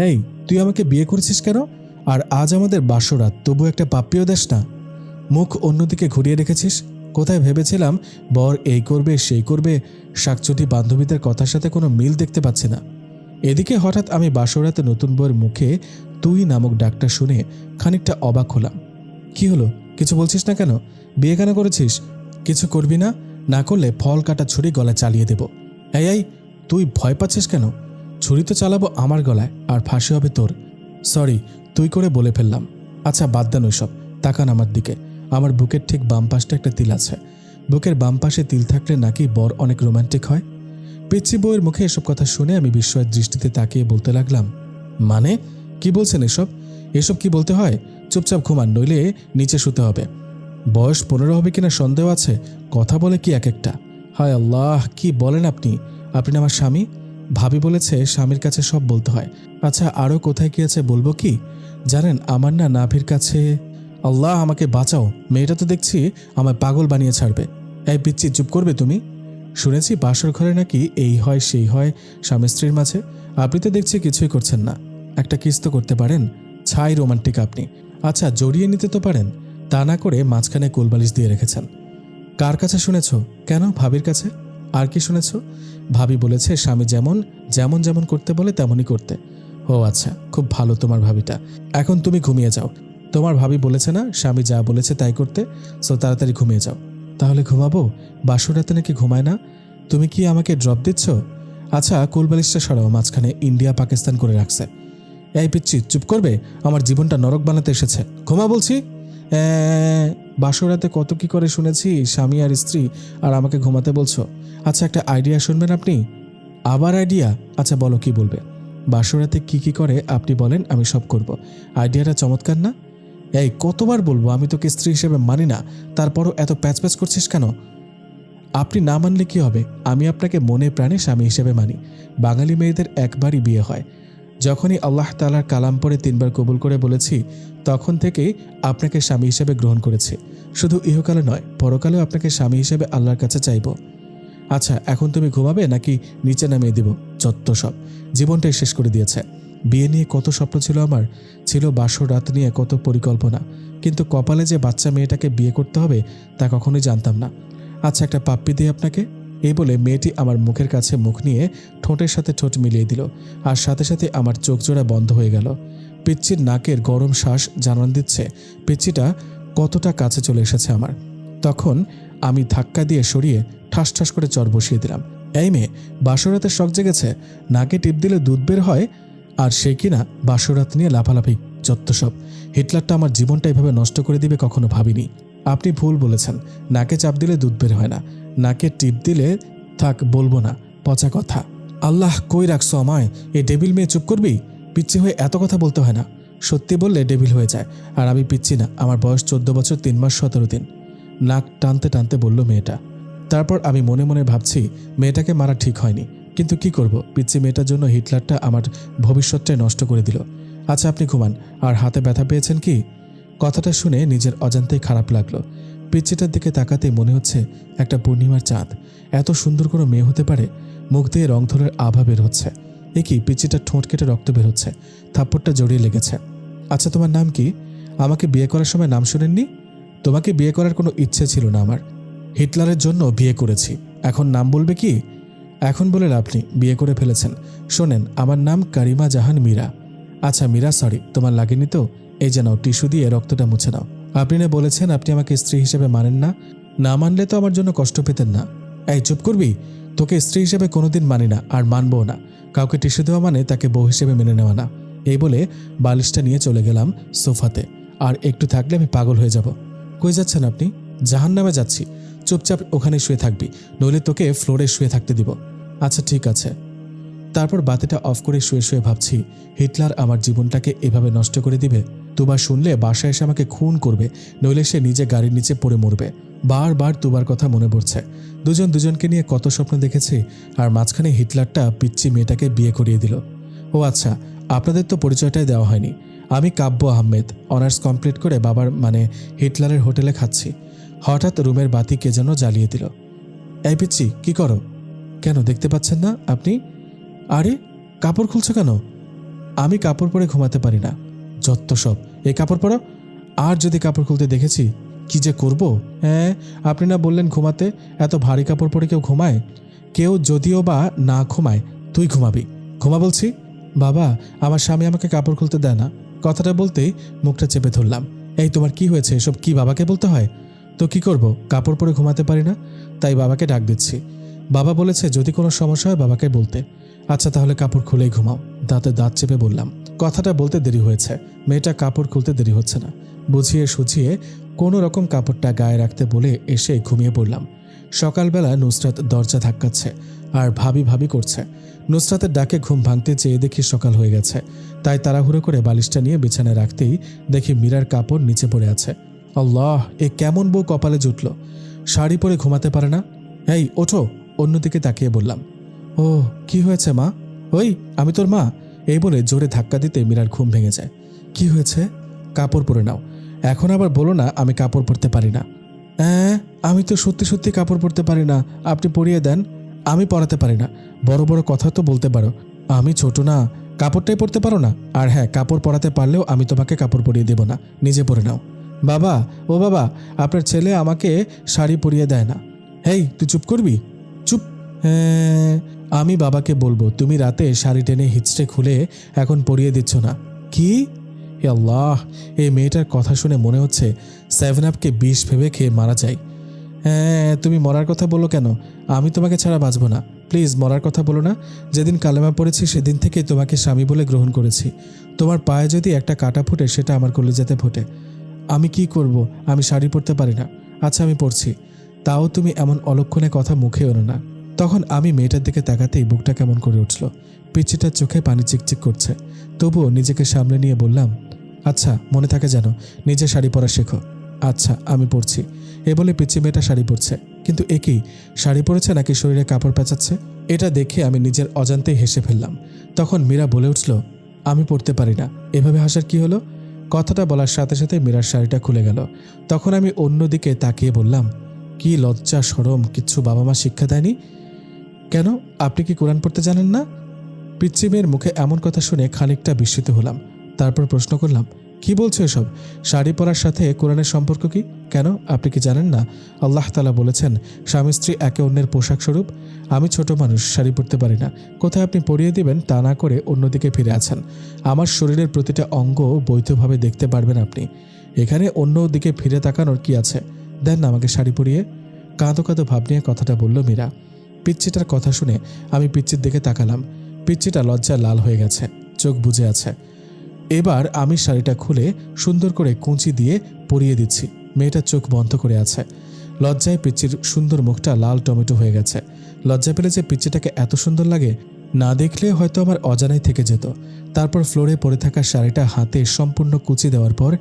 এই, তুই আমাকে বিয়ে করেছিস কেন? আর আজ আমাদের বাসরাত, তবু একটা পাপ্পিও দেস না। মুখ অন্যদিকে ঘুরিয়ে রেখেছিস। কোথায় ভেবেছিলাম বর এই করবে সেই করবে, শাকচুটি বান্ধবীদের কথার সাথে কোনো মিল দেখতে পাচ্ছি না। এদিকে হঠাৎ আমি বাসরাতে নতুন বউয়ের মুখে তুই নামক ডাকটা শুনে খানিকটা অবাক হলাম। কি হলো, কিছু বলছিস না কেন? বিয়ে কেন করেছিস? কিছু করবি না? না করলে ফল কাটা ছুরি গলায় চালিয়ে দেব। এই, তুই ভয় পাচ্ছিস কেন? ছুরি তো চালাবো আমার গলায়, আর ফাঁসি হবে তোর। সরি, তুই করে বলে ফেললাম। আচ্ছা বাদ দেন ওইসব, তাকান আমার দিকে। আমার বুকের ঠিক বাম পাশটা একটা তিল আছে। বুকের বাম পাশে তিল থাকলে নাকি বর অনেক রোমান্টিক হয়। পিচ্ছি বউয়ের মুখে এসব কথা শুনে আমি বিস্ময়ের দৃষ্টিতে তাকিয়ে বলতে লাগলাম, মানে কি বলছেন এসব? এসব কি বলতে হয়? চুপচাপ ঘুমান, নইলে নিচে শুতে হবে। বয়স 15 হবে কিনা সন্দেহ আছে, কথা বলে কি এক একটা। হায় আল্লাহ, কি বলেন আপনি? আপনি আমার স্বামী। ভাবি বলেছে স্বামীর কাছে সব বলতে হয়। আচ্ছা আরও কোথায় কি আছে বলবো কি? জানেন, আমার না নাভির কাছে। আল্লাহ আমাকে বাঁচাও, মেয়েটা তো দেখছি আমায় পাগল বানিয়ে ছাড়বে। এই পিচ্ছি, চুপ করবে তুমি? শুনেছি বাসর ঘরে নাকি এই হয় সেই হয় স্বামী স্ত্রীর মাঝে। আপনি তো দেখছি কিছুই করছেন না। একটা কিস তো করতে পারেন। ছাই রোমান্টিক আপনি। আচ্ছা জড়িয়ে নিতে তো পারেন। তা না করে মাঝখানে কোলবালিশ দিয়ে রেখেছেন। কার কাছে শুনেছ? কেন, ভাবির কাছে। আর কি শুনেছ? ভাবি বলেছে স্বামী যেমন যেমন যেমন করতে বলে তেমনই করতে। ও আচ্ছা, খুব ভালো তোমার ভাবিটা। এখন তুমি ঘুমিয়ে যাও। তোমার ভাবি বলেছে না স্বামী যা বলেছে তাই করতে, সো তাড়াতাড়ি ঘুমিয়ে যাও। তাহলে ঘুমাবো? বাসর রাতে নাকি ঘুমায় না? তুমি কি আমাকে ড্রপ দিচ্ছ? আচ্ছা কোলবালিশটা সরাও, মাঝখানে ইন্ডিয়া পাকিস্তান করে রাখছে। এই পিচ্ছি, চুপ করবে? আমার জীবনটা নরক বানাতে এসেছে। ঘুমা বলছি। বাসরাতে কত কি করে শুনেছি, স্বামী আর স্ত্রী, আর আমাকে ঘুমাতে বলছো। আচ্ছা একটা আইডিয়া শুনবেন আপনি? আবার আইডিয়া? আচ্ছা বলো কি বলবে। বাসরাতে কি কি করে আপনি বলেন, আমি সব করব। আইডিয়াটা চমৎকার না? এই কতবার বলবো আমি তোকে স্ত্রী হিসেবে মানি না, তারপরও এত প্যাচ প্যাচ করছিস কেন? আপনি না মানলে কি হবে, আমি আপনাকে মনে প্রাণে স্বামী হিসেবে মানি। বাঙালি মেয়েদের একবারই বিয়ে হয়। যখনই আল্লাহ তাআলার কালাম পড়ে 3 বার কবুল করে বলেছি, তখন থেকেই আপনাকে স্বামী হিসেবে গ্রহণ করেছি। শুধু ইহকালে নয়, পরকালেও আপনাকে স্বামী হিসেবে আল্লাহর কাছে চাইব। আচ্ছা এখন তুমি ঘুমাবে নাকি নিচে নামিয়ে দিব? যত সব, জীবনটাই শেষ করে দিয়েছে। বিয়ে নিয়ে কত স্বপ্ন ছিল আমার, ছিল বাসর রাত নিয়ে কত পরিকল্পনা, কিন্তু কপালে যে বাচ্চা মেয়েটাকে বিয়ে করতে হবে তা কখনোই জানতাম না। আচ্ছা একটা পাপ্পি দিই আপনাকে। এই বলে মেয়েটি আমার মুখের কাছে মুখ নিয়ে ঠোঁটের সাথে ঠোঁট মিলিয়ে দিল, আর সাথে সাথে আমার চোখ জোড়া বন্ধ হয়ে গেল। পিচ্চির নাকের গরম শ্বাস জানান দিচ্ছে পিচ্চিটা কতটা কাছে চলে এসেছে আমার। তখন আমি ধাক্কা দিয়ে সরিয়ে ঠাস ঠাস করে চর বসিয়ে দিলাম। এই মেয়ে, বাসরাতের শখ জেগেছে, নাকে টিপ দিলে দুধ বের হয়, আর সে কিনা বাসরাত নিয়ে লাফালাফি। যত সব, হিটলারটা আমার জীবনটা এভাবে নষ্ট করে দিবে কখনো ভাবিনি। আপনি ভুল বলেছেন, নাকে চাপ দিলে দুধ বের হয় না, নাকে টিপ দিলে। থাক বলবো না, পচা কথা। আল্লাহ কই রাখছো আমায়? এই ডেবিল মেয়ে, চুপ করবি? পিচ্ছি হয়ে এত কথা বলতে হয় না। সত্যি বললে ডেবিল হয়ে যায়, আর আমি পিচ্ছি না। আমার বয়স 14 বছর 3 মাস 17 দিন। নাক টানতে টানতে বলল মেয়েটা। তারপর আমি মনে মনে ভাবছি মেয়েটাকে মারা ঠিক হয়নি, কিন্তু কি করব, পিচ্ছি মেয়েটার জন্য হিটলারটা আমার ভবিষ্যৎটাই নষ্ট করে দিল। আচ্ছা আপনি ঘুমান। আর হাতে ব্যথা পেয়েছেন কি? কথাটা শুনে নিজের অজান্তেই খারাপ লাগলো। পিচ্চিটার দিকে তাকাতেই মনে হচ্ছে একটা পূর্ণিমার চাঁদ। এত সুন্দর কোনো মেয়ে হতে পারে? মুখ দিয়ে রং ধরার আভা বের হচ্ছে। এ কি, পিচ্চিটার ঠোঁট কেটে রক্ত বের হচ্ছে। থাপ্পড়টা জড়িয়ে লেগেছে। আচ্ছা তোমার নাম কি? আমাকে বিয়ে করার সময় নাম শুনেননি? তোমাকে বিয়ে করার কোনো ইচ্ছে ছিল না আমার। হিটলারের জন্য বিয়ে করেছি, এখন নাম বলবে কি? এখন বলে লাভ নেই, বিয়ে করে ফেলেছেন। শোনেন, আমার নাম কারিমা জাহান মীরা। আচ্ছা মীরা, সরি, তোমার লাগেনি তো? এই যে নাও, টিস্যু দিয়ে রক্তটা মুছে নাও। আপনি না বলেছেন আপনি আমাকে স্ত্রী হিসেবে মানেন না? না মানলে তো আমার জন্য কষ্ট পেতেন না। এই চুপ করবি? তোকে স্ত্রী হিসেবে কোনোদিন মানি না, আর মানবও না। কাউকে টিস্যু দেওয়া মানে তাকে বউ হিসেবে মেনে নেওয়া না। এই বলে বালিশটা নিয়ে চলে গেলাম সোফাতে। আর একটু থাকলে আমি পাগল হয়ে যাব। কই যাচ্ছেন আপনি? জাহান্নামে যাচ্ছি। চুপচাপ ওখানে শুয়ে থাকবি, নইলে তোকে ফ্লোরে শুয়ে থাকতে দিব। আচ্ছা ঠিক আছে। তারপর বাতিটা অফ করে শুয়ে শুয়ে ভাবছি, হিটলার আমার জীবনটাকে এভাবে নষ্ট করে দিবে। তুবা শুনলে বাসায় এসে আমাকে খুন করবে, নইলে সে নিজে গাড়ির নিচে পড়ে মরবে। বারবার তুবার কথা মনে পড়ছে। দুজন দুজনকে নিয়ে কত স্বপ্ন দেখেছি, আর মাঝখানে হিটলারটা পিচ্চি মেয়েটাকে বিয়ে করিয়ে দিল। ও আচ্ছা, আপনাদের তো পরিচয়টাই দেওয়া হয়নি। আমি কাব্য আহমেদ, অনার্স কমপ্লিট করে বাবার মানে হিটলারের হোটেলে খাচ্ছি। হঠাৎ রুমের বাতি কে যেন জ্বালিয়ে দিল। এই পিচ্চি, কি করো? কেন দেখতে পাচ্ছেন না আপনি? আরে কাপড় খুলছো কেন? আমি কাপড় পরে ঘুমাতে পারি না। যত সব, এই কাপড় পরো। আর যদি কাপড় খুলতে দেখেছি কি যে করব। হ্যাঁ, আপনি না বললেন ঘুমাতে, এত ভারী কাপড় পরে কেউ ঘুমায়? কেউ যদিও বা না ঘুমায়, তুই ঘুমাবি। ঘুমা বলছি। বাবা, আমার স্বামী আমাকে কাপড় খুলতে দেয় না। কথাটা বলতেই মুখটা চেপে ধরলাম। এই তোমার কি হয়েছে? এসব কি বাবাকে বলতে হয়? তো কি করব, কাপড় পরে ঘুমাতে পারি না, তাই বাবাকে ডাক দিচ্ছি। বাবা বলেছে যদি কোনো সমস্যা হয় বাবাকে বলতে। আচ্ছা তাহলে কাপড় খুলেই ঘুমাও। দাঁতে দাঁত চেপে বললাম। কথাটা বলতে দেরি হয়েছে, মেয়েটা কাপড় খুলতে দেরি হচ্ছে না। বুঝিয়ে সুঝিয়ে কোনো রকম কাপড়টা গায়ে রাখতে বলে এসে ঘুমিয়ে পড়লাম। সকালবেলা নুসরাত দরজা ধাক্কাচ্ছে আর ভাবি ভাবি করছে। নুসরাতের ডাকে ঘুম ভাঙতে চেয়ে দেখি সকাল হয়ে গেছে, তাই তাড়াহুড়ো করে বালিশটা নিয়ে বিছানায় রাখতেই দেখি মীরার কাপড় নিচে পড়ে আছে। আল্লাহ, এ কেমন বউ কপালে জুটল! শাড়ি পরে ঘুমাতে পারে না। এই ওঠো, অন্যদিকে তাকিয়ে বললাম। ও, কি হয়েছে মা? ওই আমি তোর মা। এই বলে জোরে ধাক্কা দিতে মীরার ঘুম ভেঙে যায়। কি হয়েছে? কাপড় পরে নাও। এখন আবার বলো না আমি কাপড় পরতে পারি না। হ্যাঁ, আমি তো সত্যি সত্যি কাপড় পরতে পারি না, আপনি পরিয়ে দেন। আমি পরাতে পারি না, বড় বড় কথা তো বলতে পারো। আমি ছোট না, কাপড়টাই পরতে পারো না। আর হ্যাঁ, কাপড় পরাতে পারলেও আমি তোমাকে কাপড় পরিয়ে দেব না, নিজে পরে নাও। বাবা, ও বাবা, আপনার ছেলে আমাকে শাড়ি পরিয়ে দেয় না। হেই, তুই চুপ করবি? চুপ। হ্যাঁ, আমি বাবাকে বলবো তুমি রাতে শাড়ি টেনে হিচড়ে খুলে এখন পরিয়ে দিচ্ছ না। কি? হে আল্লাহ, এই মেয়েটার কথা শুনে মনে হচ্ছে 7 আপকে বিষ ভেবে খেয়ে মারা যায়। হ্যাঁ, তুমি মরার কথা বলো কেন? আমি তোমাকে ছাড়া বাঁচব না। প্লিজ মরার কথা বলো না। যেদিন কালেমা পড়েছি সেদিন থেকেই তোমাকে স্বামী বলে গ্রহণ করেছি। তোমার পায়ে যদি একটা কাঁটা ফোটে সেটা আমার কলিজাতে ফোটে। আমি কি করব? আমি শাড়ি পরতে পারি না। আচ্ছা আমি পরছি, তাও তুমি এমন অলক্ষণে কথা মুখে এনো না। তখন আমি মেয়েটার দিকে তাকাতেই বুকটা কেমন করে উঠল। পিচ্চিটার চোখে পানি চিকচিক করছে, তবুও নিজেকে সামলে নিয়ে বললাম, আচ্ছা মনে থাকে যেন, নিজে শাড়ি পরা শেখো। আচ্ছা আমি পরছি। এ বলে পিচ্চি মেয়েটা শাড়ি পরছে। কিন্তু এ কি, শাড়ি পরেছে নাকি শরীরে কাপড় পেঁচাচ্ছে? এটা দেখে আমি নিজের অজান্তেই হেসে ফেললাম। তখন মীরা বলে উঠল, আমি পরতে পারি না। এভাবে হাসার কি হলো? কথাটা বলার সাথে সাথে মীরার শাড়িটা খুলে গেল। তখন আমি অন্যদিকে তাকিয়ে বললাম, কি লজ্জা শরম কিচ্ছু বাবা মা শিক্ষা দেয়নি? কেন, আপনি কি কোরআন পড়তে জানেন না? পিচ্চি মেয়ের মুখে এমন কথা শুনে খানিকটা বিস্মিত হলাম। তারপর প্রশ্ন করলাম, কি বলছো এসব? শাড়ি পরার সাথে কোরআনের সম্পর্ক কি? কেন, আপনি কি জানেন না আল্লাহ তাআলা বলেছেন স্বামী স্ত্রী একে অন্যের পোশাক স্বরূপ? আমি ছোট মানুষ, শাড়ি পরতে পারি না, কোথায় আপনি পরিয়ে দিবেন তা না করে অন্যদিকে ফিরে আছেন। আমার শরীরের প্রতিটা অঙ্গ বৈধভাবে দেখতে পারবেন আপনি। এখানে অন্য দিকে ফিরে তাকানোর কি আছে? দেন না আমাকে শাড়ি পরিয়ে। কাঁদো কাঁদো ভাব নিয়ে কথাটা বলল মীরা। পিচ্চিটার কথা শুনে আমি পিচ্চির দিকে তাকালাম। পিচ্চিটা লজ্জা লাল হয়ে গেছে, চোখ বুজে আছে। এবার আমি শাড়িটা খুলে সুন্দর করে কুঁচি দিয়ে পরিয়ে দিচ্ছি। মেয়েটা চোখ বন্ধ করে আছে। লজ্জায় পিচ্চির সুন্দর মুখটা লাল টমেটো হয়ে গেছে। লজ্জা পেলে যে পিচ্চিটাকে এত সুন্দর লাগে, না দেখলে হয়তো আমার অজানাই থেকে যেত। তারপর ফ্লোরে পড়ে থাকা শাড়িটা হাতে সম্পূর্ণ কুচি দেওয়ার পর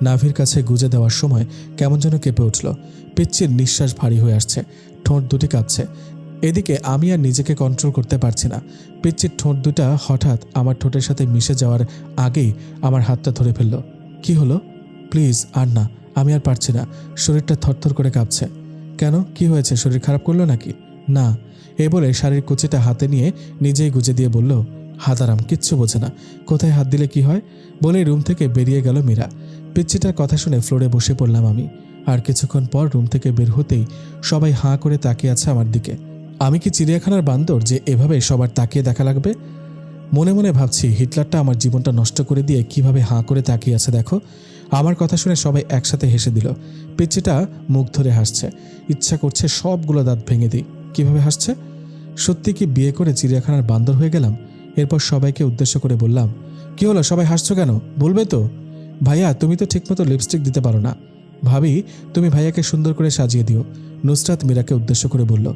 নাভির কাছে গুজে দেওয়ার সময় কেমন যেন কেঁপে উঠল। পিচ্চির নিঃশ্বাস ভারী হয়ে আসছে, ঠোঁট দুটি কাঁপছে। এদিকে আমি আর নিজেকে কন্ট্রোল করতে পারছি না। পিচ্চির ঠোঁট দুটা হঠাৎ আমার ঠোঁটের সাথে মিশে যাওয়ার আগেই আমার হাতটা ধরে ফেলল। কি হলো? প্লিজ আর না, আমি আর পারছি না। শরীরটা থরথর করে কাঁপছে। কেন, কি হয়েছে? শরীর খারাপ করলো নাকি? না। এ বলে শাড়ির কুচিটা হাতে নিয়ে নিজেই গুজে দিয়ে বলল, হাতারাম, কিচ্ছু বোঝে না, কোথায় হাত দিলে কি হয়? বলেই রুম থেকে বেরিয়ে গেল মীরা। পিচ্চিটার কথা শুনে ফ্লোরে বসে পড়লাম আমি। আর কিছুক্ষণ পর রুম থেকে বের হতেই সবাই হাঁ করে তাকিয়ে আছে আমার দিকে। আমি কি চিড়িয়াখানার বান্দর যে এভাবে সবার তাকিয়ে দেখা লাগবে? মনে মনে ভাবছি, হিটলারটা আমার জীবনটা নষ্ট করে দিয়ে কিভাবে হাঁ করে তাকিয়ে আছে দেখো। আমার কথা শুনে সবাই একসাথে হেসে দিল। পিচ্চিটা মুখ ধরে হাসছে, ইচ্ছা করছে সবগুলো দাঁত ভেঙে দিই। কিভাবে হাসছে? সত্যি কি বিয়ে করে চিড়িয়াখানার বান্দর হয়ে গেলাম? এরপর সবাইকে উদ্দেশ্য করে বললাম, কি হলো, সবাই হাসছো কেন? বলবে তো? ভাইয়া তুমি তো ঠিকমতো লিপস্টিক দিতে পারো না। ভাবি, তুমি ভাইয়াকে সুন্দর করে সাজিয়ে দিও, নুসরাত মীরাকে উদ্দেশ্য করে বলল।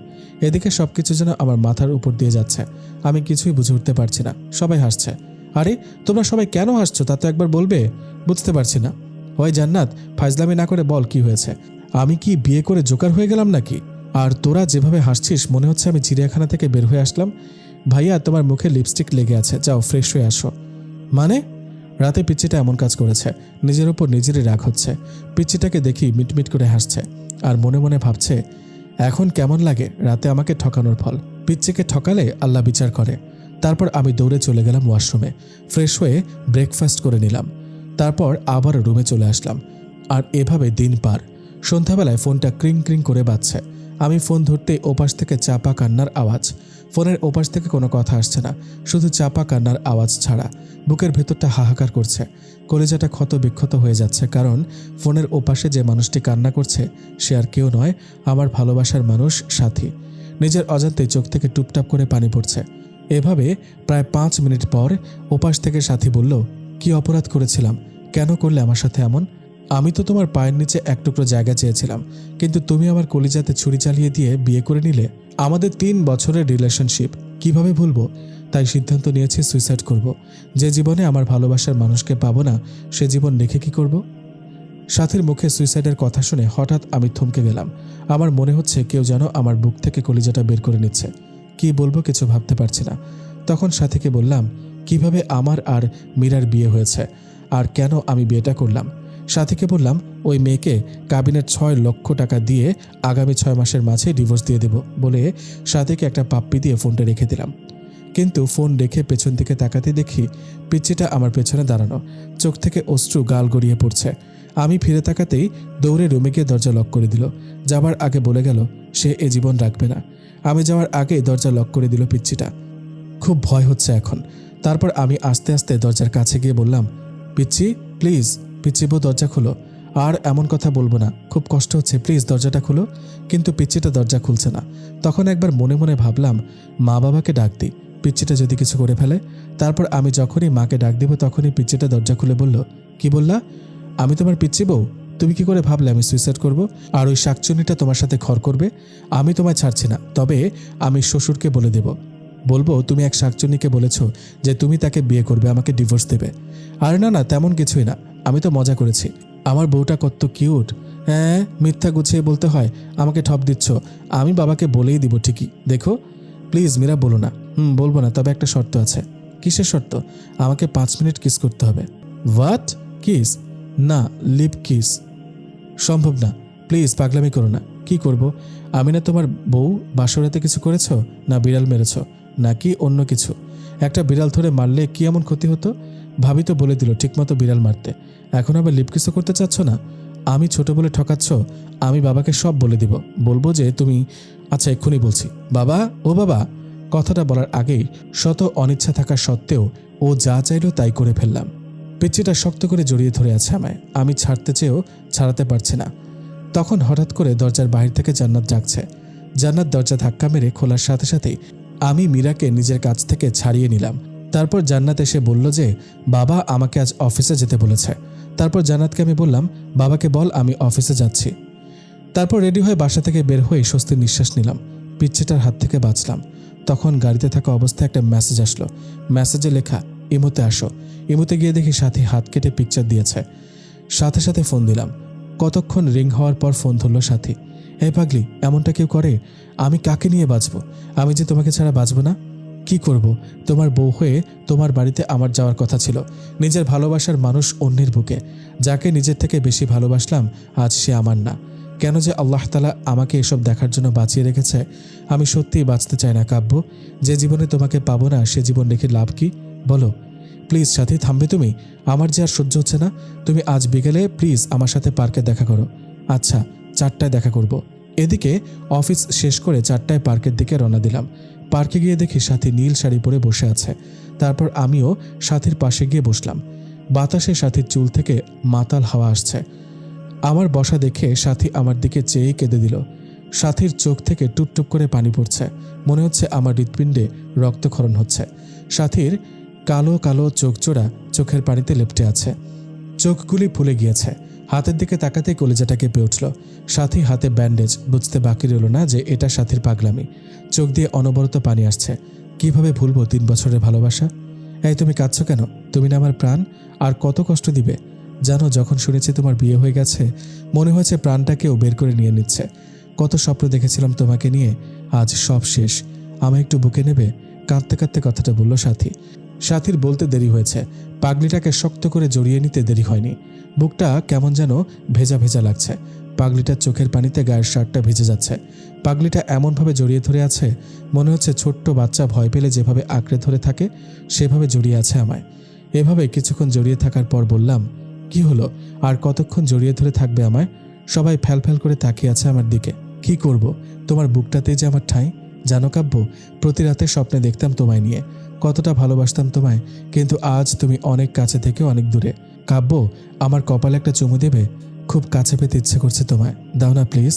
এদিকে সবকিছু যেন আমার মাথার উপর দিয়ে যাচ্ছে, আমি কিছুই বুঝে উঠতে পারছি না। সবাই হাসছে। আরে তোমরা সবাই কেন হাসছো তা তো একবার বলবে? বুঝতে পারছি না। ওই জান্নাত, ফাজলামি না করে বল কি হয়েছে? আমি কি বিয়ে করে জোকার হয়ে গেলাম নাকি? আর তোরা যেভাবে হাসছিস মনে হচ্ছে আমি চিড়িয়াখানা থেকে বের হয়ে আসলাম। ভাইয়া তোমার মুখে লিপস্টিক লেগে আছে, যাও ফ্রেশ হয়ে আসো। মানে? রাতে পিচ্চিটা এমন কাজ করেছে, নিজের উপর নিজেরই রাগ হচ্ছে। পিচ্চিটাকে দেখি মিটমিট করে হাসছে আর মনে মনে ভাবছে, এখন কেমন লাগে রাতে আমাকে ঠকানোর ফল। পিচ্চিকে ঠকালে আল্লাহ বিচার করে। তারপর আমি দৌড়ে চলে গেলাম ওয়াশরুমে, ফ্রেশ হয়ে ব্রেকফাস্ট করে নিলাম। তারপর আবার রুমে চলে আসলাম। আর এভাবে দিন পার। সন্ধ্যাবেলায় ফোনটা ক্রিং ক্রিং করে বাজছে। আমি ফোন ধরতে ওপাশ থেকে চাপা কান্নার আওয়াজ। ফোনের ওপাশ থেকে কোনো কথা আসছে না, শুধু চাপা কান্নার আওয়াজ ছাড়া। বুকের ভেতরটা হাহাকার করছে, কলিজাটা ক্ষত বিক্ষত হয়ে যাচ্ছে, কারণ ফোনের ওপাশে যে মানুষটি কান্না করছে সে আর কেউ নয়, আমার ভালোবাসার মানুষ সাথী। নিজের অজান্তে চোখ থেকে টুপটাপ করে পানি পড়ছে। এভাবে প্রায় 5 মিনিট পর ওপাশ থেকে সাথী বলল, কি অপরাধ করেছিলাম? কেন করলে আমার সাথে এমন? আমি তো তোমার পায়ের নিচে এক টুকরো জায়গা চেয়েছিলাম, কিন্তু তুমি আমার কলিজাতে ছুরি চালিয়ে দিয়ে বিয়ে করে নিলে। আমাদের 3 বছরের রিলেশনশিপ কিভাবে ভুলবো? তাই সিদ্ধান্ত নিয়েছি সুইসাইড করব। যে জীবনে আমার ভালোবাসার মানুষকে পাবো না, সে জীবন রেখে কি করব? সাথীর মুখে সুইসাইডের কথা শুনে হঠাৎ আমি থমকে গেলাম। আমার মনে হচ্ছে কেউ যেন আমার বুক থেকে কলিজাটা বের করে নিচ্ছে। কি বলবো কিছু ভাবতে পারছি না। তখন সাথীকে বললাম, কিভাবে আমার আর মীরার বিয়ে হয়েছে, আর কেন আমি বিয়েটা করলাম। সাথীকে বললাম, ওই মেয়েকে কাবিনের 6 লক্ষ টাকা দিয়ে আগামী 6 মাসের মাঝে ডিভোর্স দিয়ে দেব বলে সাথীকে একটা পাপ্পি দিয়ে ফোনটা রেখে দিলাম। কিন্তু ফোন রেখে পেছন দিকে তাকাতে দেখি পিচ্চিটা আমার পেছনে দাঁড়ানো, চোখ থেকে অশ্রু গাল গড়িয়ে পড়ছে। আমি ফিরে তাকাতেই দৌড়ে রুমে গিয়ে দরজা লক করে দিল। যাবার আগে বলে গেল সে এ জীবন রাখবে না। আমি যাওয়ার আগে দরজা লক করে দিল পিচ্চিটা। খুব ভয় হচ্ছে এখন। তারপর আমি আস্তে আস্তে দরজার কাছে গিয়ে বললাম, পিচ্চি প্লিজ, পিচ্চি বউ দরজা খোলো। আর এমন কথা বলবো না, খুব কষ্ট হচ্ছে, প্লিজ দরজাটা খোলো। কিন্তু পিচ্চিটা দরজা খুলছে না। তখন একবার মনে মনে ভাবলাম, মা বাবাকে ডাক দিই, পিচ্চিটা যদি কিছু করে ফেলে। তারপর আমি যখনই মাকে ডাক দিব তখনই পিচ্চিটা দরজা খুলে বলল, কি বললা? আমি তোমার পিচ্চি বউ? তুমি কি করে ভাবলে আমি সুইসাইড করব আর ওই শাকচুনিটা তোমার সাথে ঘর করবে? আমি তোমায় ছাড়ছি না, তবে আমি শ্বশুরকে বলে দেব, বলবো তুমি এক শাকচুনিকে বলেছো যে তুমি তাকে বিয়ে করবে, আমাকে ডিভোর্স দেবে। আর না না, তেমন কিছুই না, আমি তো মজা করেছি। আমার বউটা কত কিউট। হ্যাঁ, মিথ্যা গুছিয়ে বলতে হয়, আমাকে ঠপ দিচ্ছ। আমি বাবাকে বলেই দিব ঠিকই, দেখো। প্লিজ মীরা বলো না। বলবো না, তবে একটা শর্ত আছে। কিসের শর্ত? আমাকে 5 মিনিট কিস করতে হবে। হোয়াট? কিস? না, লিপ কিস। সম্ভব না, প্লিজ পাগলামি করো না। কি করব? আমি না তোমার বউ? বাসরাতে কিছু করেছ? না বিড়াল মেরেছ? নাকি অন্য কিছু? একটা বিড়াল ধরে মারলে কি এমন ক্ষতি হতো? ভাবি তো বলে দিল ঠিকমতো বিড়াল মারতে, এখন আবার লিপ কিসও করতে চাচ্ছ না? আমি ছোট বলে ঠকাচ্ছ? আমি বাবাকে সব বলে দিব, বলবো যে তুমি। আচ্ছা এক্ষুনি বলছি। বাবা, ও বাবা। কথাটা বলার আগেই শত অনিচ্ছা থাকা সত্ত্বেও ও যা চাইলো তাই করে ফেললাম। পিচ্চিটা শক্ত করে জড়িয়ে ধরে আছে আমায়, আমি ছাড়তে চেয়েও ছাড়াতে পারছি না। তখন হঠাৎ করে দরজার বাইরে থেকে জান্নাত ডাকছে। জান্নাত দরজা ধাক্কা মেরে খোলার সাথে সাথেই আমি মীরাকে নিজের কাছ থেকে ছাড়িয়ে নিলাম। তারপর জান্নাত এসে বলল যে বাবা আমাকে আজ অফিসে যেতে বলেছে। তারপর জান্নাতকে আমি বললাম, বাবাকে বল আমি অফিসে যাচ্ছি। তারপর রেডি হয়ে বাসা থেকে বের হয়ে স্বস্তির নিঃশ্বাস নিলাম, পিচ্চিটার হাত থেকে বাঁচলাম। তখন গাড়িতে থাকা অবস্থায় একটা মেসেজ আসলো। মেসেজে লেখা, ইমোতে আসো। ইমোতে গিয়ে দেখি সাথী হাত কেটে পিকচার দিয়েছে। সাথে সাথে ফোন দিলাম। কতক্ষণ রিং হওয়ার পর ফোন ধরল সাথী। এই পাগলি, এমনটা কেউ করে? আমি কাকে নিয়ে বাঁচবো? আমি যে তোমাকে ছাড়া বাঁচবো না। কি করব? তোমার বউ হয়ে তোমার বাড়িতে আমার যাওয়ার কথা ছিল। নিজের ভালোবাসার মানুষ অন্যের বুকে, যাকে নিজের থেকে বেশি ভালোবাসলাম, আজ সে আমার না। কেন যে আল্লাহ তাআলা আমাকে এসব দেখার জন্য বাঁচিয়ে রেখেছে। আমি সত্যিই বাঁচতে চাই না কাব্য। যে জীবনে তোমাকে পাবো না সে জীবন রেখে লাভ কি বলো? প্লিজ সাথী, থামবে তুমি? আমার যে আর সহ্য হচ্ছে না। তুমি আজ বিকেলে প্লিজ আমার সাথে পার্কে দেখা করো। আচ্ছা, 4টায় দেখা করব। এদিকে অফিস শেষ করে 4টায় পার্কের দিকে রওনা দিলাম। পার্কে গিয়ে দেখি সাথী নীল শাড়ি পরে বসে আছে। তারপর আমিও সাথীর পাশে গিয়ে বসলাম। বাতাসে সাথীর চুল থেকে মাতাল হাওয়া আসছে। আমার বসা দেখে সাথী আমার দিকে চেয়েই কেঁদে দিল। সাথীর চোখ থেকে টুপটুপ করে পানি পড়ছে, মনে হচ্ছে আমার হৃৎপিণ্ডে রক্তক্ষরণ হচ্ছে। সাথীর কালো কালো চোখজোড়া চোখের পানিতে লেপ্টে আছে, চোখগুলি ফুলে গিয়েছে। হাতের দিকে তাকাতেই কলিজাটা কেঁপে উঠল। সাথী হাতে ব্যান্ডেজ, বুঝতে বাকি রইল না যে এটা সাথীর পাগলামি। চোখ দিয়ে অনবরত পানি আসছে। কিভাবে ভুলবো 3 বছরের ভালোবাসা? এই তুমি কাঁদছো কেন? তুমি না আমার প্রাণ, আর কত কষ্ট দিবে জানো? যখন শুনেছি তোমার বিয়ে হয়ে গেছে মনে হয়েছে প্রাণটাকেও বের করে নিয়ে নিচ্ছে। কত স্বপ্ন দেখেছিলাম তোমাকে নিয়ে, আজ সব শেষ। আমায় একটু বুকে নেবে? কাঁদতে কাঁদতে কথাটা বলল সাথী। সাথীর বলতে দেরি হয়েছে, পাগলিটাকে শক্ত করে জড়িয়ে নিতে দেরি হয়নি। বুকটা কেমন যেন ভেজা ভেজা লাগছে। পাগলিটার চোখের পানিতে গায়ের শার্টটা ভিজে যাচ্ছে। পাগলিটা এমনভাবে জড়িয়ে ধরে আছে, মনে হচ্ছে ছোট্ট বাচ্চা ভয় পেলে যেভাবে আঁকড়ে ধরে থাকে সেভাবে জড়িয়ে আছে আমায়। এভাবে কিছুক্ষণ জড়িয়ে থাকার পর বললাম, কি হলো, আর কতক্ষণ জড়িয়ে ধরে থাকবে আমায়? সবাই ফ্যাল করে তাকিয়ে আছে আমার দিকে। কি করব, তোমার বুকটাতেই যে আমার ঠাঁই। জানো কাব্য, প্রতি রাতে স্বপ্নে দেখতাম তোমায় নিয়ে, কতটা ভালোবাসতাম তোমায়, কিন্তু আজ তুমি অনেক কাছে থেকে অনেক দূরে। কাব্য, আমার কপালে একটা চুমু দেবে? খুব কাছে পেতে ইচ্ছে করছে তোমায়, দাও না প্লিজ।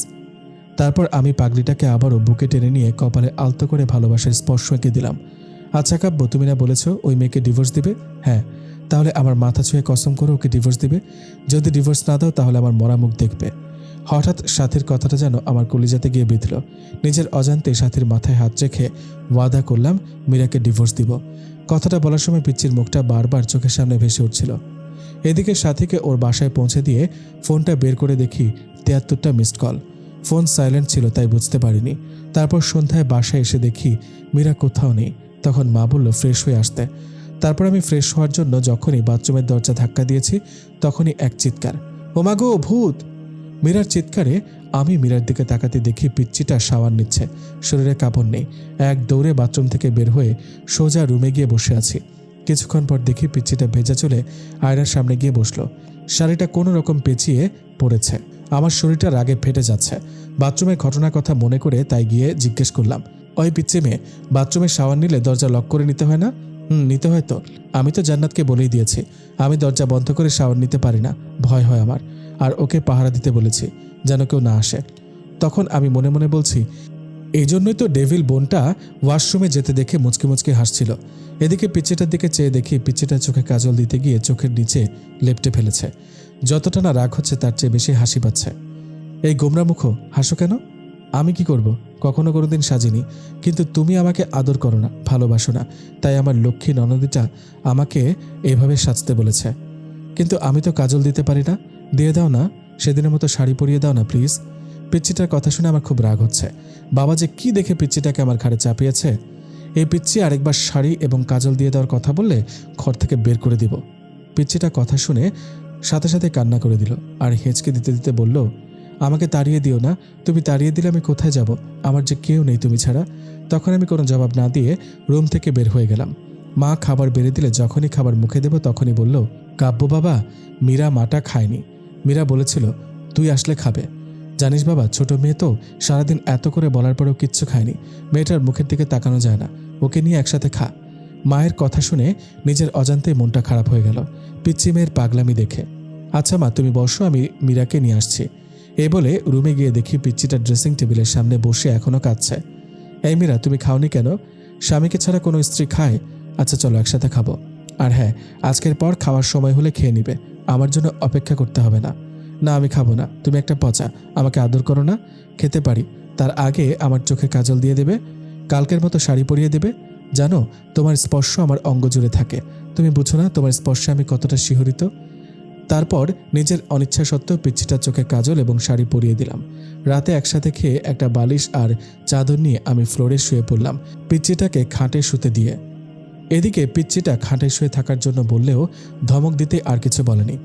তারপর আমি পাগলিটাকে আবারও বুকে টেনে নিয়ে কপালে আলতো করে ভালোবাসার স্পর্শ এঁকে দিলাম। আচ্ছা কাব্য, তুমি না বলেছ ওই মেয়েকে ডিভোর্স দিবে? হ্যাঁ, তাহলে আমার মাথা ছুঁয়ে কসম করে ওকে ডিভোর্স দিবে। যদি ডিভোর্স না দাও তাহলে আমার মরা মুখ দেখবে। হঠাৎ সাথীর কথাটা যেন আমার কলিজাতে গিয়ে বিঁধল। নিজের অজান্তে সাথীর মাথায় হাত রেখে ওয়াদা করলাম মীরাকে ডিভোর্স দিব। কথাটা বলার সময় পিচ্চির মুখটা বারবার চোখের সামনে ভেসে উঠছিল। এদিকে সাথীকে ওর বাসায় পৌঁছে দিয়ে ফোনটা বের করে দেখি ৭৩টা মিসড কল। ফোন সাইলেন্ট ছিল তাই বুঝতে পারিনি। তারপর সন্ধ্যায় বাসায় এসে দেখি মীরা কোথাও নেই। তখন মা বলল ফ্রেশ হয়ে আসতে। তারপর আমি ফ্রেশ হওয়ার জন্য যখনই বাথরুমের দরজা ধাক্কা দিয়েছি তখনই এক চিৎকার, ও মা গো, ভূত! মীরার চিৎকারে আমি মীরার দিকে তাকাতে দেখি পিচ্চিটা শাওয়ার নিচ্ছে, শরীরে কাপড় নেই। এক দৌড়ে বাথরুম থেকে বের হয়ে সোজা রুমে গিয়ে বসে আছি। কিছুক্ষণ পর দেখি পিচ্চিটা ভেজা চলে আয়নার সামনে গিয়ে বসলো। শাড়িটা কোনো রকম পেঁচিয়ে পড়েছে। আমার শরীরটা রাগে ফেটে যাচ্ছে। বাথরুমের ঘটনার কথা মনে করে তাই গিয়ে জিজ্ঞেস করলাম, ওই পিচ্চি মেয়ে, বাথরুমে শাওয়ার নিলে দরজা লক করে নিতে হয় না? নিতে হয় তো। আমি তো জান্নাতকে বলেই দিয়েছি আমি দরজা বন্ধ করে শাওয়ার নিতে পারি না, ভয় হয় আমার। আর ওকে পাহারা দিতে বলেছি যেন কেউ না আসে। তখন আমি মনে মনে বলছি, এই জন্যই তো ডেভিল বোনটা ওয়াশরুমে যেতে দেখে মুচকি মুচকি হাসছিল। এদিকে পিচ্চিটার দিকে চেয়ে দেখি পিচ্চিটার চোখে কাজল দিতে গিয়ে চোখের নিচে লেপটে ফেলেছে। যতটা না রাগ হচ্ছে তার চেয়ে বেশি হাসি পাচ্ছে। এই গোমরা মুখো, হাসো কেন? আমি কি করব? কখনো কোনোদিন সাজিনি, কিন্তু তুমি আমাকে আদর করো না, ভালোবাসো না, তাই আমার লক্ষ্মী ননদিটা আমাকে এভাবে সাজতে বলেছে। কিন্তু আমি তো কাজল দিতে পারি না। দিয়ে দাও না, সেদিনের মতো শাড়ি পরিয়ে দাও না প্লিজ। পিচ্চিটার কথা শুনে আমার খুব রাগ হচ্ছে। বাবা যে কি দেখে পিচ্চিটাকে আমার ঘাড়ে চাপিয়েছে। এই পিচ্চি আরেকবার শাড়ি এবং কাজল দিয়ে দেওয়ার কথা বললে ঘর থেকে বের করে দিব। পিচ্চিটা কথা শুনে সাথে সাথে কান্না করে দিল আর হেঁচকে দিতে দিতে বলল, আমাকে তাড়িয়ে দিও না, তুমি তাড়িয়ে দিলে আমি কোথায় যাব? আমার যে কেউ নেই তুমি ছাড়া। তখন আমি কোনো জবাব না দিয়ে রুম থেকে বের হয়ে গেলাম। মা খাবার বেড়ে দিলে যখনই খাবার মুখে দেব তখনই বলল, কাব্য বাবা, মীরা মাটা খায়নি। মীরা বলেছিল তুই আসলে খাবে। জানিস বাবা, ছোট মেয়ে তো, সারাদিন এত করে বলার পরেও কিচ্ছু খায়নি। মেয়েটার মুখের দিকে তাকানো যায় না, ওকে নিয়ে একসাথে খা। মায়ের কথা শুনে নিজের অজান্তেই মনটা খারাপ হয়ে গেল পিচ্চি মেয়ের পাগলামি দেখে। আচ্ছা মা, তুমি বসো, আমি মীরাকে নিয়ে আসছি। এই বলে রুমে গিয়ে দেখি পিচ্চিটা ড্রেসিং টেবিলের সামনে বসে এখনো কাঁদছে। এই মীরা, তুমি খাওনি কেন? স্বামীকে ছাড়া কোনো স্ত্রী খায়? আচ্ছা চলো একসাথে খাবো। আর হ্যাঁ, আজকের পর খাওয়ার সময় হলে খেয়ে নিবে, আমার জন্য অপেক্ষা করতে হবে না। না, আমি খাবো না, তুমি একটা পচা, আমাকে আদর করো না। খেতে পারি, তার আগে আমার চোখে কাজল দিয়ে দেবে, কালকের মতো শাড়ি পরিয়ে দেবে। জানো, তোমার স্পর্শ আমার অঙ্গ জুড়ে থাকে, তুমি বুঝো না তোমার স্পর্শে আমি কতটা শিহরিত। তারপর নিজের অনিচ্ছা সত্ত্বেও পিচ্চিটার চোখে কাজল এবং শাড়ি পরিয়ে দিলাম। রাতে একসাথে খেয়ে একটা বালিশ আর চাদর নিয়ে আমি ফ্লোরে শুয়ে পড়লাম, পিচ্চিটাকে খাটে শুতে দিয়ে। এদিকে পিচ্চিটা খাটে শুয়ে থাকার জন্য বললেও ধমক দিতে আর কিছু বলেনি।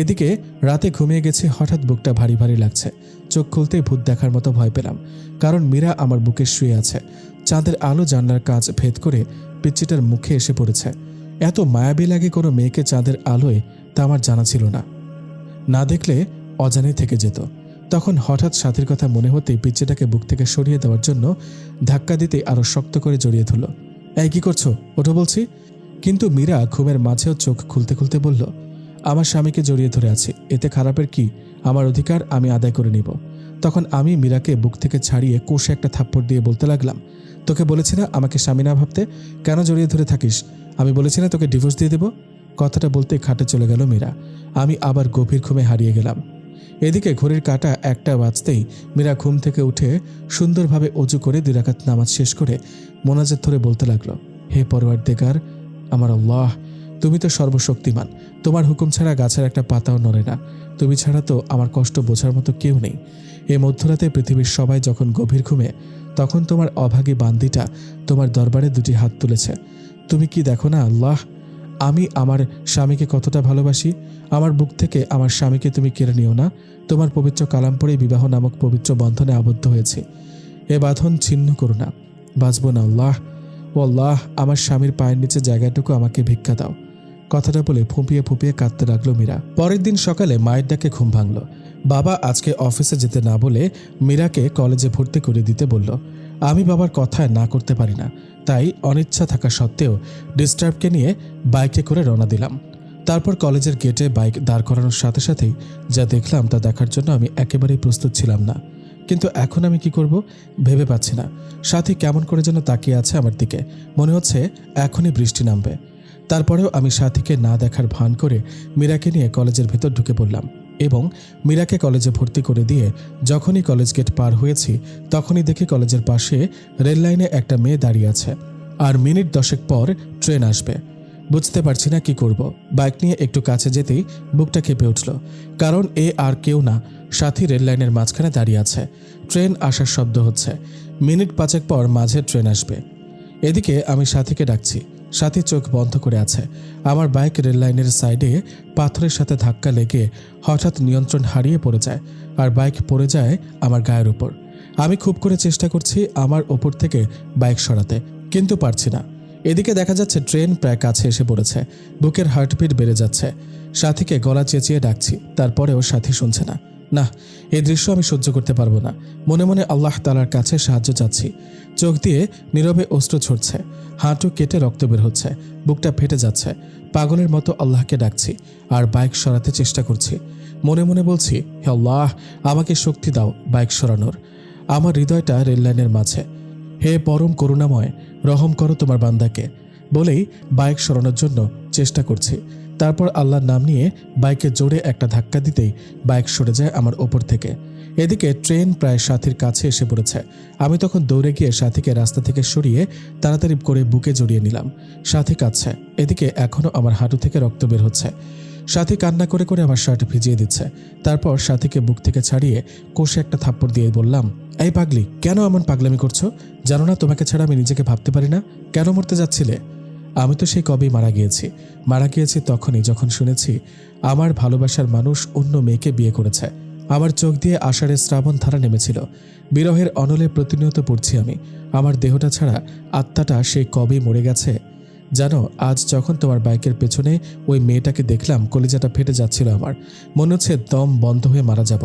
এদিকে রাতে ঘুমিয়ে গেছে, হঠাৎ বুকটা ভারী ভারী লাগছে। চোখ খুলতেই ভূত দেখার মতো ভয় পেলাম, কারণ মীরা আমার বুকে শুয়ে আছে। চাঁদের আলো জানলার কাঁচ ভেদ করে পিচ্চিটার মুখে এসে পড়েছে। এত মায়াবী লাগে কোনো মেয়েকে চাঁদের আলোয়, তা আমার জানা ছিল না। না দেখলে অজানেই থেকে যেত। তখন হঠাৎ সাথীর কথা মনে হতেই পিচ্চিটাকে বুক থেকে সরিয়ে দেওয়ার জন্য ধাক্কা দিতে আরো শক্ত করে জড়িয়ে ধরল। এই কি করছো, ওঠো বলছি। কিন্তু মীরা ঘুমের মাঝেও চোখ খুলতে খুলতে বলল, আমার স্বামীকে জড়িয়ে ধরে আছি, এতে খারাপের কি? আমার অধিকার আমি আদায় করে নিব। তখন আমি মীরাকে বুক থেকে ছাড়িয়ে কষে একটা থাপ্পড় দিয়ে বলতে লাগলাম, তোকে বলেছি না আমাকে স্বামী না ভাবতে, কেন জড়িয়ে ধরে থাকিস? আমি বলেছি না তোকে ডিভোর্স দিয়ে দেব? কথাটা বলতে খাটে চলে গেল মীরা। আমি আবার গভীর ঘুমে হারিয়ে গেলাম। এদিকে ঘড়ির কাঁটা 1টা বাজতেই মীরা ঘুম থেকে উঠে সুন্দরভাবে অজু করে 2 রাকাত নামাজ শেষ করে মোনাজাত ধরে বলতে লাগলো, হে পরওয়ারদিগার আমার আল্লাহ, তুমি তো সর্বশক্তিমান, তোমার হুকুম ছাড়া গাছের একটা পাতাও নড়ে না, তুমি ছাড়া তো আমার কষ্ট বোঝার মতো কেউ নেই। এই মধ্যরাতে পৃথিবীর সবাই যখন গভীর ঘুমে, তখন তোমার অভাগী বান্দিটা তোমার দরবারে 2টি হাত তুলেছে। তুমি কি দেখো না আল্লাহ, আমি আমার স্বামীকে কতটা ভালোবাসি। আমার বুক থেকে আমার স্বামীকে তুমি কেড়ে নিও না। তোমার পবিত্র কালাম পড়ে বিবাহ নামক পবিত্র বন্ধনে আবদ্ধ হয়েছে। এ বাঁধন ছিন্ন করো না, বাঁচব না আল্লাহ। ও আল্লাহ, আমার স্বামীর পায়ের নিচে জায়গাটুকু আমাকে ভিক্ষা দাও। কথাটা বলে ফুঁপিয়ে ফুঁপিয়ে কাঁদতে লাগলো মীরা। পরের দিন সকালে মায়ের ডাকে ঘুম ভাঙল। বাবা আজকে অফিসে যেতে না বলে মীরাকে কলেজে ভর্তি করে দিতে বলল। আমি বাবার কথায় না করতে পারি না, তাই অনিচ্ছা থাকা সত্ত্বেও ডিস্টার্বকে নিয়ে বাইকে করে রওনা দিলাম। তারপর কলেজের গেটে বাইক দাঁড় করানোর সাথে সাথেই যা দেখলাম তা দেখার জন্য আমি একেবারেই প্রস্তুত ছিলাম না। কিন্তু এখন আমি কি করব ভেবে পাচ্ছি না। সাথী কেমন করে যেন তাকিয়ে আছে আমার দিকে, মনে হচ্ছে এখনই বৃষ্টি নামবে। তারপরেও আমি সাথীকে না দেখার ভান করে মীরাকে নিয়ে কলেজের ভেতর ঢুকে পড়লাম এবং মীরাকে কলেজে ভর্তি করে দিয়ে যখনই কলেজ গেট পার হয়েছি তখনই দেখি কলেজের পাশে রেল লাইনে একটা মেয়ে দাঁড়িয়ে আছে, আর মিনিট 10 পর ট্রেন আসবে। বুঝতে পারছি না কি করব। বাইক নিয়ে একটু কাছে যেতেই বুকটা কেঁপে উঠল, কারণ এ আর কেউ না, সাথী রেল লাইনের মাঝখানে দাঁড়িয়ে আছে। ট্রেন আসার শব্দ হচ্ছে। মিনিট 5 পর মাঝে ট্রেন আসবে। এদিকে আমি সাথীকে ডাকছি, সাথী চোখ বন্ধ করে আছে। আমার বাইক রেল লাইনের সাইডে পাথরের সাথে ধাক্কা লেগে হঠাৎ নিয়ন্ত্রণ হারিয়ে পড়ে যায়, আর বাইক পড়ে যায় আমার গায়ের উপর। আমি খুব করে চেষ্টা করছি আমার ওপর থেকে বাইক সরাতে, কিন্তু পারছি না। এদিকে দেখা যাচ্ছে ট্রেন প্রায় কাছে এসে পড়েছে। বুকের হার্টবিট বেড়ে যাচ্ছে। সাথীকে গলা চেঁচিয়ে ডাকছি, তারপরেও সাথী শুনছে না। না, এই দৃশ্য আমি সহ্য করতে পারবো না। মনে মনে আল্লাহ তাআলার কাছে সাহায্য চাচ্ছি। চোখ দিয়ে নীরবে অশ্রু ঝরছে, হাঁটু কেটে রক্ত বের হচ্ছে, বুকটা ফেটে যাচ্ছে। পাগলের মতো আল্লাহকে ডাকছি আর বাইক সরাতে চেষ্টা করছি। মনে মনে বলছি, হে আল্লাহ, আমাকে শক্তি দাও বাইক সরানোর। আমার হৃদয়টা রেললাইনের মাঝে। হে পরম করুণাময়, রহম করো তোমার বান্দাকে বলেই বাইক সরানোর জন্য চেষ্টা করছি। তারপর আল্লাহর নাম নিয়ে বাইকে জোরে একটা ধাক্কা দিতেই বাইক সরে যায় আমার ওপর থেকে। এদিকে ট্রেন প্রায় সাথীর কাছে এসে পড়েছে। আমি তখন দৌড়ে গিয়ে সাথীকে রাস্তা থেকে সরিয়ে তাড়াতাড়ি করে বুকে জড়িয়ে নিলাম। সাথী কাঁদছে, এদিকে এখনও আমার হাঁটু থেকে রক্ত বের হচ্ছে। সাথী কান্না করে করে আমার শার্ট ভিজিয়ে দিচ্ছে। তারপর সাথীকে বুক থেকে ছাড়িয়ে কষে একটা থাপ্পড় দিয়ে বললাম, এই পাগলি, কেন এমন পাগলামি করছো? জানো না তোমাকে ছাড়া আমি নিজেকে ভাবতে পারি না? কেন মরতে যাচ্ছিলে? আমি তো সেই কবেই মারা গিয়েছি তখনই যখন শুনেছি আমার ভালোবাসার মানুষ অন্য মেয়েকে বিয়ে করেছে। আমার চোখ দিয়ে আষাঢ়ের শ্রাবণ ধারা নেমেছিল। বিরহের অনলে প্রতিনিয়ত পড়ছি আমি। আমার দেহটা ছাড়া আত্মাটা সেই কবেই মরে গেছে। জানো, আজ যখন তোমার বাইকের পেছনে ওই মেয়েটাকে দেখলাম, কলিজাটা ফেটে যাচ্ছিল আমার। মনে হচ্ছে দম বন্ধ হয়ে মারা যাব।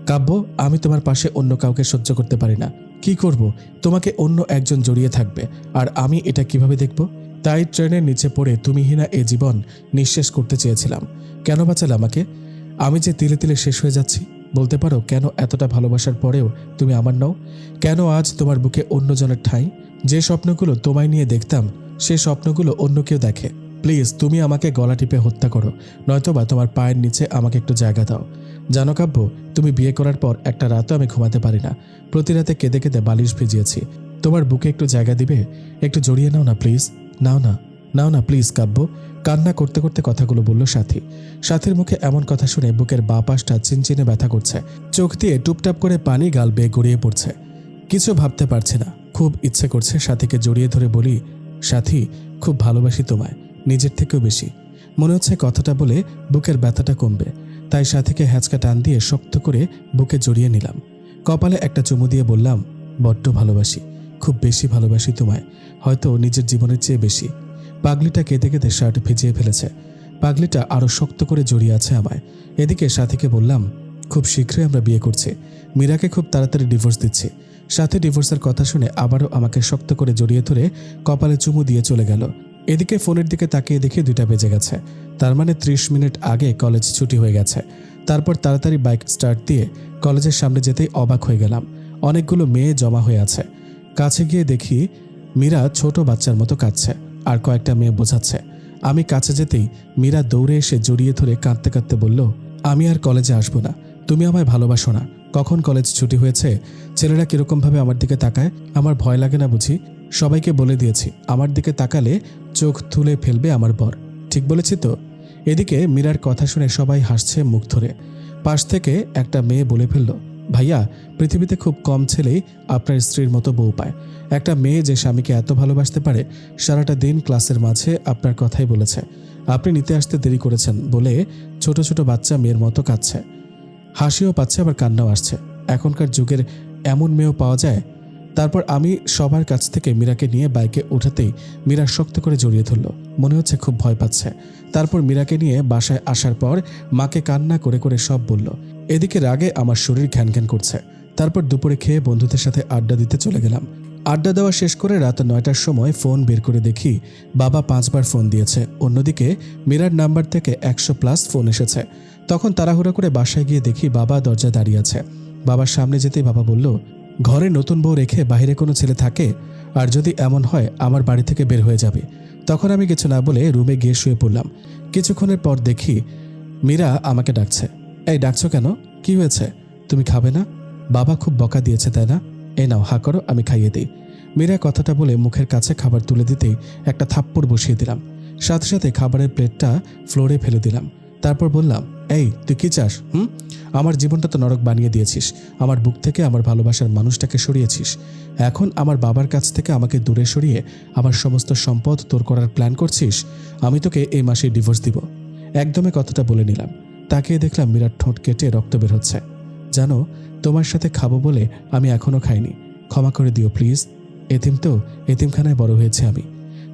কাব্য, আমি তোমার পাশে অন্য কাউকে সহ্য করতে পারি না। কি করব? তোমাকে অন্য একজন জড়িয়ে থাকবে, আর আমি এটা কিভাবে দেখব? তাই ট্রেনের নিচে পড়ে তুমিহীনা এ জীবন নিঃশেষ করতে চেয়েছিলাম। কেন বাঁচালে আমাকে? আমি যে তিলে তিলে শেষ হয়ে যাচ্ছি। বলতে পারো কেন এতটা ভালোবাসার পরেও তুমি আমার নও? কেন আজ তোমার বুকে অন্যজনের ঠাঁই? যে স্বপ্নগুলো তোমায় নিয়ে দেখতাম, সে স্বপ্নগুলো অন্য কেউ দেখে। প্লিজ, তুমি আমাকে গলা টিপে হত্যা করো, নয়তোবা তোমার পায়ের নিচে আমাকে একটু জায়গা দাও। জানো কাব্য, তুমি বিয়ে করার পর একটা রাতও আমি ঘুমাতে পারি না। প্রতি রাতে কেঁদে কেঁদে বালিশ ভিজিয়েছি। তোমার বুকে একটু জায়গা দিবে? একটু জড়িয়ে নাও না প্লিজ। নাও না প্লিজ কাব্য। কান্না করতে করতে কথাগুলো বলল সাথী। সাথীর মুখে এমন কথা শুনে বুকের বাঁ পাশটা চিনচিনে ব্যথা করছে। চোখ দিয়ে টুপটাপ করে পানি গাল বেয়ে গড়িয়ে পড়ছে। কিছু ভাবতে পারছে না। খুব ইচ্ছে করছে সাথীকে জড়িয়ে ধরে বলি, সাথী, খুব ভালোবাসি তোমায়, নিজের থেকেও বেশি। মনে হচ্ছে কথাটা বলে বুকের ব্যথাটা কমবে। তাই সাথীকে হ্যাঁচকা টান দিয়ে শক্ত করে বুকে জড়িয়ে নিলাম। কপালে একটা চুমু দিয়ে বললাম, বড্ড ভালোবাসি, খুব বেশি ভালোবাসি তোমায়, হয়তো নিজের জীবনের চেয়ে বেশি। পাগলিটা কেঁদে কেঁদে শার্ট ভিজিয়ে ফেলেছে। পাগলিটা আরও শক্ত করে জড়িয়ে আছে আমায়। এদিকে সাথীকে বললাম, খুব শীঘ্রই আমরা বিয়ে করছি। মীরাকে খুব তাড়াতাড়ি ডিভোর্স দিচ্ছি। সাথী ডিভোর্সের কথা শুনে আবারও আমাকে শক্ত করে জড়িয়ে ধরে কপালে চুমু দিয়ে চলে গেল। এদিকে ফোনের দিকে তাকিয়ে দেখি 2টা বেজে গেছে। তার মানে 30 মিনিট আগে কলেজ ছুটি হয়ে গেছে। তারপর তাড়াতাড়ি বাইক স্টার্ট দিয়ে কলেজের সামনে যেতেই অবাক হয়ে গেলাম। অনেকগুলো মেয়ে জমা হয়ে আছে। কাছে গিয়ে দেখি মীরা ছোট বাচ্চার মতো কাঁদছে, আর কয়েকটা মেয়ে বোঝাচ্ছে। আমি কাছে যেতেই মীরা দৌড়ে এসে জড়িয়ে ধরে কাঁদতে কাঁদতে বলল, আমি আর কলেজে আসবো না। তুমি আমায় ভালোবাসো না? কখন কলেজ ছুটি হয়েছে? ছেলেরা কিরকমভাবে আমার দিকে তাকায়, আমার ভয় লাগে না বুঝি? সবাইকে বলে দিয়েছি, আমার দিকে তাকালে চোখ তুলে ফেলবে আমার বর। ঠিক বলেছি তো? এদিকে মীরার কথা শুনে সবাই হাসছে মুখ ধরে। পাশ থেকে একটা মেয়ে বলে ফেলল, ভাইয়া, পৃথিবীতে খুব কম ছেলেই আপনার স্ত্রীর মতো বউ পায়। একটা মেয়ে যে স্বামীকে এত ভালোবাসতে পারে, সারাটা দিন ক্লাসের মাঝে আপনার কথাই বলেছে। আপনি নিতে আসতে দেরি করেছেন বলে ছোট ছোট বাচ্চা মেয়ের মতো কাঁদছে, হাসিও পাচ্ছে আবার কান্নাও আসছে। এখনকার যুগের এমন মেয়েও পাওয়া যায়। তারপর আমি সবার কাছ থেকে মীরাকে নিয়ে বাইকে ওঠাতেই মীরা শক্ত করে জড়িয়ে ধরল, মনে হচ্ছে খুব ভয় পাচ্ছে। তারপর মীরাকে নিয়ে বাসায় আসার পর মাকে কান্না করে করে সব বলল। এদিকে রাগে আমার শরীর ঘ্যান ঘ্যান করছে। তারপর দুপুরে খেয়ে বন্ধুদের সাথে আড্ডা দিতে চলে গেলাম। আড্ডা দেওয়া শেষ করে রাত 9টার সময় ফোন বের করে দেখি বাবা 5বার ফোন দিয়েছে। অন্যদিকে মীরার নাম্বার থেকে 100+ ফোন এসেছে। তখন তাড়াহুড়ো করে বাসায় গিয়ে দেখি বাবা দরজায় দাঁড়িয়ে আছে। বাবার সামনে যেতেই বাবা বলল, ঘরে নতুন বউ রেখে বাইরে কোনো ছেলে থাকে? আর যদি এমন হয় আমার বাড়ি থেকে বের হয়ে যাবে। তখন আমি কিছু না বলে রুমে গিয়ে শুয়ে পড়লাম। কিছুক্ষণের পর দেখি মীরা আমাকে ডাকছে। এই ডাকছো কেন? কি হয়েছে? তুমি খাবে না? বাবা খুব বকা দিয়েছে তাই না? এই নাও হা করো, আমি খাইয়ে দিই। মীরা কথাটা বলে মুখের কাছে খাবার তুলে দিতেই একটা থাপ্পড় বসিয়ে দিলাম। সাথে সাথে খাবারের প্লেটটা ফ্লোরে ফেলে দিলাম। তারপর বললাম, এই তুই কি চাস? আমার জীবনটা তো নরক বানিয়ে দিয়েছিস। আমার বুক থেকে আমার ভালোবাসার মানুষটাকে সরিয়েছিস। এখন আমার বাবার কাছ থেকে আমাকে দূরে সরিয়ে আমার সমস্ত সম্পদ তোর করার প্ল্যান করছিস? আমি তোকে এই মাসে ডিভোর্স দিব। একদমই কথাটা বলে নিলাম। তাকিয়ে দেখলাম মীরার ঠোঁট কেটে রক্ত বের হচ্ছে। জানো, তোমার সাথে খাবো বলে আমি এখনো খাইনি। ক্ষমা করে দিও প্লিজ। এতিম তো, এতিমখানায় বড় হয়েছে আমি,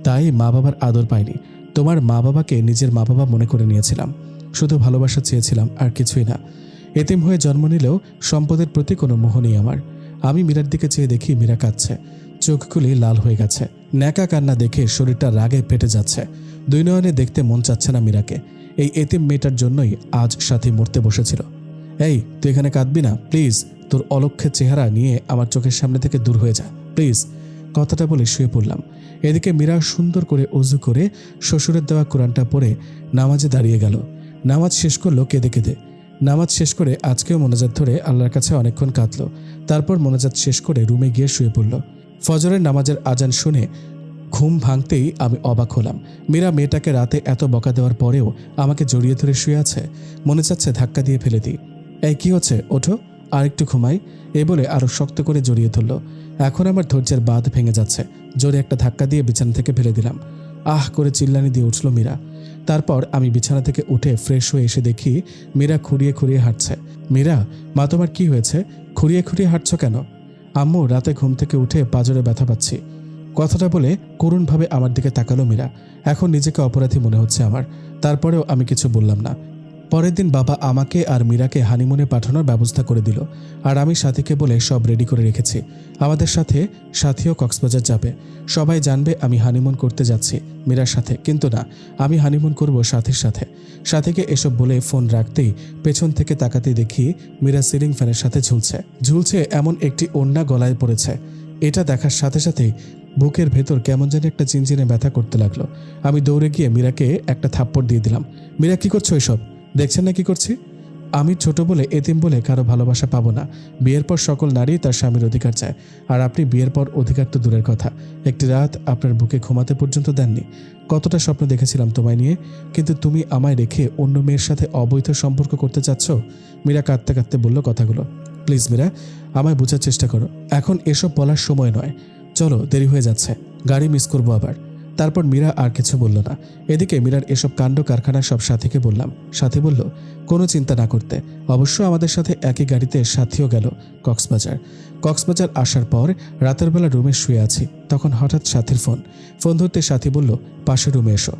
তাই মা বাবার আদর পাইনি। তোমার মা বাবাকে নিজের মা বাবা মনে করে নিয়েছিলাম, শুধু ভালোবাসা চেয়েছিলাম, আর কিছুই না। এতিম হয়ে জন্ম নিলেও সম্পদের প্রতি কোনো মোহ নেই আমার। আমি মীরার দিকে চেয়ে দেখি মীরা কাঁদছে, চোখগুলি লাল হয়ে গেছে। ন্যাকা কান্না দেখে শরীরটা রাগে ফেটে যাচ্ছে। দুই নয়নে দেখতে মন চাচ্ছে না মীরাকে। এই এতিম মেয়েটার জন্যই আজ সাথী মরতে বসেছিল। এই তুই এখানে কাঁদবি না প্লিজ। তোর অলক্ষ্যের চেহারা নিয়ে আমার চোখের সামনে থেকে দূর হয়ে যা প্লিজ। কথাটা বলে শুয়ে পড়লাম। এদিকে মীরা সুন্দর করে অজু করে শ্বশুরের দেওয়া কোরআনটা পড়ে নামাজে দাঁড়িয়ে গেল। নামাজ শেষ করলো কেঁদে কেঁদে। নামাজ শেষ করে আজকেও মোনাজাত ধরে আল্লাহর কাছে অনেকক্ষণ কাঁদলো। তারপর মোনাজাত শেষ করে রুমে গিয়ে শুয়ে পড়ল। ফজরের নামাজের আজান শুনে ঘুম ভাঙতেই আমি অবাক হলাম। মীরা মেয়েটাকে রাতে এত বকা দেওয়ার পরেও আমাকে জড়িয়ে ধরে শুয়ে আছে। মনে চাচ্ছে ধাক্কা দিয়ে ফেলে দিই। এই কি হচ্ছে, ওঠো, আর একটু ঘুমাই। এ বলে আরো শক্ত করে জড়িয়ে ধরল। এখন আমার ধৈর্যের বাঁধ ভেঙে যাচ্ছে। জোরে একটা ধাক্কা দিয়ে বিছানা থেকে ফেলে দিলাম। আহ করে চিল্লানি দিয়ে উঠল মীরা। তারপর আমি বিছানা থেকে উঠে ফ্রেশ হয়ে এসে দেখি মীরা খুঁড়িয়ে খুঁড়িয়ে হাঁটছে। মীরা, মা তোমার কি হয়েছে? খুঁড়িয়ে খুঁড়িয়ে হাঁটছো কেন? আম্মু, রাতে ঘুম থেকে উঠে পাঁজরে ব্যথা পাচ্ছি। কথাটা বলে করুণভাবে আমার দিকে তাকালো মীরা। এখন নিজেকে অপরাধী মনে হচ্ছে আমার। তারপরেও আমি কিছু বললাম না। পরের দিন বাবা আমাকে আর মীরাকে হানিমুনে পাঠানোর ব্যবস্থা করে দিল। আর আমি সাথীকে বলে সব রেডি করে রেখেছি। আমাদের সাথে সাথীও কক্সবাজার যাবে। সবাই জানবে আমি হানিমুন করতে যাচ্ছি মীরার সাথে, কিন্তু না, আমি হানিমুন করব সাথীর সাথে। সাথীকে এসব বলে ফোন রাখতেই পেছন থেকে তাকাতে দেখি মীরা সিলিং ফ্যানের সাথে ঝুলছে এমন একটি ওড়না গলায় পড়েছে। এটা দেখার সাথে সাথেই বুকের ভেতর কেমন যেন একটা চিনচিনে ব্যথা করতে লাগলো। আমি দৌড়ে গিয়ে মীরাকে একটা থাপ্পড় দিয়ে দিলাম। মীরা, কি করছো এসব? দেখছেন না কি করছি? আমি ছোট বলে, এতিম বলে কারো ভালোবাসা পাবো না। বিয়ের পর সকল নারী তার স্বামীর অধিকার চায়। আর আপনি বিয়ের পর অধিকার তো দূরের কথা, একটি রাত আপনার বুকে ঘুমাতে পর্যন্ত দেননি। কতটা স্বপ্ন দেখেছিলাম তোমায় নিয়ে, কিন্তু তুমি আমায় রেখে অন্য মেয়ের সাথে অবৈধ সম্পর্ক করতে চাচ্ছ। মীরা কাঁদতে কাঁদতে বলল কথাগুলো। প্লিজ মীরা, আমায় বোঝার চেষ্টা করো। এখন এসব বলার সময় নয়। চলো, দেরি হয়ে যাচ্ছে, গাড়ি মিস করবো আবার। তারপর মীরা আর কিছু বলল না। এদিকে মীরার এসব কাণ্ড কারখানা সব সাথীকে বললাম। সাথী বলল কোনো চিন্তা না করতে। অবশ্য আমাদের সাথে একই গাড়িতে সাথীও গেল কক্সবাজার আসার পর রাতের বেলা রুমে শুয়ে আছি। তখন হঠাৎ সাথীর ফোন ধরতে সাথী বলল পাশের রুমে এসো।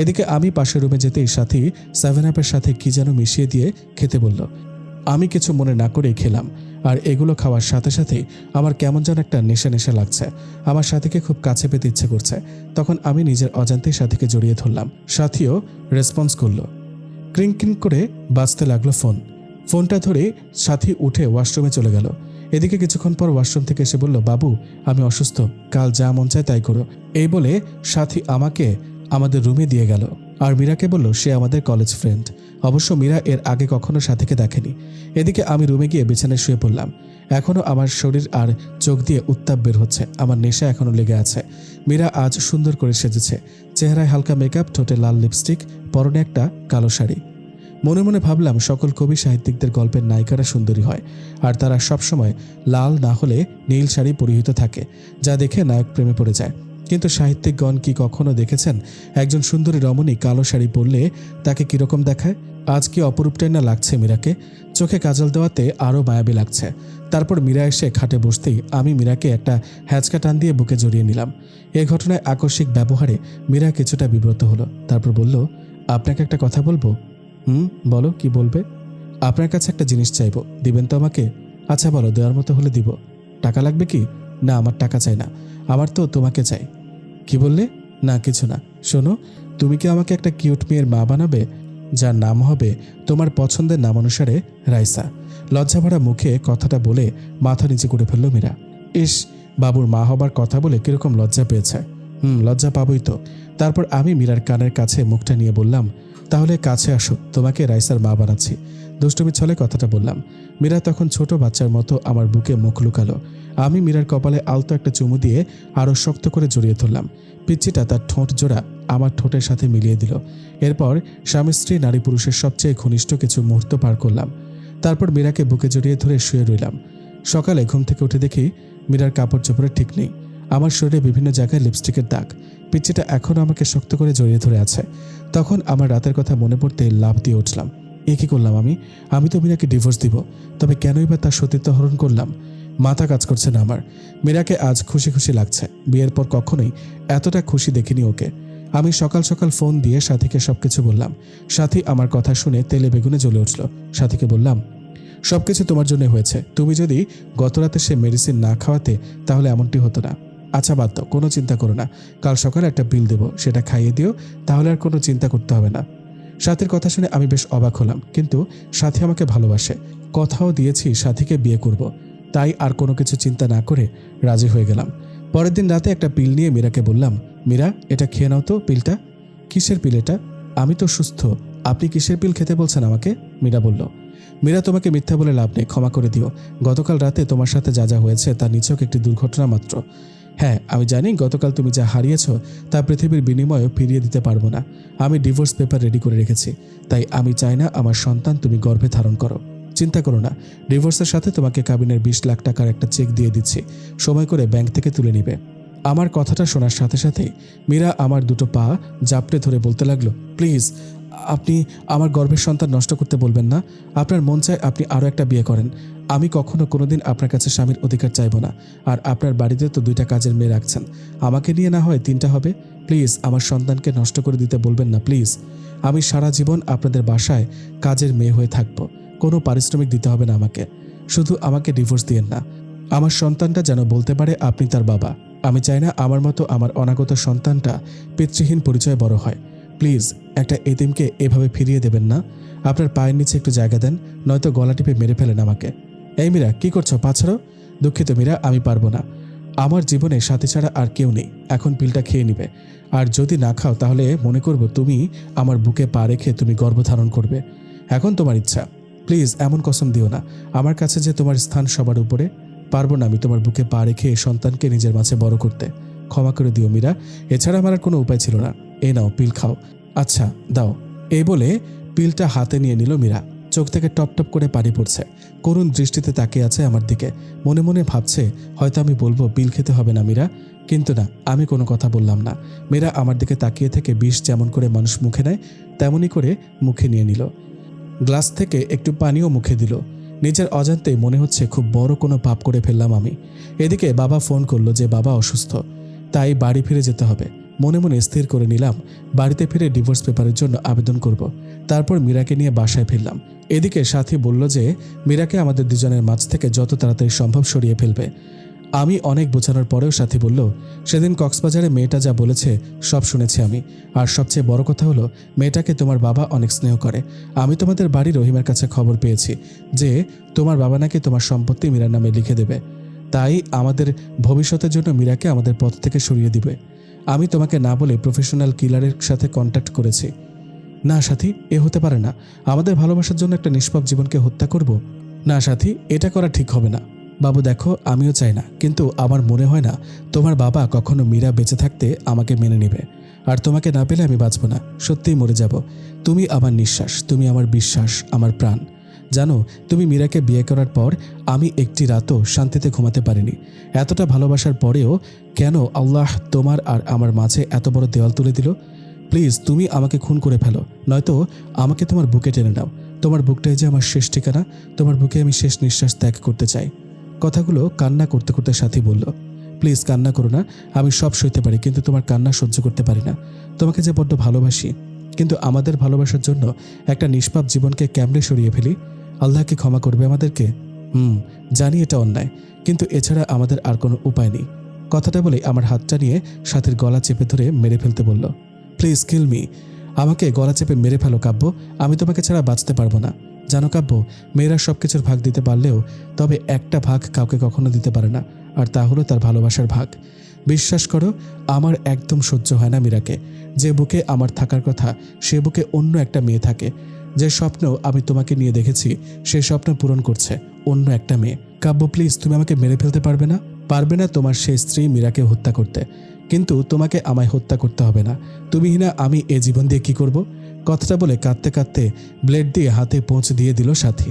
এদিকে আমি পাশের রুমে যেতেই সাথী 7-Up-এর সাথে কি যেন মিশিয়ে দিয়ে খেতে বলল। আমি কিছু মনে না করেই খেলাম। আর এগুলো খাওয়ার সাথে সাথেই আমার কেমন যেন একটা নেশা নেশা লাগছে। আমার সাথীকে খুব কাছে পেতে ইচ্ছে করছে। তখন আমি নিজের অজান্তেই সাথীকে জড়িয়ে ধরলাম। সাথীও রেসপন্স করলো। ক্রিং ক্রিং করে বাজতে লাগলো ফোনটা ধরে সাথী উঠে ওয়াশরুমে চলে গেল। এদিকে কিছুক্ষণ পর ওয়াশরুম থেকে এসে বলল, বাবু আমি অসুস্থ, কাল যা মন চায় তাই করো। এই বলে সাথী আমাকে আমাদের রুমে দিয়ে গেল। আর মীরাকে বলল সে আমাদের কলেজ ফ্রেন্ড। অবশ্য মীরা এর আগে কখনো সাথীকে দেখেনি। এদিকে আমি রুমে গিয়ে বিছানায় শুয়ে পড়লাম। এখনও আমার শরীর আর চোখ দিয়ে উত্তাপ বের হচ্ছে। আমার নেশা এখনও লেগে আছে। মীরা আজ সুন্দর করে সেজেছে। চেহারায় হালকা মেকআপ, ঠোঁটে লাল লিপস্টিক, পরনে একটা কালো শাড়ি। মনে মনে ভাবলাম সকল কবি সাহিত্যিকদের গল্পের নায়িকারা সুন্দরী হয়, আর তারা সবসময় লাল না হলে নীল শাড়ি পরিহিত থাকে, যা দেখে নায়ক প্রেমে পড়ে যায়। কিন্তু সাহিত্যিকগণ কি কখনো দেখেছেন একজন সুন্দরী রমণী কালো শাড়ি পরলে তাকে কীরকম দেখায়? আজ কি অপরূপটাই না লাগছে মীরাকে। চোখে কাজল দেওয়াতে আরও মায়াবী লাগছে। তারপর মীরা এসে খাটে বসতেই আমি মীরাকে একটা হ্যাঁচকা টান দিয়ে বুকে জড়িয়ে নিলাম। এই ঘটনায় আকস্মিক ব্যবহারে মীরা কিছুটা বিব্রত হলো। তারপর বলল, আপনাকে একটা কথা বলবো। বলো, কি বলবে? আপনার কাছে একটা জিনিস চাইবো, দিবেন তো আমাকে? আচ্ছা বলো, দেওয়ার মতো হলে দিব। টাকা লাগবে কি? না, আমার টাকা চাই না, আমার তো তোমাকে চাই। কি বললে? না কিছু না। শোনো, তুমি কি আমাকে একটা কিউট মেয়ের মা বানাবে, যার নাম হবে তোমার পছন্দের নাম অনুসারে রাইসা? লজ্জাভরা মুখে কথাটা বলে মাথা নিচে করে ফেলল মীরা। ইস, বাবুর মা হবার কথা বলে কিরকম লজ্জা পেয়েছে। লজ্জা পাবই তো। তারপর আমি মীরার কানের কাছে মুখটা নিয়ে বললাম, তাহলে কাছে আসো, তোমাকে রাইসার মা বানাচ্ছি। দুষ্টুমি ছলে কথাটা বললাম। মীরা তখন ছোট বাচ্চার মতো আমার বুকে মুখ লুকালো। আমি মীরার কপালে আলতো একটা চুমু দিয়ে আরও শক্ত করে জড়িয়ে ধরলাম। পিচ্চিটা তার ঠোঁট জোড়া আমার ঠোঁটের সাথে মিলিয়ে দিল। এরপর স্বামী স্ত্রী নারী পুরুষের সবচেয়ে ঘনিষ্ঠ কিছু মুহূর্ত পার করলাম। তারপর মীরাকে বুকে জড়িয়ে ধরে শুয়ে রইলাম। সকালে ঘুম থেকে উঠে দেখি মীরার কাপড় চোপড়ে ঠিক নেই। আমার শরীরে বিভিন্ন জায়গায় লিপস্টিকের দাগ। পিচ্চিটা এখনও আমাকে শক্ত করে জড়িয়ে ধরে আছে। তখন আমার রাতের কথা মনে পড়তে লাফ দিয়ে উঠলাম। কী করলাম আমি তো মীরাকে ডিভোর্স দিব, তবে কেনই বা তার সতীত্ব হরণ করলাম? মাথা কাজ করছে না আমার। মীরাকে আজ খুশি খুশি লাগছে। বিয়ের পর কখনোই এতটা খুশি দেখিনি ওকে। আমি সকাল সকাল ফোন দিয়ে সাথীকে সবকিছু বললাম। সাথী আমার কথা শুনে তেলে বেগুনে জ্বলে উঠল। সাথীকে বললাম, সবকিছু তোমার জন্য হয়েছে। তুমি যদি গতরাতে সে মেডিসিন না খাওয়াতে তাহলে এমনটি হতো না। আচ্ছা বাদ দাও, কোনো চিন্তা করো না। কাল সকালে একটা বিল দেবো, সেটা খাইয়ে দিও, তাহলে আর কোনো চিন্তা করতে হবে না। সাথীর কথা শুনে আমি বেশ অবাক হলাম, কিন্তু সাথী আমাকে ভালোবাসে, কথাও দিয়েছি সাথীকে বিয়ে করব। তাই আর কোনো কিছু চিন্তা না করে রাজি হয়ে গেলাম। পরের দিন রাতে একটা পিল নিয়ে মীরাকে বললাম, মীরা, এটা খেয়ে নাও তো পিলটা। কিসের পিল এটা? আমি তো সুস্থ, আপনি কিসের পিল খেতে বলছেন আমাকে? মীরা বলল। মীরা, তোমাকে মিথ্যা বলে লাভ নেই, ক্ষমা করে দিও। গতকাল রাতে তোমার সাথে যা যা হয়েছে তা নিছক একটি দুর্ঘটনা মাত্র। হ্যাঁ, আমি জানি গতকাল তুমি যা হারিয়েছ তা পৃথিবীর বিনিময়ে ফিরিয়ে দিতে পারবো না। আমি ডিভোর্স পেপার রেডি করে রেখেছি, তাই আমি চাই না আমার সন্তান তুমি গর্ভে ধারণ করো। চিন্তা করো না, ডিভোর্সের সাথে তোমাকে কাবিনের 20 লাখ টাকার একটা চেক দিয়ে দিচ্ছি, সময় করে ব্যাংক থেকে তুলে নিবে। আমার কথাটা শোনার সাথে সাথেই মীরা আমার দুটো পা জাপটে ধরে বলতে লাগলো, প্লিজ, আপনি আমার গর্ভের সন্তান নষ্ট করতে বলবেন না। আপনার মন চায় আপনি আরও একটা বিয়ে করেন। আমি কখনো কোনোদিন আপনার কাছে স্বামীর অধিকার চাইব না। আর আপনার বাড়িতে তো 2টা কাজের মেয়ে রাখছেন, আমাকে নিয়ে না হয় 3টা হবে। প্লিজ আমার সন্তানকে নষ্ট করে দিতে বলবেন না প্লিজ। আমি সারা জীবন আপনাদের বাসায় কাজের মেয়ে হয়ে থাকব, কোনো পারিশ্রমিক দিতে হবে না আমাকে। শুধু আমাকে ডিভোর্স দিয়েন না। আমার সন্তানটা যেন বলতে পারে আপনি তার বাবা। আমি চাই না আমার মতো আমার অনাগত সন্তানটা পিতৃহীন পরিচয়ে বড় হয়। প্লিজ একটা এতিমকে এভাবে ফিরিয়ে দেবেন না। আপনার পায়ের নিচে একটু জায়গা দেন, নয়তো গলা টিপে মেরে ফেলেন আমাকে। এই মীরা, কি করছো? পা ছাড়ো। দুঃখিত মীরা, আমি পারবো না। আমার জীবনে সাথী ছাড়া আর কেউ নেই। এখন পিলটা খেয়ে নিবে, আর যদি না খাও তাহলে মনে করব তুমি আমার বুকে পা রেখে তুমি গর্ভধারণ করবে। এখন তোমার ইচ্ছা, প্লিজ এমন কসম দিও না আমার কাছে যে তোমার স্থান সবার উপরে। পারবো না আমি তোমার বুকে পা রেখে সন্তানকে নিজের মাঝে বড় করতে। ক্ষমা করে দিও মীরা, এছাড়া আমার আর কোনো উপায় ছিল না। এই নাও পিল খাও। আচ্ছা দাও। এই বলে পিলটা হাতে নিয়ে নিল মীরা। চোখ থেকে টপ টপ করে পানি পড়ছে। করুণ দৃষ্টিতে তাকিয়ে আছে আমার দিকে। মনে মনে ভাবছে হয়তো আমি বলবো পিল খেতে হবে না মীরা, কিন্তু না, আমি কোনো কথা বললাম না। মীরা আমার দিকে তাকিয়ে থেকে বিষ যেমন করে মানুষ মুখে নেয় তেমনই করে মুখে নিয়ে নিল। গ্লাস থেকে একটু পানিও মুখে দিল। নিজের অজান্তে মনে হচ্ছে খুব বড় কোনো পাপ করে ফেললাম আমি। এদিকে বাবা ফোন করলো যে বাবা অসুস্থ, তাই বাড়ি ফিরে যেতে হবে। মনে মনে স্থির করে নিলাম বাড়িতে ফিরে ডিভোর্স পেপারের জন্য আবেদন করব। তারপর মীরাকে নিয়ে বাসায় ফিরলাম। এদিকে সাথী বলল যে মীরাকে আমাদের দুজনের মাঝ থেকে যত তাড়াতাড়ি সম্ভব সরিয়ে ফেলবে। আমি অনেক বোঝানোর পরেও সাথী বলল, সেদিন কক্সবাজারে মেয়েটা যা বলেছে সব শুনেছি আমি। আর সবচেয়ে বড় কথা হলো মেয়েটাকে তোমার বাবা অনেক স্নেহ করে। আমি তোমাদের বাড়ি রহিমের কাছে খবর পেয়েছি যে তোমার বাবা নাকি তোমার সম্পত্তি মীরার নামে লিখে দেবে। তাই আমাদের ভবিষ্যতের জন্য মীরাকে আমাদের পথ থেকে সরিয়ে দিবে। আমি তোমাকে না বলে প্রফেশনাল কিলারের সাথে কন্ট্যাক্ট করেছি। না সাথী, এ হতে পারে না। আমাদের ভালোবাসার জন্য একটা নিষ্পাপ জীবনকে হত্যা করব? না সাথী, এটা করা ঠিক হবে না। বাবু দেখো, আমিও চাই না, কিন্তু আমার মনে হয় না তোমার বাবা কখনো মীরা বেঁচে থাকতে আমাকে মেনে নেবে। আর তোমাকে না পেলে আমি বাঁচব না, সত্যিই মরে যাব। তুমি আমার নিঃশ্বাস, তুমি আমার বিশ্বাস, আমার প্রাণ। জানো, তুমি মীরাকে বিয়ে করার পর আমি একটি রাতও শান্তিতে ঘুমাতে পারিনি। এতটা ভালোবাসার পরেও কেন আল্লাহ তোমার আর আমার মাঝে এত বড় দেওয়াল তুলে দিল? প্লিজ তুমি আমাকে খুন করে ফেলো, নয়তো আমাকে তোমার বুকে টেনে নাও। তোমার বুকটাই যে আমার শেষ ঠিকানা, তোমার বুকে আমি শেষ নিঃশ্বাস ত্যাগ করতে চাই। কথাগুলো কান্না করতে করতে সাথী বলল, প্লিজ কান্না করো না, আমি সব সইতে পারি, কিন্তু তোমার কান্না সহ্য করতে পারি না। তোমাকে যে বড্ড ভালোবাসি, কিন্তু আমাদের ভালোবাসার জন্য একটা নিষ্পাপ জীবনকে কেমনে সরিয়ে ফেলি। আল্লাহ কি ক্ষমা করবে আমাদেরকে? জানি এটা অন্যায়, কিন্তু এছাড়া আমাদের আর কোনো উপায় নেই। কথাটা বলে আমার হাতটা নিয়ে সাথীর গলা চেপে ধরে মেরে ফেলতে বলল। প্লিজ কিল মি, আমাকে গলা চেপে মেরে ফেলো কাব্য, আমি তোমাকে ছাড়া বাঁচতে পারবো না। জানো কাব্য, মেয়েরা সব কিছুর ভাগ দিতে পারলেও তবে একটা ভাগ কাউকে কখনো দিতে পারে না, আর তা হলো তার ভালোবাসার ভাগ। বিশ্বাস করো, আমার একদম সহ্য হয় না মীরাকে। যে বুকে আমার থাকার কথা সে বুকে অন্য একটা মেয়ে থাকে। যে স্বপ্ন আমি তোমাকে নিয়ে দেখেছি সেই স্বপ্ন পূরণ করছে অন্য একটা মেয়ে। কাব্য প্লিজ, তুমি আমাকে মেরে ফেলতে পারবে না? পারবে না তোমার সেই স্ত্রী মীরাকে হত্যা করতে, কিন্তু তোমাকে আমায় হত্যা করতে হবে না। তুমি না আমি এ জীবন দিয়ে কি করব? কথাটা বলে কাঁদতে কাঁদতে ব্লেড দিয়ে হাতে পোঁচ দিয়ে দিল সাথী।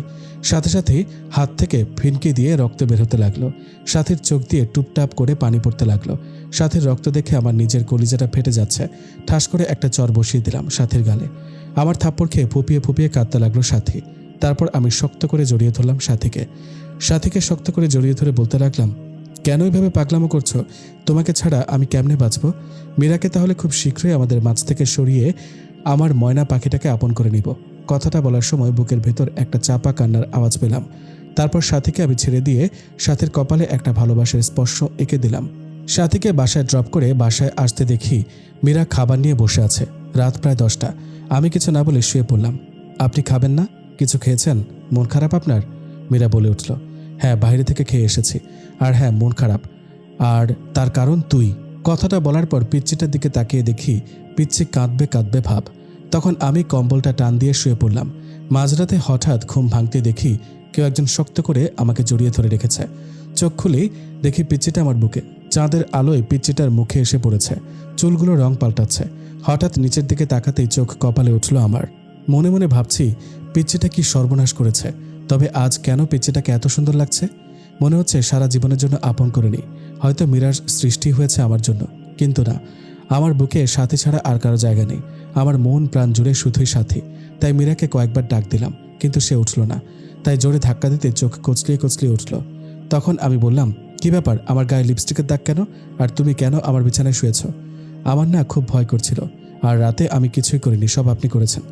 সাথে সাথে হাত থেকে ফিনকি দিয়ে রক্ত বের হতে লাগলো। সাথীর চোখ দিয়ে টুপটাপ করে পানি পড়তে লাগলো। সাথীর রক্ত দেখে আমার নিজের কলিজাটা ফেটে যাচ্ছে। ঠাস করে একটা চর বসিয়ে দিলাম সাথীর গালে। আমার থাপ্পড় খেয়ে ফুপিয়ে ফুপিয়ে কাঁদতে লাগলো সাথী। তারপর আমি শক্ত করে জড়িয়ে ধরলাম সাথীকে। সাথীকে শক্ত করে জড়িয়ে ধরে বলতে লাগলাম, কেন এইভাবে পাগলামো করছো? তোমাকে ছাড়া আমি কেমনে বাঁচবো? মীরাকে তাহলে খুব শীঘ্রই আমাদের মাঝ থেকে সরিয়ে আমার ময়না পাখিটাকে আপন করে নিব। কথাটা বলার সময় বুকের ভেতর একটা চাপা কান্নার আওয়াজ পেলাম। তারপর সাথীকে আমি ছেড়ে দিয়ে সাথীর কপালে একটা ভালোবাসার স্পর্শ এঁকে দিলাম। সাথীকে বাসায় ড্রপ করে বাসায় আসতে দেখি মীরা খাবার নিয়ে বসে আছে। রাত প্রায় 10টা। আমি কিছু না বলে শুয়ে পড়লাম। আপনি খাবেন না? কিছু খেয়েছেন? মন খারাপ আপনার? মীরা বলে উঠল, হ্যাঁ, বাইরে থেকে খেয়ে এসেছি। আর হ্যাঁ, মন খারাপ, আর তার কারণ তুই। কথাটা বলার পর পিচ্চিটার দিকে তাকিয়ে দেখি পিচ্চি কাঁদবে কাঁদবে ভাব। তখন আমি কম্বলটা টান দিয়ে শুয়ে পড়লাম। মাঝরাতে হঠাৎ ঘুম ভাঙতে দেখি কেউ একজন শক্ত করে আমাকে জড়িয়ে ধরে রেখেছে। চোখ খুলেই দেখি পিচ্চিটা আমার বুকে। চাঁদের আলোয় পিচ্চিটার মুখে এসে পড়েছে। চুলগুলো রং পাল্টাচ্ছে। হঠাৎ নিচের দিকে তাকাতেই চোখ কপালে উঠল আমার। মনে মনে ভাবছি, পিচ্চিটা কি সর্বনাশ করেছে। তবে আজ কেন পিচ্চিটাকে এত সুন্দর লাগছে? মনে হচ্ছে সারা জীবনের জন্য আপন করে নিই। হয়তো মীরার সৃষ্টি হয়েছে আমার জন্য, কিন্তু না, আমার বুকে সাথী ছাড়া আর কারো জায়গা নেই। আমার মন প্রাণ জুড়ে শুধুই সাথী। তাই মীরাকে কয়েকবার ডাক দিলাম, কিন্তু সে উঠল না। তাই জোরে ধাক্কা দিতে চোখ কচলিয়ে কচলিয়ে উঠল। তখন আমি বললাম, কি ব্যাপার, আমার গায়ে লিপস্টিকের দাগ কেন? আর তুমি কেন আমার বিছানায় শুয়েছ? আমার না খুব ভয় করছিল। আর রাতে আমি কিছুই করিনি, সব আপনি করেছেন।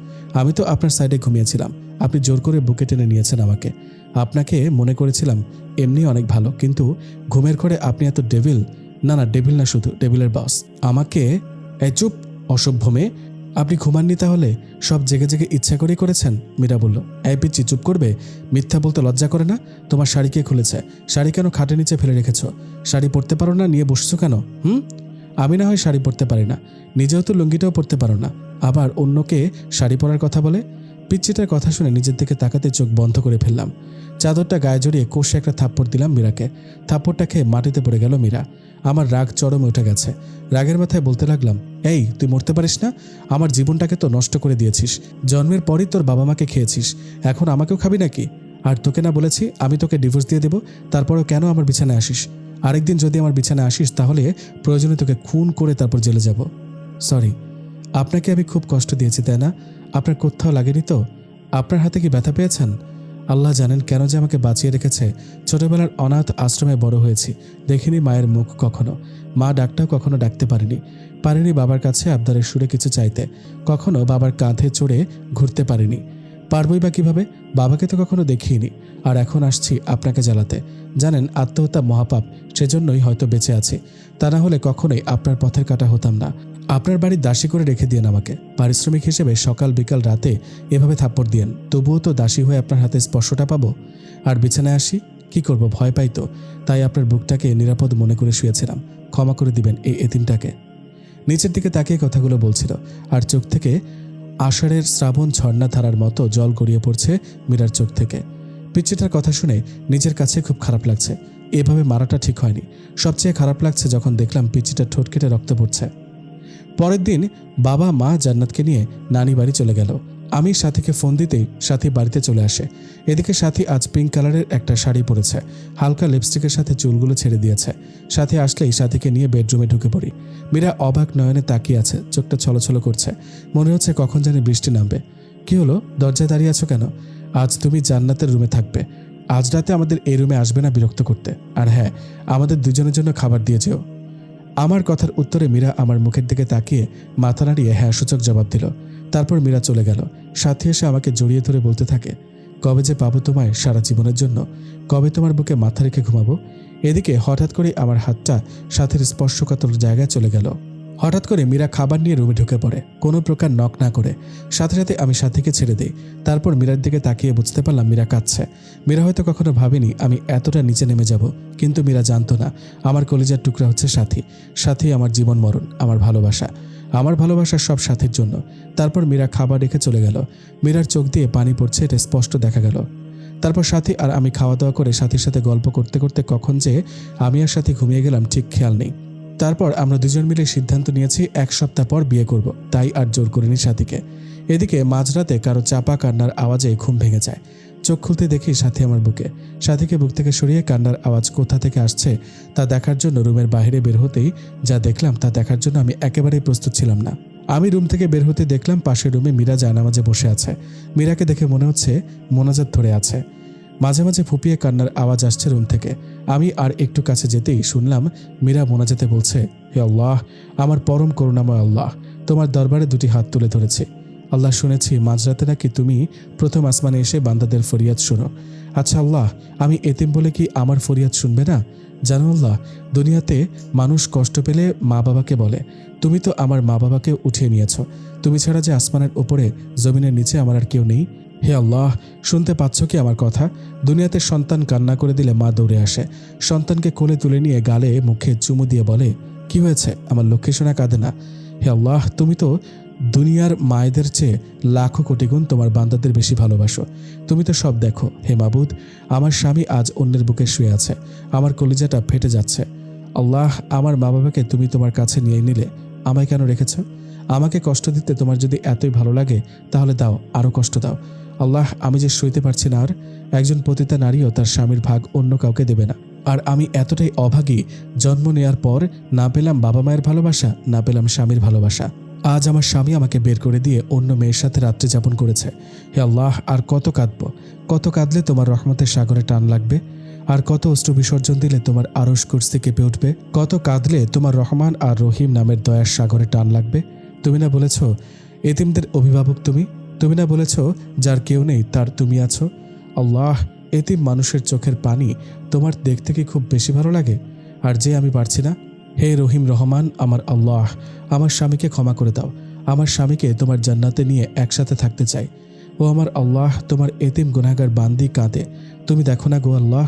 আমি তো আপনার সাইডে ঘুমিয়েছিলাম। আপনি জোর করে বুকে টেনে নিয়েছেন আমাকে। আপনাকে মনে করেছিলাম এমনি অনেক ভালো, কিন্তু ঘুমের ঘরে আপনি এত ডেভিল। না, ডেভিল না, শুধু ডেভিলের বস। আমাকে এই চুপ, অসভ্য মেয়ে। আপনি ঘুমাননি তাহলে? সব জেগে জেগে ইচ্ছা করেই করেছেন? মীরা বলল। এই পিচ্চি, চুপ করবে? মিথ্যা বলতে লজ্জা করে না? তোমার শাড়ি কে খুলেছে? শাড়ি কেন খাটের নিচে ফেলে রেখেছ? শাড়ি পরতে পারো না, নিয়ে বসছো কেন? আমি না হয় শাড়ি পরতে পারি না, নিজেও তো লুঙ্গিটাও পরতে পারো না, আবার অন্যকে শাড়ি পরার কথা বলে? পিচ্চিটার কথা শুনে নিজের দিকে তাকাতে চোখ বন্ধ করে ফেললাম। চাদরটা গায়ে জড়িয়ে কষে একটা থাপ্পড় দিলাম মীরাকে। থাপ্পড়টা খেয়ে মাটিতে পড়ে গেল মীরা। আমার রাগ চরমে উঠে গেছে। রাগের মাথায় বলতে লাগলাম, এই তুই মরতে পারিস না? আমার জীবনটাকে তো নষ্ট করে দিয়েছিস। জন্মের পরই তোর বাবা মাকে খেয়েছিস, এখন আমাকেও খাবি নাকি? আর তোকে না বলেছি আমি তোকে ডিভোর্স দিয়ে দেব? তারপরেও কেন আমার বিছানায় আসিস? আরেকদিন যদি আমার বিছানায় আসিস তাহলে প্রয়োজনে তোকে খুন করে তারপর জেলে যাব। সরি, আপনাকে আমি খুব কষ্ট দিয়েছি, তাই না? আপনার কোথাও লাগেনি তো? আপনার হাতে কি ব্যথা পেয়েছেন? আল্লাহ জানেন কেন যে আমাকে বাঁচিয়ে রেখেছে। ছোটবেলার অনাথ আশ্রমে বড় হয়েছি, দেখিনি মায়ের মুখ কখনো। মা ডাকটাও কখনো ডাকতে পারিনি বাবার কাছে আবদারের সুরে কিছু চাইতে। কখনো বাবার কাঁধে চড়ে ঘুরতে পারিনি। পারবই বা কিভাবে? বাবাকে তো কখনো দেখিনি। আর এখন আসছি আপনাকে জ্বালাতে। জানেন আত্মহত্যা মহাপাপ, সেজন্যই হয়তো বেঁচে আছি। তা না হলে কখনোই আপনার পথের কাটা হতাম না। আপনার বাড়ির দাসী করে রেখে দিয়েন আমাকে। পারিশ্রমিক হিসেবে সকাল বিকাল রাতে এভাবে থাপ্পড় দিয়েন, তবুও তো দাসী হয়ে আপনার হাতে স্পর্শটা পাবো। আর বিছানায় আসি কি করব, ভয় পাই তো। তাই আপনার বুকটাকে নিরাপদ মনে করে শুয়েছিলাম। ক্ষমা করে দিবেন এই এতিমটাকে। নিচের দিকে তাকিয়ে কথাগুলো বলছিল, আর চোখ থেকে আষাঢ়ের শ্রাবণ ঝর্ণা ধারার মতো জল গড়িয়ে পড়ছে মীরার চোখ থেকে। পিচ্চিটার কথা শুনে নিজের কাছে খুব খারাপ লাগছে। এভাবে মারাটা ঠিক হয়নি। সবচেয়ে খারাপ লাগছে যখন দেখলাম পিচ্চিটার ঠোঁট কেটে রক্ত পড়ছে। পরের দিন বাবা মা জান্নাতকে নিয়ে নানি বাড়ি চলে গেল। আমি সাথীকে ফোন দিতেই সাথী বাড়িতে চলে আসে। এদিকে সাথী আজ পিঙ্ক কালারের একটা শাড়ি পরেছে, হালকা লিপস্টিকের সাথে চুলগুলো ছেড়ে দিয়েছে। সাথী আসলেই সাথীকে নিয়ে বেডরুমে ঢুকে পড়ি। মীরা অবাক নয়নে তাকিয়ে আছে, চোখটা ছলছল করছে, মনে হচ্ছে কখন জানি বৃষ্টি নামবে। কি হলো, দরজায় দাঁড়িয়ে আছো কেন? আজ তুমি জান্নাতের রুমে থাকবে, আজ রাতে আমাদের এই রুমে আসবে না বিরক্ত করতে। আর হ্যাঁ, আমাদের দুজনের জন্য খাবার দিয়ে যেও। আমার কথার উত্তরে মীরা আমার মুখের দিকে তাকিয়ে মাথা নাড়িয়ে হ্যাঁ সূচক জবাব দিল। তারপর মীরা চলে গেল। সাথী এসে আমাকে জড়িয়ে ধরে বলতে থাকে, কবে যে পাবো তোমায় সারা জীবনের জন্য, কবে তোমার বুকে মাথা রেখে ঘুমাবো। এদিকে হঠাৎ করে আমার হাতটা সাথীর স্পর্শকাতর জায়গায় চলে গেল। হঠাৎ করে মীরা খাবার নিয়ে রুমে ঢুকে পড়ে, কোনো প্রকার নক না করে। সাথে সাথে আমি সাথীকে ছেড়ে দিই। তারপর মীরার দিকে তাকিয়ে বুঝতে পারলাম মীরা কাঁদছে। মীরা হয়তো কখনো ভাবেনি আমি এতটা নিচে নেমে যাব, কিন্তু মীরা জানতো না আমার কলিজার টুকরা হচ্ছে সাথী। সাথী আমার জীবন মরণ, আমার ভালোবাসা, আমার ভালোবাসার সব সাথীর জন্য। তারপর মীরা খাবার রেখে চলে গেল। মীরার চোখ দিয়ে পানি পড়ছে, এটা স্পষ্ট দেখা গেল। তারপর সাথী আর আমি খাওয়া দাওয়া করে সাথীর সাথে গল্প করতে করতে কখন যে আমি আর সাথী ঘুমিয়ে গেলাম ঠিক খেয়াল নেই। তারপর আমরা দুজন মিলে সিদ্ধান্ত নিয়েছি 1 সপ্তাহ পর বিয়ে করব, তাই আর জোর করিনি সাথীকে। এদিকে মাঝরাতে কারো চাপা কান্নার আওয়াজে ঘুম ভেঙে যায়। চোখ খুলতে দেখি সাথী আমার বুকে। সাথীকে বুক থেকে সরিয়ে কান্নার আওয়াজ কোথা থেকে আসছে তা দেখার জন্য রুমের বাইরে বের হতেই যা দেখলাম তা দেখার জন্য আমি একেবারেই প্রস্তুত ছিলাম না। আমি রুম থেকে বের হতে দেখলাম পাশের রুমে মীরা জায়নামাজে বসে আছে। মীরাকে দেখে মনে হচ্ছে মোনাজাত ধরে আছে। মাঝে মাঝে ফুপিয়ে কান্নার আওয়াজ আসছে রুম থেকে। আমি আর একটু কাছে যেতেই শুনলাম মীরা মোনাজাতে বলছে, হে আল্লাহ, আমার পরম করুণাময় আল্লাহ, তোমার দরবারে 2টি হাত তুলে ধরেছি। আল্লাহ, শুনেছি মাঝরাতে নাকি তুমি প্রথম আসমানে এসে বান্দাদের ফরিয়াদ শোনো। আচ্ছা আল্লাহ, আমি এতিম বলে কি আমার ফরিয়াদ শুনবে না? জানো আল্লাহ, দুনিয়াতে মানুষ কষ্ট পেলে মা বাবাকে বলে, তুমি তো আমার মা বাবাকে উঠিয়ে নিয়েছ। তুমি ছাড়া যে আসমানের উপরে জমিনের নিচে আমার আর কেউ নেই। হে আল্লাহ, শুনতে পাচ্ছ কি আমার কথা? দুনিয়াতে সন্তান কান্না করে দিলে মা দৌড়ে আসে, সন্তানকে কোলে তুলে নিয়ে গালে মুখে চুমু দিয়ে বলে, কি হয়েছে আমার লক্ষ্মী সোনা, কাঁদে না। হে আল্লাহ, তুমি তো দুনিয়ার মায়েদের চেয়ে লাখো কোটি গুণ তোমার বান্দাদের বেশি ভালোবাসো। তুমি তো সব দেখো। হে মাবুদ, আমার স্বামী আজ অন্যের বুকে শুয়ে আছে, আমার কলিজাটা ফেটে যাচ্ছে। আল্লাহ, আমার মা বাবাকে তুমি তোমার কাছে নিয়ে নিলে, আমায় কেন রেখেছ? আমাকে কষ্ট দিতে তোমার যদি এতই ভালো লাগে তাহলে দাও, আরও কষ্ট দাও। আল্লাহ, আমি যে সইতে পারছি না আর। একজন পতিতা নারীও তার স্বামীর ভাগ অন্য কাউকে দেবে না, আর আমি এতটাই অভাগী, জন্ম নেয়ার পর না পেলাম বাবা মায়ের ভালোবাসা, না পেলাম স্বামীর ভালোবাসা। আজ আমার স্বামী আমাকে বের করে দিয়ে অন্য মেয়ের সাথে রাত্রি যাপন করেছে। হে আল্লাহ, আর কত কাঁদবো? কত কাঁদলে তোমার রহমতের সাগরে টান লাগবে? আর কত অশ্রু বিসর্জন দিলে তোমার আরশ কুরসি কেঁপে উঠবে? কত কাঁদলে তোমার রহমান আর রহিম নামের দয়ার সাগরে টান লাগবে? তুমি না বলেছ এতিমদের অভিভাবক তুমি? তুমি না বলেছ যার কেউ নেই তার তুমি আছো? আল্লাহ, এতিম মানুষের চোখের পানি তোমার দেখতে কি খুব বেশি ভালো লাগে? আর যে আমি পারছি না। হে রহিম রহমান আমার আল্লাহ, আমার স্বামীকে ক্ষমা করে দাও। আমার স্বামীকে তোমার জান্নাতে নিয়ে একসাথে থাকতে চাই। ও আমার আল্লাহ, তোমার এতিম গুনাহগার বান্দি কাঁদে, তুমি দেখো না গো আল্লাহ।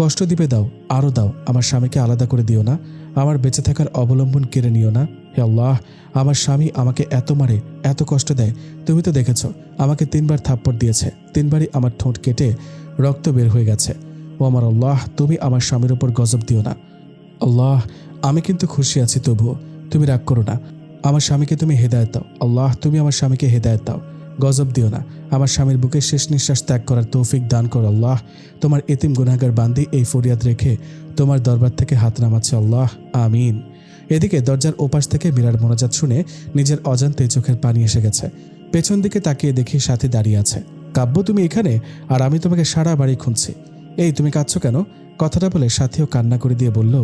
কষ্ট দিবে দাও, আরও দাও, আমার স্বামীকে আলাদা করে দিও না, আমার বেঁচে থাকার অবলম্বন কেড়ে নিও না। হে আল্লাহ, আমার স্বামী আমাকে এত মারে, এত কষ্ট দেয়, তুমি তো দেখেছ। আমাকে 3বার থাপ্পড় দিয়েছে, 3বারই আমার ঠোঁট কেটে রক্ত বের হয়ে গেছে। ও আমার আল্লাহ, তুমি আমার স্বামীর ওপর গজব দিও না। আল্লাহ, আমি কিন্তু খুশি আছি, তবুও তুমি রাগ করো না। আমার স্বামীকে তুমি হেদায়েত দাও। আল্লাহ, তুমি আমার স্বামীকে হেদায়েত দাও, গজব দিও না। আমার স্বামীর বুকে শেষ নিঃশ্বাস ত্যাগ করার তৌফিক দান করো আল্লাহ। তোমার এতিম গুনাহগার বান্দি এই ফরিয়াদ রেখে তোমার দরবার থেকে হাত নামাচ্ছে আল্লাহ, আমিন। এদিকে দরজার ওপাশ থেকে মীরার মোনাজাত শুনে নিজের অজান্তে চোখের পানি এসে গেছে। পেছন দিকে তাকিয়ে দেখি সাথী দাঁড়িয়ে আছে। কাব্য, তুমি এখানে? আর আমি তোমাকে সারা বাড়ি খুঁজছি। এই, তুমি কাঁদছো কেন? কথাটা বলে সাথীও কান্না করে দিয়ে বলল,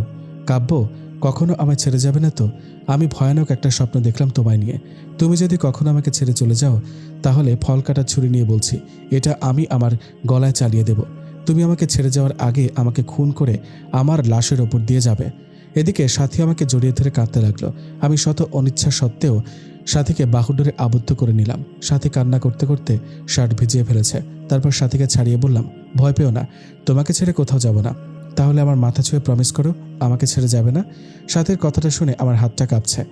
কাব্য, কখনো আমায় ছেড়ে যাবে না তো? আমি ভয়ানক একটা স্বপ্ন দেখলাম তোমায় নিয়ে। তুমি যদি কখনো আমাকে ছেড়ে চলে যাও তাহলে ফল কাটার ছুরি নিয়ে বলছি, এটা আমি আমার গলায় চালিয়ে দেব। তুমি আমাকে ছেড়ে যাওয়ার আগে আমাকে খুন করে আমার লাশের ওপর দিয়ে যাবে। এদিকে সাথী আমাকে জড়িয়ে ধরে কাঁদতে লাগলো। আমি শত অনিচ্ছা সত্ত্বেও সাথীকে বাহুডোরে আবদ্ধ করে নিলাম। সাথী কান্না করতে করতে শার্ট ভিজিয়ে ফেলেছে। তারপর সাথীকে ছাড়িয়ে বললাম, ভয় পেও না, তোমাকে ছেড়ে কোথাও যাব না। তাহলে আমার মাথা ছুঁয়ে প্রমিস করো আমাকে ছেড়ে যাবে না। সাথীর কথাটা শুনে আমার হাতটা কাঁপছে।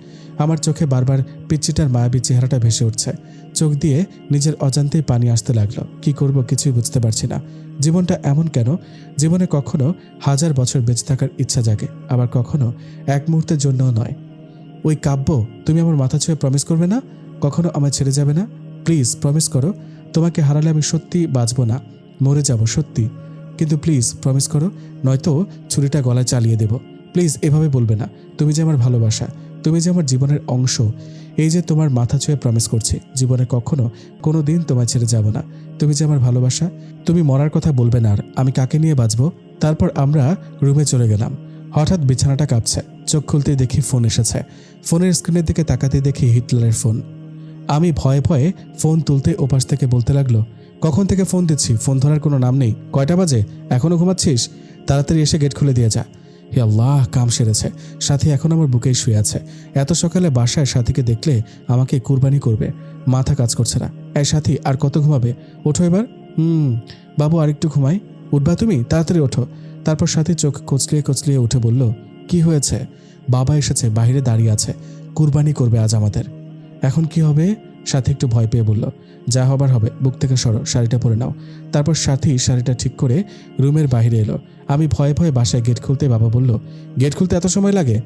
আমার চোখে বারবার পিচ্চিটার মায়াবী চেহারাটা ভেসে উঠছে। চোখ দিয়ে নিজের অজান্তেই পানি আসতে লাগলো। কি করব কিছুই বুঝতে পারছি না। জীবনটা এমন কেন? জীবনে কখনো 1000 বছর বেঁচে থাকার ইচ্ছা জাগে, আবার কখনো এক মুহূর্তের জন্যও নয়। ওই কাব্য, তুমি আমার মাথা ছুঁয়ে প্রমিস করবে না, কখনো আমায় ছেড়ে যাবে না? প্লিজ প্রমিস করো, তোমাকে হারালে আমি সত্যি বাঁচবো না, মরে যাব সত্যি। কিন্তু প্লিজ প্রমিস করো, নয়তো ছুরিটা গলায় চালিয়ে দেব। প্লিজ এভাবে বলবে না। তুমি যে আমার ভালোবাসা, তুমি যে আমার জীবনের অংশ। এই যে তোমার মাথা ছুঁয়ে প্রমিস করছি, জীবনে কখনো কোনো দিন তোমায় ছেড়ে যাব না। তুমি যে আমার ভালোবাসা, তুমি মরার কথা বলবে না। আর আমি কাকে নিয়ে বাঁচবো? তারপর আমরা রুমে চলে গেলাম। হঠাৎ বিছানাটা কাঁপছে। চোখ খুলতেই দেখি ফোন এসেছে। ফোনের স্ক্রিনের দিকে তাকাতেই দেখি হিটলারের ফোন। আমি ভয়ে ভয়ে ফোন তুলতে ওপাশ থেকে বলতে লাগলো, কখন থেকে ফোন দিচ্ছি, ফোন ধরার কোনো নাম নেই। কয়টা বাজে? এখনো ঘুমাচ্ছিস? তাড়াতাড়ি এসে গেট খুলে দিয়ে যা। হে আল্লাহ, কাম সেরেছে। সাথী এখন আমার বুকেই শুয়ে আছে। এত সকালে বাসায় সাথীকে দেখলে আমাকে কুরবানি করবে। মাথা কাজ করছে না। এই সাথী, আর কত ঘুমাবে? ওঠো এবার। বাবু আরেকটু ঘুমাই। উঠবা তুমি? তাড়াতাড়ি ওঠো। তারপর সাথী চোখ কচলিয়ে কচলিয়ে উঠে বলল, কি হয়েছে? বাবা এসেছে, বাইরে দাঁড়িয়ে আছে, কুরবানি করবে আজ আমাদের। এখন কি হবে? সাথী একটু ভয় পেয়ে বলল, যা হবার হবে, বুক থেকে সরো, শাড়িটা পরে নাও। তারপর সাথী শাড়িটা ঠিক করে রুমের বাইরে এলো। আমি ভয়ে ভয়ে বাসায় গেট খুলতে বাবা বলল, গেট খুলতে এত সময় লাগে?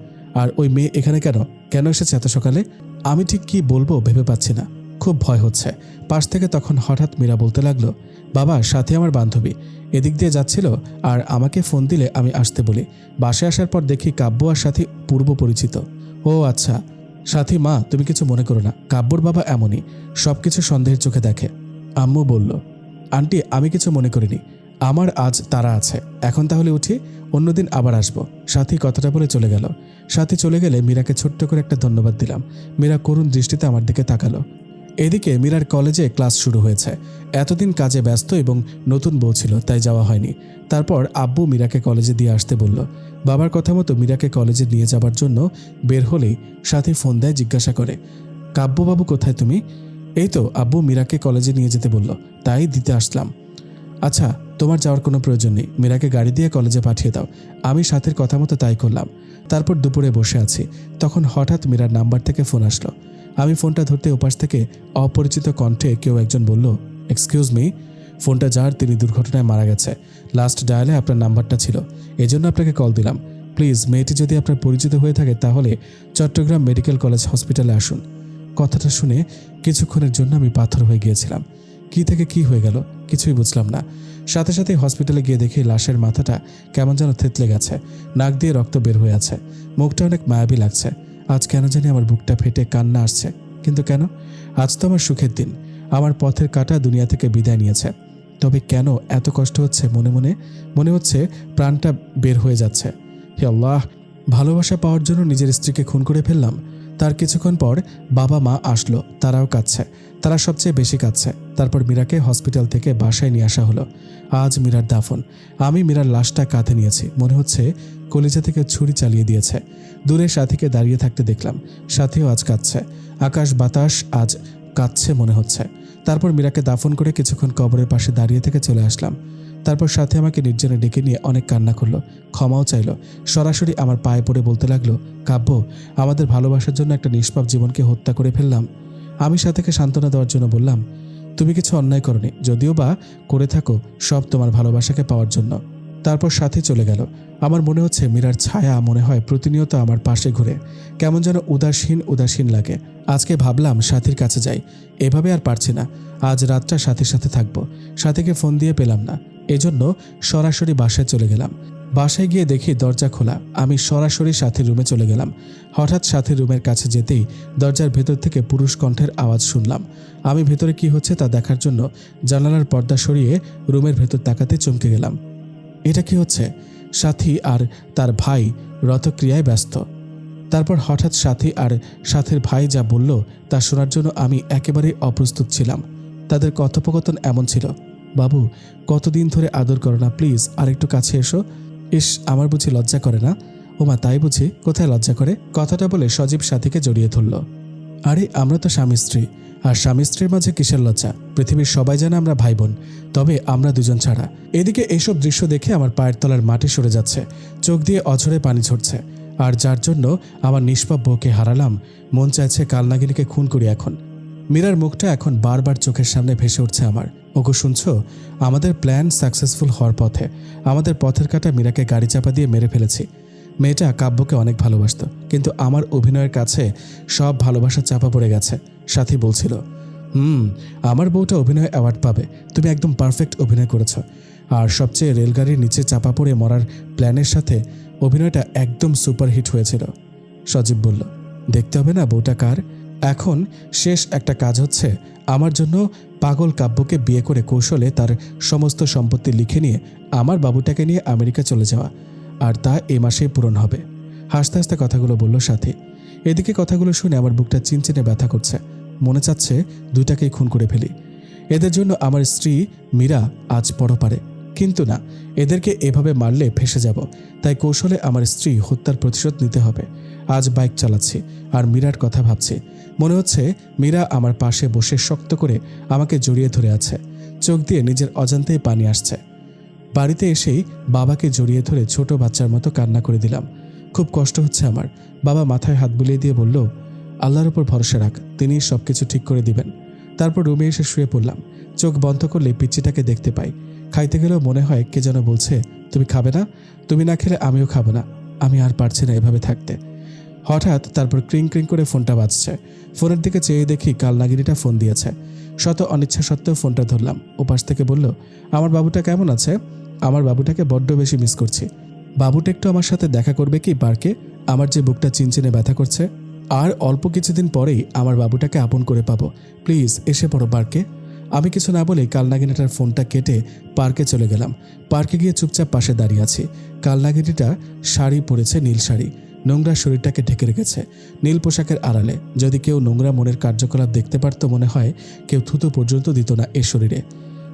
আর ওই মেয়ে এখানে কেন? কেন এসেছে এত সকালে? আমি ঠিক কি বলবো ভেবে পাচ্ছি না, খুব ভয় হচ্ছে। পাশ থেকে তখন হঠাৎ মীরা বলতে লাগলো, বাবা সাথী আমার বান্ধবী, এদিক দিয়ে যাচ্ছিল আর আমাকে ফোন দিলে আমি আসতে বলি। বাসায় আসার পর দেখি কাব্য আর সাথী পূর্ব পরিচিত। ও আচ্ছা। সাথী, মা তুমি কিছু মনে করো না, কাব্যর বাবা এমনই, সবকিছু সন্দেহের চোখে দেখে। আম্মু বলল, আন্টি আমি কিছু মনে করিনি, আমার আজ তারা আছে। এখন তাহলে উঠি, অন্যদিন আবার আসবো। সাথী কথাটা বলে চলে গেল। সাথী চলে গেলে মীরাকে ছোট্ট করে একটা ধন্যবাদ দিলাম। মীরা করুণ দৃষ্টিতে আমার দিকে তাকালো। এদিকে মীরার কলেজে ক্লাস শুরু হয়েছে। এতদিন কাজে ব্যস্ত এবং নতুন বউ ছিল, তাই যাওয়া হয়নি। তারপর আব্বু মীরাকে কলেজে দিয়ে আসতে বলল। বাবার কথা মতো মীরাকে কলেজে নিয়ে যাবার জন্য বের হলেই সাথী ফোন দেয়, জিজ্ঞাসা করে, কাব্যবাবু কোথায় তুমি? এই তো, আব্বু মীরাকে কলেজে নিয়ে যেতে বলল, তাই দিতে আসলাম। আচ্ছা, তোমার যাওয়ার কোনো প্রয়োজন নেই, মীরাকে গাড়ি দিয়ে কলেজে পাঠিয়ে দাও। আমি সাথীর কথা মতো তাই করলাম। তারপর দুপুরে বসে আছি, তখন হঠাৎ মীরার নাম্বার থেকে ফোন আসলো। আমি ফোনটা ধরতে ওপাশ থেকে অপরিচিত কণ্ঠে কেউ একজন বলল, এক্সকিউজ মি। ফোনটা যার, তিনি দুর্ঘটনায় মারা গেছে। লাস্ট ডায়ালে আপনার নাম্বারটা ছিল, এজন্য আপনাকে কল দিলাম। প্লিজ মেয়েটি যদি আপনার পরিচিত হয়ে থাকে তাহলে চট্টগ্রাম মেডিকেল কলেজ হসপিটালে আসুন। কথাটা শুনে কিছুক্ষণের জন্য আমি পাথর হয়ে গিয়েছিলাম। কি থেকে কি হয়ে গেল কিছুই বুঝলাম না। সাথে সাথে হসপিটালে গিয়ে দেখি লাশের মাথাটা কেমন যেন থেতলে গেছে, নাক দিয়ে রক্ত বের হয়ে আছে, মুখটা অনেক মায়াবী লাগছে। আজ কেন জানি আমার বুকটা ফেটে কান্না আসছে। কিন্তু কেন? আজ তো আমার সুখের দিন, আমার পথের কাঁটা দুনিয়া থেকে বিদায় নিয়েছে। তবে কেন এত কষ্ট হচ্ছে? মনে মনে মনে হচ্ছে প্রাণটা বের হয়ে যাচ্ছে। হে আল্লাহ, ভালোবাসা পাওয়ার জন্য নিজের স্ত্রীকে খুন করে ফেললাম। তার কিছুক্ষণ পর বাবা মা আসলো, তারাও কাঁদছে, তারা সবচেয়ে বেশি কাঁদছে। তারপর মীরাকে হসপিটাল থেকে বাসায় নিয়ে আসা হলো। আজ মীরার দাফন। আমি মীরার লাশটা কাঁধে নিয়েছি, মনে হচ্ছে কলিজা থেকে ছুরি চালিয়ে দিয়েছে। দূরে সাথীকে দাঁড়িয়ে থাকতে দেখলাম, সাথীও আজ কাঁদছে। আকাশ বাতাস আজ কাঁদছে মনে হচ্ছে। তারপর মীরাকে দাফন করে কিছুক্ষণ কবরের পাশে দাঁড়িয়ে থেকে চলে আসলাম। তারপর সাথে আমাকে নির্জনে ডেকে নিয়ে অনেক কান্না করলো, ক্ষমাও চাইলো। সরাসরি আমার পায়ে পড়ে বলতে লাগলো, কাব্য, আমাদের ভালোবাসার জন্য একটা নিষ্পাপ জীবনকে হত্যা করে ফেললাম। আমি সাথীকে সান্ত্বনা দেওয়ার জন্য বললাম, তুমি কিছু অন্যায় করনি, যদিও বা করে থাকো, সব তোমার ভালোবাসাকে পাওয়ার জন্য। তারপর সাথী চলে গেল। আমার মনে হচ্ছে মীরার ছায়া মনে হয় প্রতিনিয়ত আমার পাশে ঘুরে, কেমন যেন উদাসীন উদাসীন লাগে। আজকে ভাবলাম সাথীর কাছে যাই, এভাবে আর পারছি না। আজ রাতটা সাথীর সাথে থাকবো। সাথীকে ফোন দিয়ে পেলাম না, এজন্য সরাসরি বাসায় চলে গেলাম। বাসায় গিয়ে দেখি দরজা খোলা। আমি সরাসরি সাথীর রুমে চলে গেলাম। হঠাৎ সাথীর রুমের কাছে যেতেই দরজার ভেতর থেকে পুরুষ কণ্ঠের আওয়াজ শুনলাম। আমি ভেতরে কি হচ্ছে তা দেখার জন্য জানালার পর্দা সরিয়ে রুমের ভেতর তাকাতে চমকে গেলাম। এটা কি হচ্ছে? সাথী আর তার ভাই রথক্রিয়ায় ব্যস্ত। তারপর হঠাৎ সাথী আর সাথীর ভাই যা বলল তা শোনার জন্য আমি একেবারেই অপ্রস্তুত ছিলাম। তাদের কথোপকথন এমন ছিল, বাবু কতদিন ধরে আদর করো না, প্লিজ আর একটু কাছে এসো। ইস, আমার বুঝি লজ্জা করে না? ওমা তাই বুঝি, কোথায় লজ্জা করে? কথাটা বলে সজীব সাথীকে জড়িয়ে ধরল। আরে আমরা তো স্বামী স্ত্রী, আর স্বামী স্ত্রীর মাঝে কিসের লজ্জা? পৃথিবীর সবাই জানে আমরা ভাই বোন, তবে আমরা দুজন ছাড়া। এদিকে এসব দৃশ্য দেখে আমার পায়ের তলার মাটি সরে যাচ্ছে, চোখ দিয়ে অঝরে পানি ঝরছে। আর যার জন্য আমার নিষ্পাপ বউকে হারালাম, মন চাইছে কালনাগিনীকে খুন করি এখন। মীরার মুখটা এখন বারবার চোখের সামনে ভেসে উঠছে আমার। ওগো শুনছো? আমাদের প্ল্যান সাকসেসফুল হওয়ার পথে। আমাদের পথের কাটা মীরাকে গাড়ি চাপা দিয়ে মেরে ফেলেছি। মেয়েটা কাব্যকে অনেক ভালোবাসতো, কিন্তু আমার অভিনয়ের কাছে সব ভালোবাসা চাপা পড়ে গেছে। সাথী বলছিল, আমার বউটা অভিনয় অ্যাওয়ার্ড পাবে, তুমি একদম পারফেক্ট অভিনয় করেছ। আর সবচেয়ে রেলগাড়ির নিচে চাপা পড়ে মরার প্ল্যানের সাথে অভিনয়টা একদম সুপারহিট হয়েছিল। সজীব বলল, দেখতে হবে না বউটা কার। এখন শেষ একটা কাজ হচ্ছে আমার জন্য পাগল কাব্যকে বিয়ে করে কৌশলে তার সমস্ত সম্পত্তি লিখে নিয়ে আমার বাবুটাকে নিয়ে আমেরিকা চলে যাওয়া, আর তা এ মাসেই পূরণ হবে। হাসতে হাসতে কথাগুলো বলল সাথী। এদিকে কথাগুলো শুনে আমার বুকটা চিনচিনে ব্যথা করছে। মনে চাচ্ছে দুইটাকেই খুন করে ফেলি। এদের জন্য আমার স্ত্রী মীরা আজ বড় পারে, কিন্তু না, এদেরকে এভাবে মারলে ফেসে যাব। তাই কৌশলে আমার স্ত্রী হত্যার প্রতিশোধ নিতে হবে। আজ বাইক চালাচ্ছি আর মীরার কথা ভাবছি। মনে হচ্ছে মীরা আমার পাশে বসে শক্ত করে আমাকে জড়িয়ে ধরে আছে। চোখ দিয়ে নিজের অজান্তেই পানি আসছে। বাড়িতে এসেই বাবাকে জড়িয়ে ধরে ছোট বাচ্চার মতো কান্না করে দিলাম। খুব কষ্ট হচ্ছে আমার। বাবা মাথায় হাত বুলিয়ে দিয়ে বলল, আল্লাহর উপর ভরসা রাখ, তিনি সবকিছু ঠিক করে দিবেন। তারপর রুমে এসে শুয়ে পড়লাম। চোখ বন্ধ করলে পিচ্চিটাকে দেখতে পাই। খাইতে গেলেও মনে হয় কে যেন বলছে, তুমি খাবে না? তুমি না খেলে আমিও খাবো না। আমি আর পারছি না এভাবে থাকতে। হঠাৎ তারপর ক্রিং ক্রিং করে ফোনটা বাজছে। ফোনের দিকে চেয়ে দেখি কালনাগিনীটা ফোন দিয়েছে। শত অনিচ্ছা সত্ত্বেও ফোনটা ধরলাম। ওপাশ থেকে বলল, আমার বাবুটা কেমন আছে? আমার বাবুটাকে বড্ড বেশি মিস করছি। বাবুটা একটু আমার সাথে দেখা করবে কি পার্কে? আমার যে বুকটা চিনচিনে ব্যথা করছে। আর অল্প কিছুদিন পরেই আমার বাবুটাকে আপন করে পাবো। প্লিজ এসে পড়ো পার্কে। আমি কিছু না বলেই কালনাগিনীটার ফোনটা কেটে পার্কে চলে গেলাম। পার্কে গিয়ে চুপচাপ পাশে দাঁড়িয়ে আছি। কালনাগিনীটা শাড়ি পরেছে, নীল শাড়ি। নোংরা শরীরটাকে ঢেকে রেখেছে নীল পোশাকের আড়ালে। যদি কেউ নোংরা মনের কার্যকলাপ দেখতে পারত, মনে হয় কেউ থুতু পর্যন্ত দিত না এ শরীরে।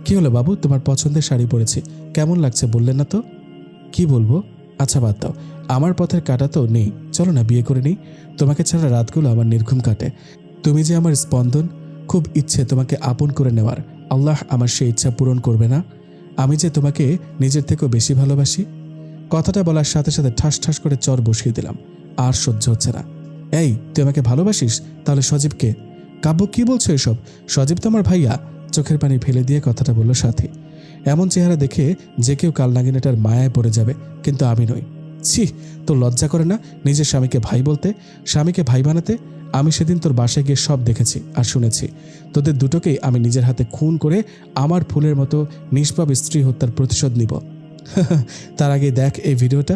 কি হলো বাবু, তোমার পছন্দের শাড়ি পরেছি, কেমন লাগছে বললে না তো? কি বলবো? আচ্ছা বাদ দাও, আমার পথের কাটা তো নেই, চলো না বিয়ে করে নিই। তোমাকে ছাড়া রাতগুলো আমার নির্ঘুম কাটে। তুমি যে আমার স্পন্দন, খুব ইচ্ছে তোমাকে আপন করে নেওয়ার। আল্লাহ আমার সেই ইচ্ছা পূরণ করবে না? আমি যে তোমাকে নিজের থেকেও বেশি ভালোবাসি। কথাটা বলার সাথে সাথে ঠাস ঠাস করে চর বসিয়ে দিলাম। আর সহ্য হচ্ছে না। এই, তুই আমাকে ভালোবাসিস? তাহলে সজীবকে? কাব্য কি বলছো এসব? সজীব তো আমার ভাইয়া। চোখের পানি ফেলে দিয়ে কথাটা বলল সাথী। এমন চেহারা দেখে যে কেউ কালনাগিনীটার মায়ায় পড়ে যাবে, কিন্তু আমি নই। ছি, তোর লজ্জা করে না নিজের স্বামীকে ভাই বলতে, স্বামীকে ভাই বানাতে? আমি সেদিন তোর বাসায় গিয়ে সব দেখেছি আর শুনেছি। তোদের দুটোকেই আমি নিজের হাতে খুন করে আমার ফুলের মতো নিষ্পাপ স্ত্রী হত্যার প্রতিশোধ নিব। তার আগে দেখ এই ভিডিওটা।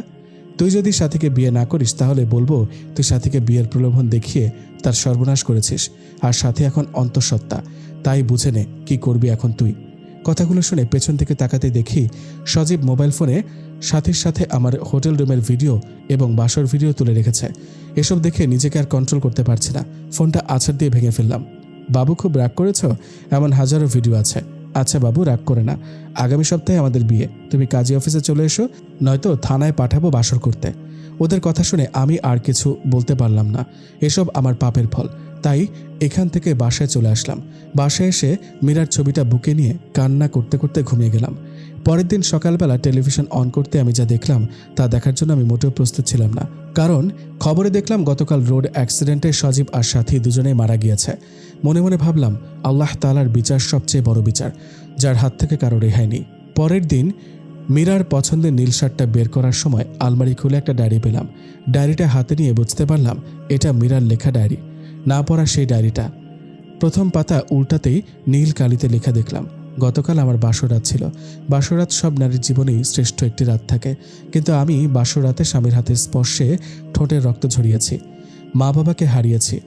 তুই যদি সাথীকে বিয়ে না করিস তাহলে বলবো তুই সাথীকে বিয়ের প্রলোভন দেখিয়ে তার সর্বনাশ করেছিস। আর সাথী এখন অন্তঃসত্ত্বা, তাই বুঝে নে কি করবি এখন তুই। কথাগুলো শুনে পেছন থেকে তাকাতে দেখি সজীব মোবাইল ফোনে সাথীর সাথে আমার হোটেল রুমের ভিডিও এবং বাসর ভিডিও তুলে রেখেছে। এসব দেখে নিজেকে আর কন্ট্রোল করতে পারছি না। ফোনটা আছাড় দিয়ে ভেঙে ফেললাম। বাবু খুব রাগ করেছ? এমন হাজারো ভিডিও আছে। আচ্ছা বাবু, রাগ করে না। আগামী সপ্তাহে আমাদের বিয়ে। তুমি কাজী অফিসে চলে এসো, নয়তো থানায় পাঠাবো বাসর করতে। ওদের কথা শুনে আমি আর কিছু বলতে পারলাম না। এসব আমার পাপের ফল। তাই এখান থেকে বাসায় চলে আসলাম। বাসায় এসে মীরার ছবিটা বুকে নিয়ে কান্না করতে করতে ঘুমিয়ে গেলাম। পরের দিন সকালবেলা টেলিভিশন অন করতে আমি যা দেখলাম তা দেখার জন্য আমি মোটেও প্রস্তুত ছিলাম না। কারণ খবরে দেখলাম গতকাল রোড অ্যাক্সিডেন্টে সজীব আর সাথী দুজনেই মারা গিয়েছে। মনে মনে ভাবলাম, আল্লাহ তাআলার বিচার সবচেয়ে বড় বিচার, যার হাত থেকে কারো রেহাই নেই। পরের দিন মীরার পছন্দের নীল শার্টটা বের করার সময় আলমারি খুলে একটা ডায়েরি পেলাম। ডায়েরিটা হাতে নিয়ে বুঝতে পারলাম এটা মীরার লেখা ডায়েরি, না পড়া সেই ডায়েরিটা। প্রথম পাতা উল্টাতেই নীল কালিতে লেখা দেখলাম, গতকাল আমার বাসরাত ছিল। বাসরাত সব নারীর জীবনেই শ্রেষ্ঠ একটি রাত থাকে, কিন্তু আমি বাসরাতে স্বামীর হাতের স্পর্শে ঠোঁটের রক্ত ঝরিয়েছি, মা বাবাকে হারিয়েছি।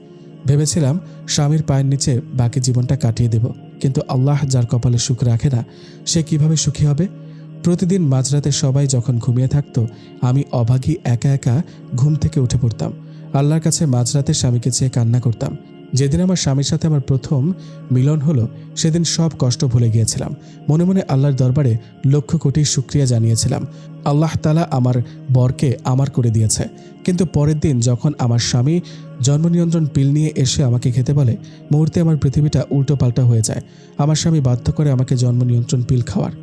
ভেবেছিলাম স্বামীর পায়ের নিচে বাকি জীবনটা কাটিয়ে দেব, কিন্তু আল্লাহ যার কপালে সুখ রাখে না সে কিভাবে সুখী হবে? প্রতিদিন মাঝরাতে সবাই যখন ঘুমিয়ে থাকতো, আমি অভাগী একা একা ঘুম থেকে উঠে পড়তাম। আল্লাহর কাছে মাঝরাতে স্বামীকে চেয়ে কান্না করতাম। যেদিন আমার স্বামীর সাথে আমার প্রথম মিলন হলো, সেদিন সব কষ্ট ভুলে গিয়েছিলাম। মনে মনে আল্লাহর দরবারে লক্ষ কোটি শুকরিয়া জানিয়েছিলাম। আল্লাহ তাআলা আমার বরকে আমার করে দিয়েছে। কিন্তু পরের দিন যখন আমার স্বামী জন্ম নিয়ন্ত্রণ পিল নিয়ে এসে আমাকে খেতে বলে, মুহূর্তে আমার পৃথিবীটা উল্টো পাল্টা হয়ে যায়। আমার স্বামী বাধ্য করে আমাকে জন্ম নিয়ন্ত্রণ পিল খাওয়ার।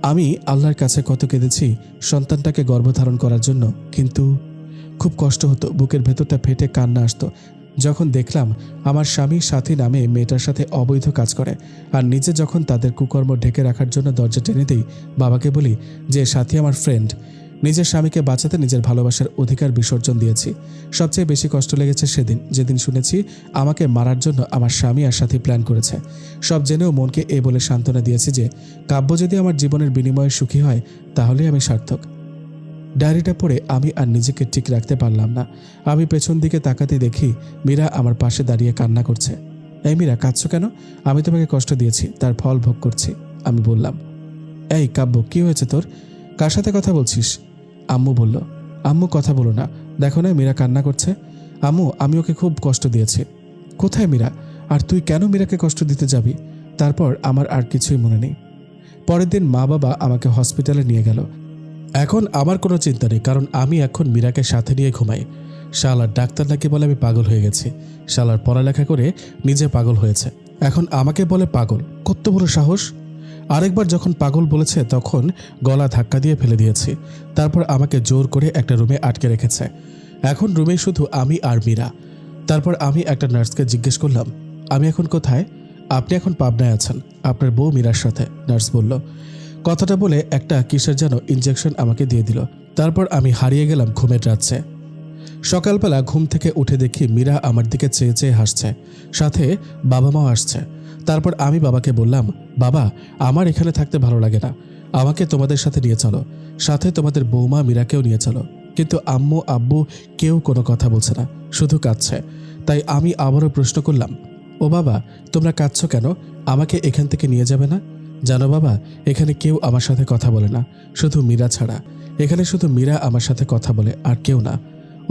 আমি আল্লাহর কাছে কত কেঁদেছি সন্তানটাকে গর্ভধারণ করার জন্য, কিন্তু খুব কষ্ট হতো। বুকের ভেতরটা ফেটে কান্না আসতো যখন দেখলাম আমার স্বামী সাথী নামে মেয়েটার সাথে অবৈধ কাজ করে। আর নিজে যখন তাদের কুকর্ম ঢেকে রাখার জন্য দরজা টেনে দেই, বাবাকে বলি যে সাথী আমার ফ্রেন্ড, নিজের স্বামীকে বাঁচাতে নিজের ভালোবাসার অধিকার বিসর্জন দিয়েছি। সবচেয়ে বেশি কষ্ট লেগেছে সেদিন, যেদিন শুনেছি আমাকে মারার জন্য আমার স্বামী আর সাথী প্ল্যান করেছে। সব জেনেও মনকে এ বলে সান্ত্বনা দিয়েছি যে কাব্য যদি আমার জীবনের বিনিময়ে সুখী হয় তাহলেই আমি সার্থক। ডায়েরিটা পড়ে আমি আর নিজেকে ঠিক রাখতে পারলাম না। আমি পেছন দিকে তাকাতে দেখি মীরা আমার পাশে দাঁড়িয়ে কান্না করছে। এই মীরা, কাঁদছো কেন? আমি তোমাকে কষ্ট দিয়েছি, তার ফল ভোগ করছি, আমি বললাম। এই কাব্য, কি হয়েছে তোর? কার সাথে কথা বলছিস? আম্মু বলল। আম্মু, কথা বলো না, দেখো না মীরা কান্না করছে। আম্মু, আমি ওকে খুব কষ্ট দিয়েছি। কোথায় মীরা? আর তুই কেন মীরাকে কষ্ট দিতে যাবি? তারপর আমার আর কিছুই মনে নেই। পরের দিন মা বাবা আমাকে হসপিটালে নিয়ে গেল। এখন আমার কোনো চিন্তা নেই, কারণ আমি এখন মীরাকে সাথে নিয়ে ঘুমাই। শালার ডাক্তার নাকি বলে আমি পাগল হয়ে গেছি। শালার পড়ালেখা করে নিজে পাগল হয়েছে, এখন আমাকে বলে পাগল। কত বড় সাহস! আরেকবার যখন পাগল বলেছে তখন গলা ধাক্কা দিয়ে ফেলে দিয়েছি। তারপর আমাকে জোর করে একটা রুমে আটকে রেখেছে। এখন রুমে শুধু আমি আর মীরা। তারপর আমি একটা নার্সকে জিজ্ঞেস করলাম, আমি এখন কোথায়? আপনি এখন পাবনায় আছেন, আপনার বউ মীরার সাথে, নার্স বলল। কথাটা বলে একটা কিসের যেন ইনজেকশন আমাকে দিয়ে দিল। তারপর আমি হারিয়ে গেলাম ঘুমের রাজ্যে। সকালবেলা ঘুম থেকে উঠে দেখি মীরা আমার দিকে চেয়ে চেয়ে হাসছে, সাথে বাবা মাও আসছে। তারপর আমি বাবাকে বললাম, বাবা, আমার এখানে থাকতে ভালো লাগে না, আমাকে তোমাদের সাথে নিয়ে চলো, সাথে তোমাদের বৌমা মীরাকেও নিয়ে চলো। কিন্তু আম্মু আব্বু কেউ কোনো কথা বলছে না, শুধু কাঁদছে। তাই আমি আবারও প্রশ্ন করলাম, ও বাবা, তোমরা কাঁদছো কেন? আমাকে এখান থেকে নিয়ে যাবে না? জানো বাবা, এখানে কেউ আমার সাথে কথা বলে না, শুধু মীরা ছাড়া। এখানে শুধু মীরা আমার সাথে কথা বলে, আর কেউ না।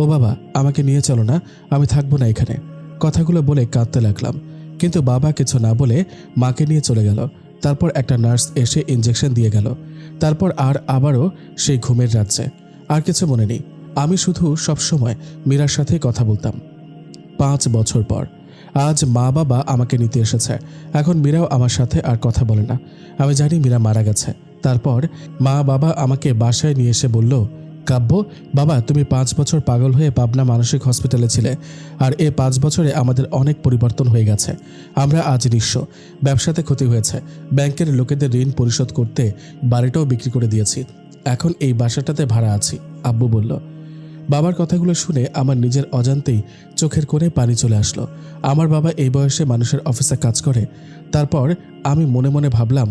ও বাবা, আমাকে নিয়ে চলো না, আমি থাকবো না এখানে। কথাগুলো বলে কাঁদতে লাগলাম, কিন্তু বাবা কিছু না বলে মাকে নিয়ে চলে গেল। তারপর একটা নার্স এসে ইনজেকশন দিয়ে গেল। তারপর আবারও সেই ঘুমের রাজ্যে। আর কিছু মনে নেই, আমি শুধু সবসময় মীরার সাথেই কথা বলতাম। 5 বছর পর আজ মা বাবা আমাকে নিতে এসেছে। এখন মীরাও আমার সাথে আর কথা বলে না। আমি জানি মীরা মারা গেছে। তারপর মা বাবা আমাকে বাসায় নিয়ে এসে বলল, কাব্য, বাবা, তুমি 5 বছর পাগল হয়ে পাবনা মানসিক হসপিটালে ছিলে, আর এ 5 বছরে আমাদের অনেক পরিবর্তন হয়ে গেছে। আমরা আজ নিঃস্ব, ব্যবসাতে ক্ষতি হয়েছে, ব্যাংকের লোকেদের ঋণ পরিশোধ করতে বাড়িটাও বিক্রি করে দিয়েছি, এখন এই বাসাটাতে ভাড়া আছি, আব্বু বলল। বাবার কথাগুলো শুনে আমার নিজের অজান্তেই চোখের কোণে পানি চলে আসলো। আমার বাবা এই বয়সে মানুষের অফিসে কাজ করে। তারপর আমি মনে মনে ভাবলাম,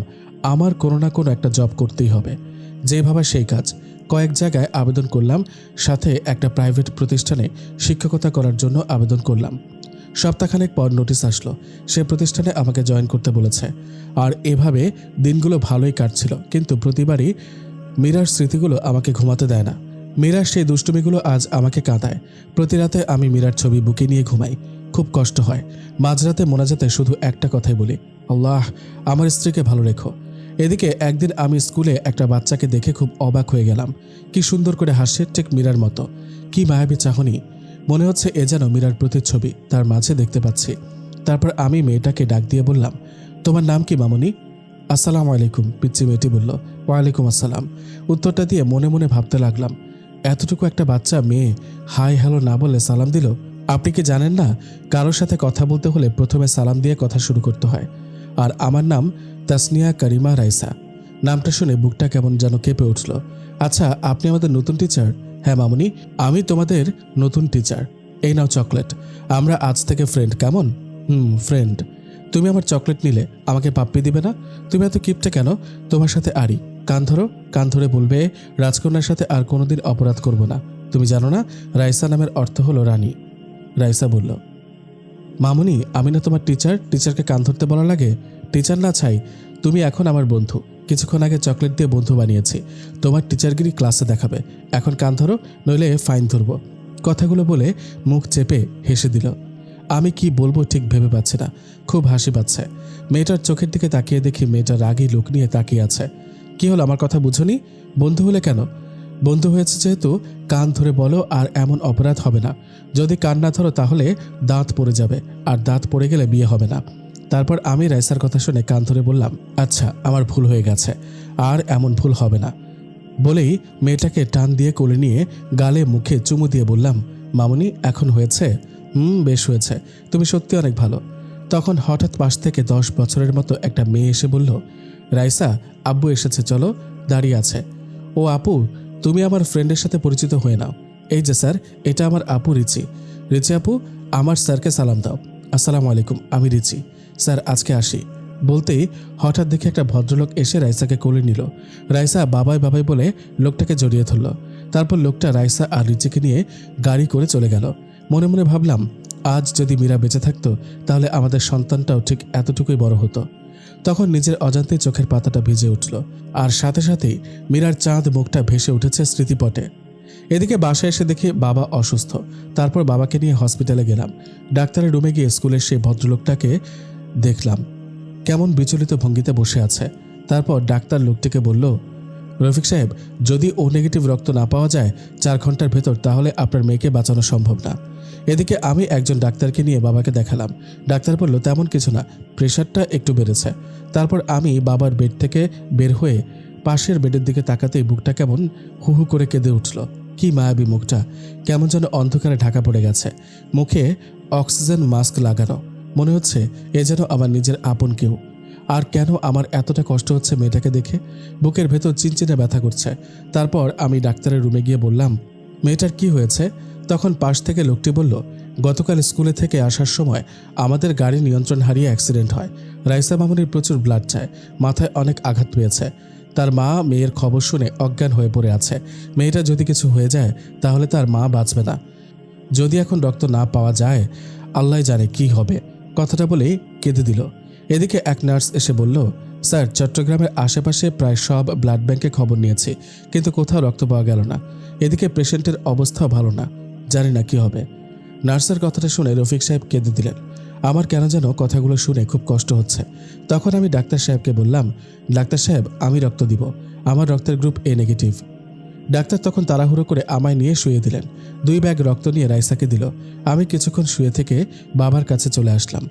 আমার কোনো না কোনো একটা জব করতেই হবে। যে ভাবা সেই কাজ। কয়েক জায়গায় আবেদন করলাম, সাথে একটা প্রাইভেট প্রতিষ্ঠানে শিক্ষকতা করার জন্য আবেদন করলাম। সপ্তাহখানেক পর নোটিশ আসলো, সে প্রতিষ্ঠানে আমাকে জয়েন করতে বলেছে। আর এভাবে দিনগুলো ভালোই কাটছিল, কিন্তু প্রতিবারই মীরার স্মৃতিগুলো আমাকে ঘুমাতে দেয় না। মীরার সেই দুষ্টুমিগুলো আজ আমাকে কাঁদায়। প্রতি রাতে আমি মীরার ছবি বুকে নিয়ে ঘুমাই, খুব কষ্ট হয়। মাঝরাতে মোনাজাতে শুধু একটা কথাই বলি, আল্লাহ, আমার স্ত্রীকে ভালো রেখো। এদিকে একদিন আমি স্কুলে একটা বাচ্চাকে দেখে খুব অবাক হয়ে গেলাম। কি সুন্দর করে হাসে, ঠিক মীরার মতো। কি মায়াবী চাহনি, মনে হচ্ছে এ যেন মীরার প্রতিচ্ছবি তার মাঝে দেখতে পাচ্ছি। তারপর আমি মেয়েটাকে ডাক দিয়ে বললাম, তোমার নাম কি মামনি? আসসালামু আলাইকুম, পিচ্চি মেয়েটি বলল। ওয়ালাইকুম আসসালাম। উত্তরটা দিয়ে মনে মনে ভাবতে লাগলাম, এতটুকু একটা বাচ্চা মেয়ে হাই হ্যালো না বলে সালাম দিল। আপনি কি জানেন না, কারোর সাথে কথা বলতে হলে প্রথমে সালাম দিয়ে কথা শুরু করতে হয়। আর আমার নাম তাসনিয়া কারিমা রাইসা। নামটা শুনে বুকটা কেমন যেন কেঁপে উঠল। আচ্ছা, আপনি আমাদের নতুন টিচার? হ্যাঁ মামনি, আমি তোমাদের নতুন টিচার। এই নাও চকলেট, আমরা আজ থেকে ফ্রেন্ড, কেমন? ফ্রেন্ড। তুমি আমার চকলেট নিলে আমাকে পাপ্পি দিবে না? তুমি এত কিপটে কেন? তোমার সাথে আড়ি। কান ধরো, কান ধরে বলবে, রাজকন্যার সাথে আর কোনোদিন অপরাধ করব না। তুমি জানো না, রাইসা নামের অর্থ হলো রানী। রাইসা বলল, মামুনি, আমি না তোমার টিচার? টিচারকে কান ধরতে বলা লাগে? টিচার না ছাই, তুমি এখন আমার বন্ধু। কিছুক্ষণ আগে চকলেট দিয়ে বন্ধু বানিয়েছি। তোমার টিচারগিরি ক্লাসে দেখাবে। এখন কান ধরো, নইলে ফাইন ধরবো। কথাগুলো বলে মুখ চেপে হেসে দিল। আমি কি বলবো ঠিক ভেবে পাচ্ছি না, খুব হাসি পাচ্ছে। মেয়েটার চোখের দিকে তাকিয়ে দেখি মেয়েটা রাগী লোক নিয়ে তাকিয়ে আছে। কি হলো, আমার কথা বুঝোনি? বন্ধু হলে কেন? বন্ধু হয়েছে যেহেতু কান ধরে বলো, আর এমন অপরাধ হবে না। যদি কান না ধরো তাহলে দাঁত পড়ে যাবে, আর দাঁত পড়ে গেলে বিয়ে হবে না। তারপর আমি রাইসার কথা শুনে কান ধরে বললাম, আচ্ছা, আমার ভুল হয়ে গেছে, আর এমন ভুল হবে না। বলেই মেয়েটাকে টান দিয়ে কোলে নিয়ে গালে মুখে চুমু দিয়ে বললাম, মামুনি, এখন হয়েছে? বেশ হয়েছে, তুমি সত্যি অনেক ভালো। তখন হঠাৎ পাশ থেকে 10 বছরের মতো একটা মেয়ে এসে বলল, রাইসা, আব্বু এসেছে, চলো, দাঁড়িয়ে আছে। ও আপু, তুমি আমার ফ্রেন্ডের সাথে পরিচিত হয়ে নাও। এই যে স্যার, এটা আমার আপু রিচি। রিচি আপু, আমার স্যারকে সালাম দাও। আসসালামু আলাইকুম, আমি রিচি। স্যার আজকে আসি। বলতেই হঠাৎ দেখে একটা ভদ্রলোক এসে রাইসাকে কোলে নিল। রাইসা বাবাই বাবাই বলে লোকটাকে জড়িয়ে ধরল। তারপর লোকটা রাইসা আর রিচিকে নিয়ে গাড়ি করে চলে গেল। মনে মনে ভাবলাম, আজ যদি মীরা বেঁচে থাকতো তাহলে আমাদের সন্তানটাও ঠিক এতটুকুই বড় হতো। তখন নিজের অজান্তেই চোখের পাতাটা ভিজে উঠল, আর সাথে সাথেই মীরার চাঁদ মুখটা ভেসে উঠেছে স্মৃতিপটে। এদিকে বাসায় এসে দেখি বাবা অসুস্থ। তারপর বাবাকে নিয়ে হসপিটালে গেলাম। ডাক্তারের রুমে গিয়ে স্কুলের সেই ভদ্রলোকটাকে দেখলাম কেমন বিচলিত ভঙ্গিতে বসে আছে। তারপর ডাক্তার লোকটিকে বলল, রফিক সাহেব, যদি ও নেগেটিভ রক্ত না পাওয়া যায় 4 ঘন্টার ভেতর, তাহলে আপনার মেয়েকে বাঁচানো সম্ভব না। এদিকে আমি একজন ডাক্তারকে নিয়ে বাবাকে দেখালাম। ডাক্তার বলল, তেমন কিছু না, প্রেশারটা একটু বেড়েছে। তারপর আমি বাবার বেড থেকে বের হয়ে পাশের বেডের দিকে তাকাতেই বুকটা কেমন হু হু করে কেঁদে উঠল। কি মায়াবী মুখটা, কেমন যেন অন্ধকারে ঢাকা পড়ে গেছে। মুখে অক্সিজেন মাস্ক লাগানো, মনে হচ্ছে এ যেন আমার নিজের আপন কেউ। আর কেন আমার এতটা কষ্ট হচ্ছে মেয়েটাকে দেখে? বুকের ভেতর চিনচিনে ব্যথা করছে। তারপর আমি ডাক্তারের রুমে গিয়ে বললাম, মেয়েটার কি হয়েছে? তখন পাশ থেকে লোকটি বলল, গতকাল স্কুলে থেকে আসার সময় আমাদের গাড়ি নিয়ন্ত্রণ হারিয়ে অ্যাক্সিডেন্ট হয়। রাইসা মামুনির প্রচুর ব্লাড চায়, মাথায় অনেক আঘাত পেয়েছে। তার মা মেয়ের খবর শুনে অজ্ঞান হয়ে পড়ে আছে। মেয়েটা যদি কিছু হয়ে যায় তাহলে তার মা বাঁচবে না। যদি এখন রক্ত না পাওয়া যায়, আল্লাহ জানে কি হবে। কথাটা বলেই কেঁদে দিল। এদিকে এক নার্স এসে বলল, স্যার, চট্টগ্রামের আশেপাশে প্রায় সব ব্লাড ব্যাংকে খবর নিয়েছি, কিন্তু কোথাও রক্ত পাওয়া গেল না। এদিকে পেশেন্টের অবস্থাও ভালো না, জানি না কি হবে। নার্সের কথাটা শুনে রফিক সাহেব কেঁদে দিলেন। আমার কেন যেন কথাগুলো শুনে খুব কষ্ট হচ্ছে। তখন আমি ডাক্তার সাহেবকে বললাম, ডাক্তার সাহেব, আমি রক্ত দিব, আমার রক্তের গ্রুপ এ নেগেটিভ। ডাক্তার তখন তাড়াহুড়ো করে আমায় নিয়ে শুয়ে দিলেন। 2 ব্যাগ রক্ত নিয়ে রাইসাকে দিল। আমি কিছুক্ষণ শুয়ে থেকে বাবার কাছে চলে আসলাম।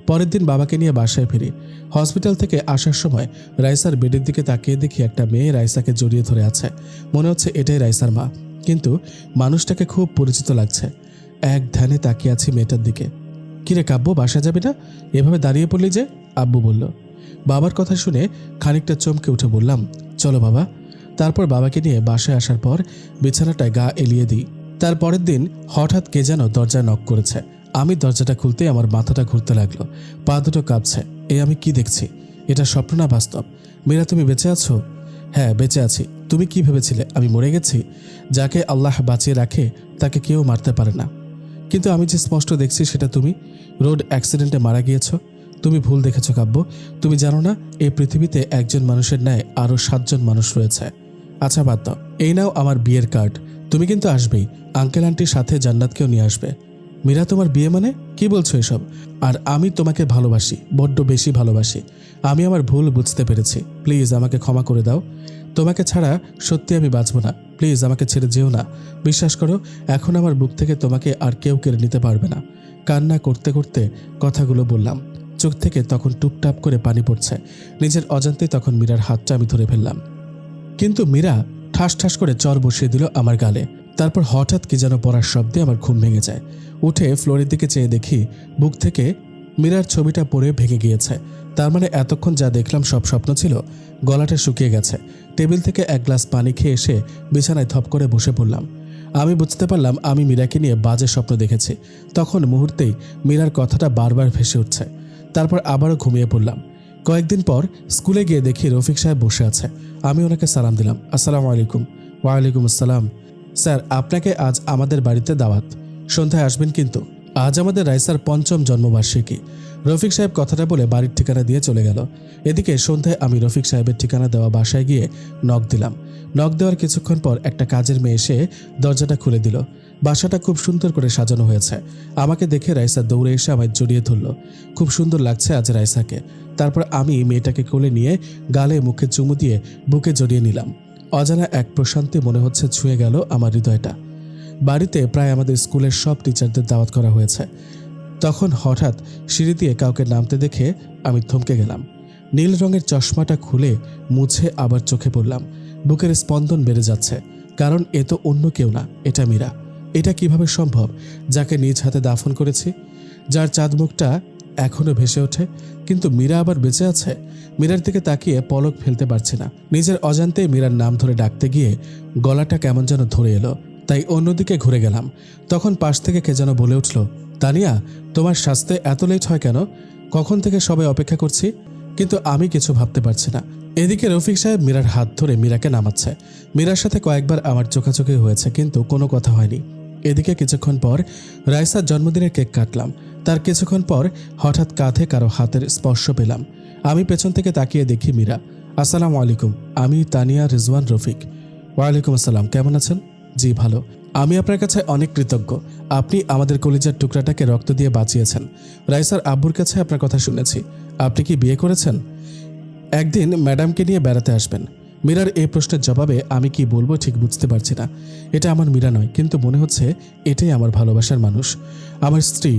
পরের দিন বাবাকে নিয়ে বাসায় ফিরি। হসপিটাল থেকে আসার সময় রাইসার বেডের দিকে তাকিয়ে দেখি একটা মেয়ে রাইসাকে জড়িয়ে ধরে আছে। মনে হচ্ছে এটাই রাইসার মা, কিন্তু মানুষটাকে খুব পরিচিত লাগছে। এক ধ্যানে তাকিয়ে আছি মেয়েটার দিকে। কিরে কাব্য, বাসা যাবে না? এভাবে দাঁড়িয়ে পড়লি যে? আব্বু বলল। বাবার কথা শুনে খানিকটা চমকে উঠে বললাম, চলো বাবা। তারপর বাবাকে নিয়ে বাসায় আসার পর বিছানাটায় গা এলিয়ে দিই। তার পরের দিন হঠাৎ কে যেন দরজায় নক করেছে। আমি দরজাটা খুলতে আমার মাথাটা ঘুরতে লাগলো, পা দুটো কাঁপছে। আমি কি দেখছি? এটা স্বপ্ন না বাস্তব? মীরা, তুমি বেঁচে আছো? হ্যাঁ, বেঁচে আছি। তুমি কি ভেবেছিলে আমি মরে গেছি? যাকে আল্লাহ বাঁচিয়ে রাখে তাকে কেউ মারতে পারে না। কিন্তু আমি যে স্পষ্ট দেখছি সেটা তুমি রোড অ্যাক্সিডেন্টে মারা গিয়েছ। তুমি ভুল দেখেছো কাব্য। তুমি জানো না, এই পৃথিবীতে একজন মানুষের ন্যায় আরও 7 জন মানুষ রয়েছে। আচ্ছা বাদ দাও, এই নাও আমার বিয়ের কার্ড। তুমি কিন্তু আসবেই, আঙ্কেল আন্টির সাথে জান্নাতকেও নিয়ে আসবে। মীরা, তোমার বিয়ে মানে? কি বলছো এসব? আর আমি তোমাকে ভালোবাসি, বড্ড বেশি ভালোবাসি। আমি আমার ভুল বুঝতে পেরেছি, প্লিজ আমাকে ক্ষমা করে দাও। তোমাকে ছাড়া সত্যি আমি বাঁচব না, প্লিজ আমাকে ছেড়ে যেও না। বিশ্বাস করো, এখন আমার বুক থেকে তোমাকে আর কেউ কেড়ে নিতে পারবে না। কান্না করতে করতে কথাগুলো বললাম। চোখ থেকে তখন টুপটাপ করে পানি পড়ছে। নিজের অজান্তেই তখন মীরার হাতটা আমি ধরে ফেললাম, কিন্তু মীরা ঠাস ঠাস করে চর বসিয়ে দিল আমার গালে। তারপর হঠাৎ কি যেন পড়ার শব্দে আমার ঘুম ভেঙে যায়। উঠে ফ্লোরের দিকে চেয়ে দেখি বুক থেকে মীরার ছবিটা পড়ে ভেঙে গিয়েছে। তার মানে এতক্ষণ যা দেখলাম সব স্বপ্ন ছিল। গলাটা শুকিয়ে গেছে। টেবিল থেকে এক গ্লাস পানি খেয়ে এসে বিছানায় থপ করে বসে পড়লাম। আমি বুঝতে পারলাম আমি মীরাকে নিয়ে বাজে স্বপ্ন দেখেছি। তখন মুহূর্তেই মীরার কথাটা বারবার ভেসে উঠছে। তারপর আবারও ঘুমিয়ে পড়লাম। কয়েকদিন পর স্কুলে গিয়ে দেখি রফিক সাহেব বসে আছে। আমি ওনাকে সালাম দিলাম, আসসালামু আলাইকুম। ওয়ালাইকুম আসসালাম। স্যার, আপনাকে আজ আমাদের বাড়িতে দাওয়াত, সন্ধ্যায় আসবেন কিন্তু। আজ আমাদের রাইসার 5ম জন্মবার্ষিকী। রফিক সাহেব কথাটা বলে বাড়ির ঠিকানা দিয়ে চলে গেল। এদিকে সন্ধ্যায় আমি রফিক সাহেবের ঠিকানা দেওয়া বাসায় গিয়ে নক দিলাম। নক দেওয়ার কিছুক্ষণ পর একটা কাজের মেয়ে এসে দরজাটা খুলে দিল। বাসাটা খুব সুন্দর করে সাজানো হয়েছে। আমাকে দেখে রাইসা দৌড়ে এসে আমায় জড়িয়ে ধরল। খুব সুন্দর লাগছে আজ রাইসাকে। তারপর আমি মেয়েটাকে কোলে নিয়ে গালে মুখে চুমু দিয়ে বুকে জড়িয়ে নিলাম। অজানা এক প্রশান্তি মনে হচ্ছে ছুঁয়ে গেল আমার হৃদয়টা। বাড়িতে প্রায় আমাদের স্কুলের সব টিচারদের দাওয়াত করা হয়েছে। তখন হঠাৎ সিঁড়ি দিয়ে কাউকে নামতে দেখে আমি থমকে গেলাম। নীল রঙের চশমাটা খুলে মুছে আবার চোখে পড়লাম। বুকের স্পন্দন বেড়ে যাচ্ছে, কারণ এ তো অন্য কেউ না, এটা মীরা। এটা কিভাবে সম্ভব, যাকে নিজ হাতে দাফন করেছি, যার চাঁদ মুখটা এখনো ভেসে ওঠে, কিন্তু মীরা আবার বেঁচে আছে। মীরার দিকে তাকিয়ে পলক ফেলতে পারছি না। নিজের অজান্তে মীরার নাম ধরে ডাকতে গিয়ে গলাটা কেমন যেন ধরে এলো, তাই অন্যদিকে ঘুরে গেলাম। তখন পাশ থেকে কে যেন বলে উঠল, তানিয়া, তোমার সাজতে এত লেট হয় কেন? কখন থেকে সবাই অপেক্ষা করছি। কিন্তু আমি কিছু ভাবতে পারছি না। এদিকে রফিক সাহেব মীরার হাত ধরে মীরাকে নামাচ্ছে। মীরার সাথে কয়েকবার আমার চোখাচোখি হয়েছে, কিন্তু কোনো কথা হয়নি। এদিকে কিছুক্ষণ পর রাইসার জন্মদিনের কেক কাটলাম। তার কিছুক্ষণ পর হঠাৎ কাঁধে কারো হাতের স্পর্শ পেলাম। আমি পেছন থেকে তাকিয়ে দেখি মীরা। আসসালামু আলাইকুম, আমি তানিয়া রিজওয়ান রফিক। ওয়ালাইকুম আসসালাম, কেমন আছেন? জি ভালো। আমি আপনার কাছে অনেক কৃতজ্ঞ। আপনি আমাদের কলিজার টুকরাটাকে রক্ত দিয়ে বাঁচিয়েছেন। রাইসার আব্বুর কাছে আপনার কথা শুনেছি। আপনি কি বিয়ে করেছেন? একদিন ম্যাডামকে নিয়ে বেড়াতে আসবেন। মীরার এই প্রশ্নের জবাবে আমি কি বলবো ঠিক বুঝতে পারছি না। এটা আমার মীরা নয়, কিন্তু মনে হচ্ছে এটাই আমার ভালোবাসার মানুষ, আমার স্ত্রী।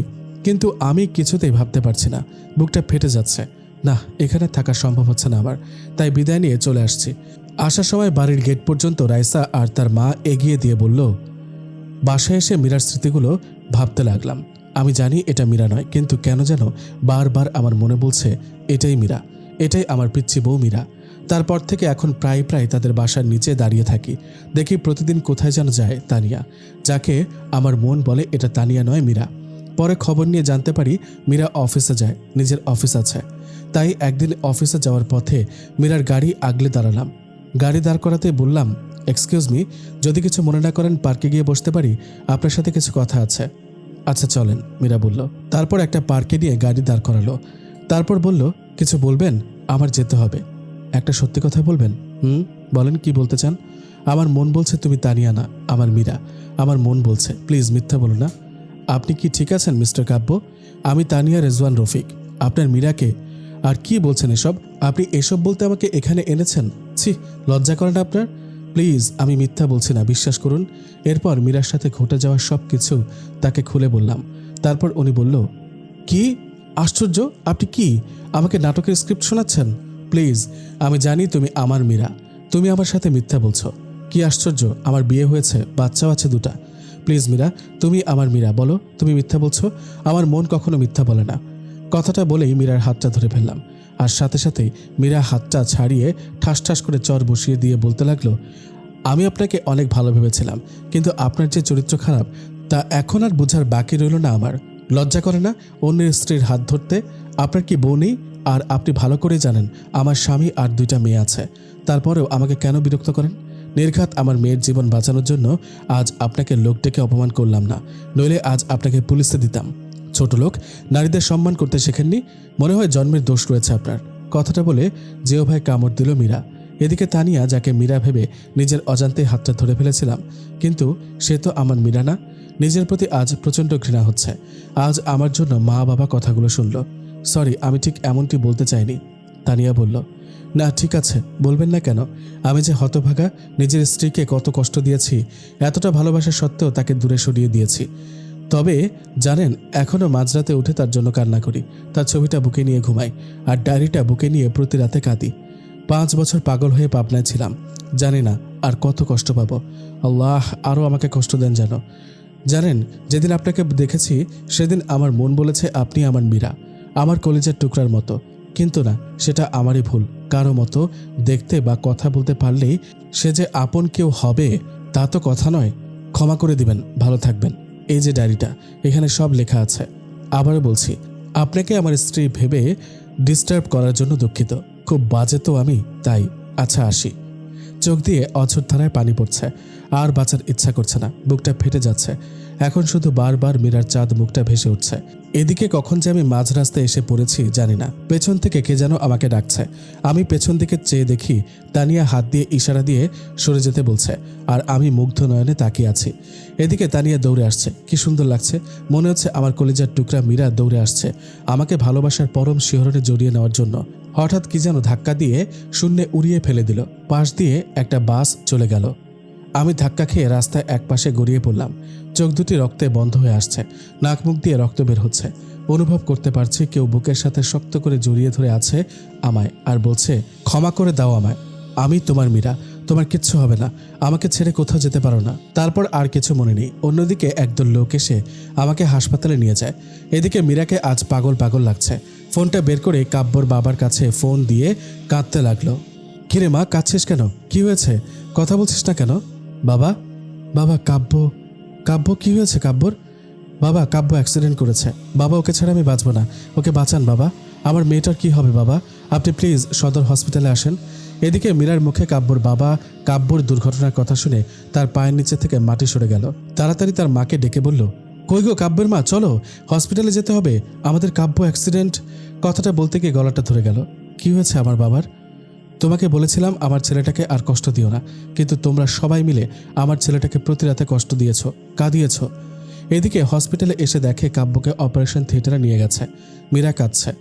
কিন্তু আমি কিছুতেই ভাবতে পারছি না, বুকটা ফেটে যাচ্ছে। না, এখানে থাকা সম্ভব হচ্ছে না আমার, তাই বিদায় নিয়ে চলে আসছি। আসার সময় বাড়ির গেট পর্যন্ত রাইসা আর তার মা এগিয়ে দিয়ে বলল। বাসায় এসে মীরার স্মৃতিগুলো ভাবতে লাগলাম। আমি জানি এটা মীরা নয়, কিন্তু কেন যেন বারবার আমার মনে বলছে এটাই মীরা, এটাই আমার পিচ্চি বউ মীরা। তারপর থেকে এখন প্রায় প্রায় তাদের বাসার নিচে দাঁড়িয়ে থাকি। দেখি প্রতিদিন কোথায় যেন যায় তানিয়া, যাকে আমার মন বলে এটা তানিয়া নয় মীরা। পরে খবর নিয়ে জানতে পারি মীরা অফিসে যায়, নিজের অফিস আছে। তাই একদিন অফিসে যাওয়ার পথে মীরার গাড়ি আগলে দাঁড়ালাম। গাড়ি দাঁড় করাতে বললাম, এক্সকিউজ মি, যদি কিছু মনে না করেন পার্কে গিয়ে বসতে পারি? আপনার সাথে কিছু কথা আছে। আচ্ছা চলেন, মীরা বলল। তারপর একটা পার্কে নিয়ে গাড়ি দাঁড় করালো। তারপর বলল, কিছু বলবেন? আমার যেতে হবে। একটা সত্যি কথা বলবেন? বলেন, কি বলতে চান? আমার মন বলছে তুমি তানিয়া না, আমার মীরা। আমার মন বলছে, প্লিজ মিথ্যা বলো না। আপনি কি ঠিক আছেন মিস্টার কাব্য? আমি তানিয়া রিজওয়ান রফিক, আপনার মীরাকে। আর কি বলছেন এসব? আপনি এসব বলতে আমাকে এখানে এনেছেন? ছি, লজ্জা করেন আপনার? প্লিজ, আমি মিথ্যা বলছি না, বিশ্বাস করুন। এরপর মীরার সাথে ঘটে যাওয়া সব কিছু তাকে খুলে বললাম। তারপর উনি বলল, কি আশ্চর্য, আপনি কি আমাকে নাটকের স্ক্রিপ্ট শোনাচ্ছেন? প্লিজ, আমি জানি তুমি আমার মীরা, তুমি আমার সাথে মিথ্যা বলছো। কি আশ্চর্য, আমার বিয়ে হয়েছে, বাচ্চাও আছে 2টা। প্লিজ মীরা, তুমি আমার মীরা, বলো তুমি মিথ্যা বলছো। আমার মন কখনো মিথ্যা বলে না। কথাটা বলেই মীরার হাতটা ধরে ফেললাম, আর সাথে সাথেই মীরা হাতটা ছাড়িয়ে ঠাস ঠাস করে চর বসিয়ে দিয়ে বলতে লাগলো, আমি আপনাকে অনেক ভালো ভেবেছিলাম, কিন্তু আপনার যে চরিত্র খারাপ তা এখন আর বোঝার বাকি রইল না আমার। লজ্জা করে না অন্যের স্ত্রীর হাত ধরতে? আপনার কি বউ নেই? আর আপনি ভালো করে জানেন আমার স্বামী আর 2টা মেয়ে আছে। তারপরেও আমাকে কেন বিরক্ত করেন? নির্ঘাত আমার মেয়ের জীবন বাঁচানোর জন্য আজ আপনাকে লোক ডেকে অপমান করলাম না, নইলে আজ আপনাকে পুলিশে দিতাম। ছোট লোক, নারীদের সম্মান করতে শেখেননি? মনে হয় জন্মের দোষ রয়েছে আপনার। কথাটা বলে যেও ভাই কামড় দিল মীরা। এদিকে তানিয়া, যাকে মীরা ভেবে নিজের অজান্তে হাতটা ধরে ফেলেছিলাম, কিন্তু সে তো আমার মীরা না। নিজের প্রতি আজ প্রচণ্ড ঘৃণা হচ্ছে। আজ আমার জন্য মা বাবা কথাগুলো শুনল। সরি, আমি ঠিক এমনটি বলতে চাইনি। তানিয়া বলল, না ঠিক আছে, বলবেন না কেন? আমি যে হতভাগা, নিজের স্ত্রীকে কত কষ্ট দিয়েছি, এতটা ভালোবাসা সত্ত্বেও তাকে দূরে সরিয়ে দিয়েছি। তবে জানেন, এখনও মাঝরাতে উঠে তার জন্য কান্না করি, তার ছবিটা বুকে নিয়ে ঘুমাই, আর ডায়েরিটা বুকে নিয়ে প্রতি রাতে কাঁদি। 5 বছর পাগল হয়ে পাবনায় ছিলাম, জানি না আর কত কষ্ট পাবো। আল্লাহ আরও আমাকে কষ্ট দেন যেন। জানেন, যেদিন আপনাকে দেখেছি সেদিন আমার মন বলেছে আপনি আমার মীরা, আমার কলিজার টুকরার মতো। কিন্তু না, সেটা আমারই ভুল। কারো মতো দেখতে বা কথা বলতে পারলেই সে যে আপন কেউ হবে তা তো কথা নয়। ক্ষমা করে দিবেন, ভালো থাকবেন। এই যে ডায়েরিটা, এখানে সব লেখা আছে। আবারও বলছি, আপনাকে আমার স্ত্রী ভেবে ডিস্টার্ব করার জন্য দুঃখিত। খুব বাজে তো আমি, তাই। আচ্ছা আসি। চোখ দিয়ে অঝোর ধারায় পানি পড়ছে, আর বাঁচার ইচ্ছা করছে না, বুকটা ফেটে যাচ্ছে। এখন শুধু বারবার মীরার চাঁদ মুখটা ভেসে উঠছে। এদিকে কখন যে আমি মাঝ রাস্তায় এসে পড়েছি জানি না। পেছন থেকে কে যেন আমাকে ডাকছে। আমি পেছন দিকে চেয়ে দেখি তানিয়া হাত দিয়ে ইশারা দিয়ে সরে যেতে বলছে, আর আমি মুগ্ধ নয়নে তাকিয়ে আছি। এদিকে তানিয়া দৌড়ে আসছে। কি সুন্দর লাগছে, মনে হচ্ছে আমার কলিজার টুকরা মীরা দৌড়ে আসছে আমাকে ভালোবাসার পরম শিহরণে জড়িয়ে নেওয়ার জন্য। হঠাৎ কি যেন ধাক্কা দিয়ে শূন্যে উড়িয়ে ফেলে দিল। পাশ দিয়ে একটা বাস চলে গেল। আমি ধাক্কা খেয়ে রাস্তায় একপাশে গড়িয়ে পড়লাম। চোখ দুটি রক্তে বন্ধ হয়ে আসছে, নাক মুখ দিয়ে রক্ত বের হচ্ছে। অনুভব করতে পারছি কেউ বুকের সাথে শক্ত করে জড়িয়ে ধরে আছে আমায়, আর বলছে, ক্ষমা করে দাও আমায়, আমি তোমার মীরা, তোমার কিচ্ছু হবে না, আমাকে ছেড়ে কোথাও যেতে পারো না। তারপর আর কিছু মনে নেই। অন্যদিকে একদল লোক এসে আমাকে হাসপাতালে নিয়ে যায়। এদিকে মীরাকে আজ পাগল পাগল লাগছে। ফোনটা বের করে কাব্যর বাবার কাছে ফোন দিয়ে কাঁদতে লাগলো। কিরে মা, কাঁদছিস কেন? কি হয়েছে? কথা বলছিস না কেন? বাবা, বাবা, কাব্য, কাব্য, কি হয়েছে কাব্যর? বাবা, কাব্য অ্যাক্সিডেন্ট করেছে। বাবা, ওকে ছাড়া আমি বাঁচব না, ওকে বাঁচান বাবা। আমার মেয়েটার কি হবে বাবা? আপনি প্লিজ সদর হসপিটালে আসেন। এদিকে মীরার মুখে কাব্যর বাবা কাব্যর দুর্ঘটনার কথা শুনে তার পায়ের নিচে থেকে মাটি সরে গেল। তাড়াতাড়ি তার মাকে ডেকে বলল, কই গো কাব্যের মা, চলো হসপিটালে যেতে হবে, আমাদের কাব্য অ্যাক্সিডেন্ট। কথাটা বলতে গিয়ে গলাটা ধরে গেল। কি হয়েছে আমার বাবার? তোমাকে বলেছিলাম আমার ছেলেটাকে আর কষ্ট দিও না, কিন্তু তোমরা সবাই মিলে আমার ছেলেটাকে প্রতি রাতে কষ্ট দিয়েছ, কাঁদিয়েছ। এদিকে হসপিটালে এসে দেখে কাব্যকে অপারেশন থিয়েটারে নিয়ে গেছে। মীরা কাঁদছে।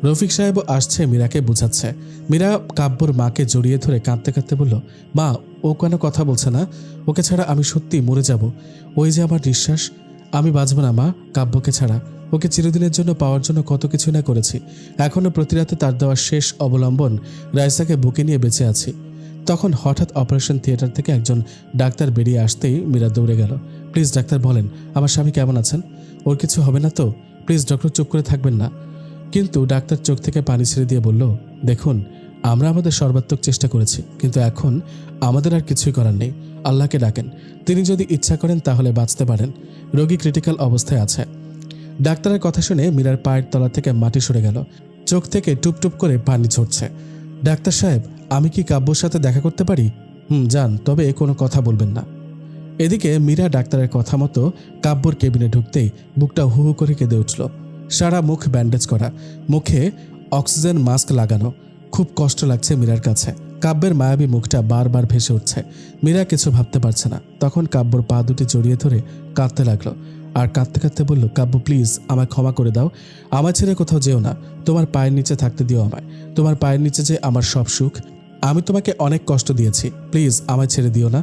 রফিক সাহেবও আসছে মীরাকে বুঝাচ্ছে। মীরা কাব্যর মাকে জড়িয়ে ধরে কাঁদতে কাঁদতে বলল, মা, ও কেন কথা বলছে না? ওকে ছাড়া আমি সত্যি মরে যাব। ওই যে আমার নিঃশ্বাস, আমি বাঁচব না মা কাব্যকে ছাড়া। ওকে চিরদিনের জন্য পাওয়ার জন্য কত কিছু না করেছি। এখনও প্রতি রাতে তার দেওয়া শেষ অবলম্বন রাইসাকে বুকে নিয়ে বেঁচে আছি। তখন হঠাৎ অপারেশন থিয়েটার থেকে একজন ডাক্তার বেরিয়ে আসতেই মীরা দৌড়ে গেল। প্লিজ ডাক্তার বলেন, আমার স্বামী কেমন আছেন? ওর কিছু হবে না তো? প্লিজ ডক্টর, চুপ করে থাকবেন না। কিন্তু ডাক্তার চোখ থেকে পানি ছেড়ে দিয়ে বলল, দেখুন, আমরা আমাদের সর্বাত্মক চেষ্টা করেছি, কিন্তু এখন আমাদের আর কিছুই করার নেই। আল্লাহকে ডাকেন, তিনি যদি ইচ্ছা করেন তাহলে বাঁচতে পারেন। রোগী ক্রিটিক্যাল অবস্থায় আছে। ডাক্তারের কথা শুনে মীরার পায়ের তলা থেকে মাটি সরে গেল। চোখ থেকে টুপটুপ করে পানি ঝরছে। ডাক্তার সাহেব, আমি কি কাব্যর সাথে দেখা করতে পারি? যান, তবে কোনো কথা বলবেন না। এদিকে মীরা ডাক্তারের কথা মতো কাব্যর কেবিনে ঢুকতেই বুকটা হু হু করে কেঁদে উঠল। সারা মুখ ব্যান্ডেজ করা, মুখে অক্সিজেন মাস্ক লাগানো। খুব কষ্ট লাগছে মীরার কাছে। কাব্যের মায়াবী মুখটা বারবার ভেসে উঠছে। মীরা কিছু ভাবতে পারছে না। তখন কাব্যর পা দুটি জড়িয়ে ধরে কাঁদতে লাগলো। আর কাঁদতে কাঁদতে বলল, কাব্য প্লিজ আমায় ক্ষমা করে দাও, আমার ছেড়ে কোথাও যেও না, তোমার পায়ের নিচে থাকতে দিও আমায়। তোমার পায়ের নিচে যে আমার সব সুখ। আমি তোমাকে অনেক কষ্ট দিয়েছি, প্লিজ আমায় ছেড়ে দিও না।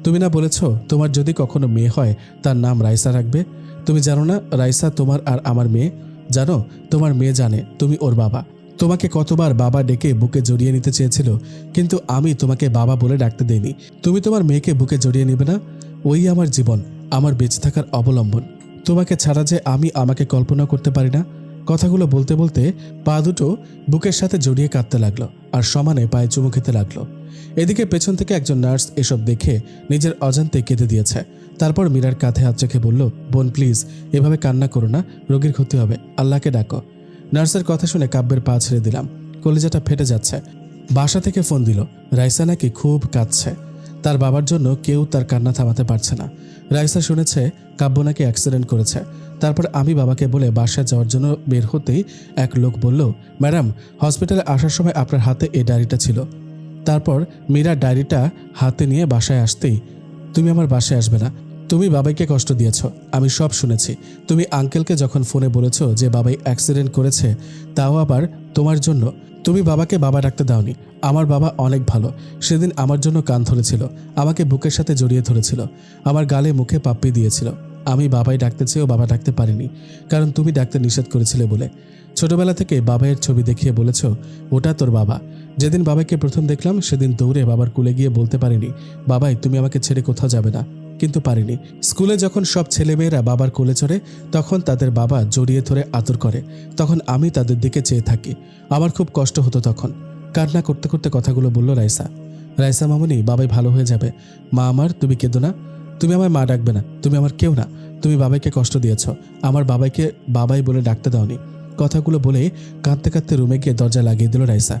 তুমি না বলেছ তোমার যদি কখনো মেয়ে হয় তার নাম রাইসা রাখবে? তুমি জানো না রাইসা তোমার আর আমার মেয়ে? জানো, তোমার মেয়ে জানে তুমি ওর বাবা। তোমাকে কতবার বাবা ডেকে বুকে জড়িয়ে নিতে চেয়েছিল, কিন্তু আমি তোমাকে বাবা বলে ডাকতে দেইনি। তুমি তোমার মেয়েকে বুকে জড়িয়ে নেবে না? ওই আমার জীবন, আমার বেঁচে থাকার অবলম্বন। তোমাকে ছাড়া যে আমি আমাকে কল্পনা করতে পারি না। কথাগুলো বলতে বলতে পা দুটো বুকের সাথে জড়িয়ে কাঁদতে লাগলো আর সমানে পায়ে চুমু খেতে লাগলো। এদিকে পেছন থেকে একজন নার্স এসব দেখে নিজের অজান্তে কেঁদে দিয়েছে। তারপর মীরার কাঁধে হাত রেখে বলল, বোন প্লিজ এভাবে কান্না করো না, রোগীর ক্ষতি হবে, আল্লাহকে ডাকো। নার্সের কথা শুনে কাব্যের পা ছেড়ে দিলাম। কলিজাটা ফেটে যাচ্ছে। বাসা থেকে ফোন দিল, রাইসা নাকি খুব কাঁদছে। তার বাবার জন্য কেউ তার কান্না থামাতে পারছে না। রাইসা শুনেছে কাব্য নাকি অ্যাক্সিডেন্ট করেছে। তারপর আমি বাবাকে বলে বাসায় যাওয়ার জন্য বের হতেই এক লোক বলল, ম্যাডাম, হসপিটালে আসার সময় আপনার হাতে এই ডায়েরিটা ছিল। তারপর মীরা ডায়েরিটা হাতে নিয়ে বাসায় আসতেই, তুমি আমার বাসায় আসবে না, তুমি বাবাইকে কষ্ট দিয়েছ, আমি সব শুনেছি। তুমি আঙ্কেলকে যখন ফোনে বলেছ যে বাবাই অ্যাক্সিডেন্ট করেছে, তাও আবার তোমার জন্য, তুমি বাবাকে বাবা ডাকতে দাওনি। আমার বাবা অনেক ভালো, সেদিন আমার জন্য কান ধরেছিল, আমাকে বুকের সাথে জড়িয়ে ধরেছিল, আমার গালে মুখে পাপ্পি দিয়েছিল। আমি বাবাই ডাকতে চেয়েও বাবা ডাকতে পারিনি, কারণ তুমি ডাকতে নিষেধ করেছিলে বলে। ছোটবেলা থেকে বাবাইয়ের ছবি দেখিয়ে বলেছ ওটা তোর বাবা। যেদিন বাবাইকে প্রথম দেখলাম সেদিন দৌড়ে বাবার কুলে গিয়ে বলতে পারিনি, বাবাই তুমি আমাকে ছেড়ে কোথাও যাবে না, কিন্তু পারিনি। স্কুলে যখন সব ছেলেমেয়েরা বাবার কোলে চড়ে, তখন তাদের বাবা জড়িয়ে ধরে আদর করে, তখন আমি তাদের দিকে চেয়ে থাকি। আমার খুব কষ্ট হতো তখন। কান্না করতে করতে কথাগুলো বলল রাইসা। রাইসা মামুনি, বাবাই ভালো হয়ে যাবে। মা আমার, তুমি কেঁদো না, তুমি আমায় মা ডাকবে না, তুমি আমার কেউ না। তুমি বাবাইকে কষ্ট দিয়েছ, আমার বাবাইকে বাবাই বলে ডাকতে দাওনি। কথাগুলো বলে কাঁদতে কাঁদতে রুমে গিয়ে দরজা লাগিয়ে দিল রাইসা।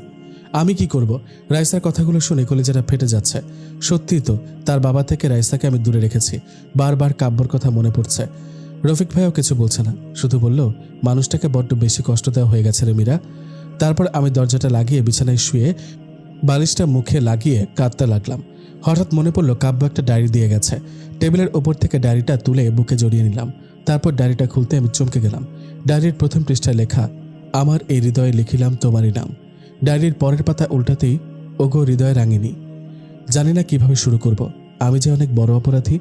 আমি কি করব? রাইসার কথাগুলো শুনে কলিজাটা ফেটে যাচ্ছে। সত্যিই তো, তার বাবা থেকে রাইসাকে আমি দূরে রেখেছি। বারবার কাব্যর কথা মনে পড়ছে। রফিক ভাইও কিছু বলছে না, শুধু বলল, মানুষটাকে বড্ড বেশি কষ্ট দেওয়া হয়ে গেছে রে মীরা। তারপর আমি দরজাটা লাগিয়ে বিছানায় শুয়ে বালিশটা মুখে লাগিয়ে কাঁদতে লাগলাম। হঠাৎ মনে পড়লো কাব্য একটা ডায়েরি দিয়ে গেছে। টেবিলের ওপর থেকে ডায়েরিটা তুলে বুকে জড়িয়ে নিলাম। তারপর ডায়েরিটা খুলতে আমি চমকে গেলাম। ডায়েরির প্রথম পৃষ্ঠায় লেখা, আমার এই হৃদয়ে লিখিলাম তোমারই নাম। ডায়েরির পরের পাতা উল্টাতেই, ওগো হৃদয় রাঙিনী। জানি না কিভাবে শুরু করব। আমি যে অনেক বড় অপরাধী।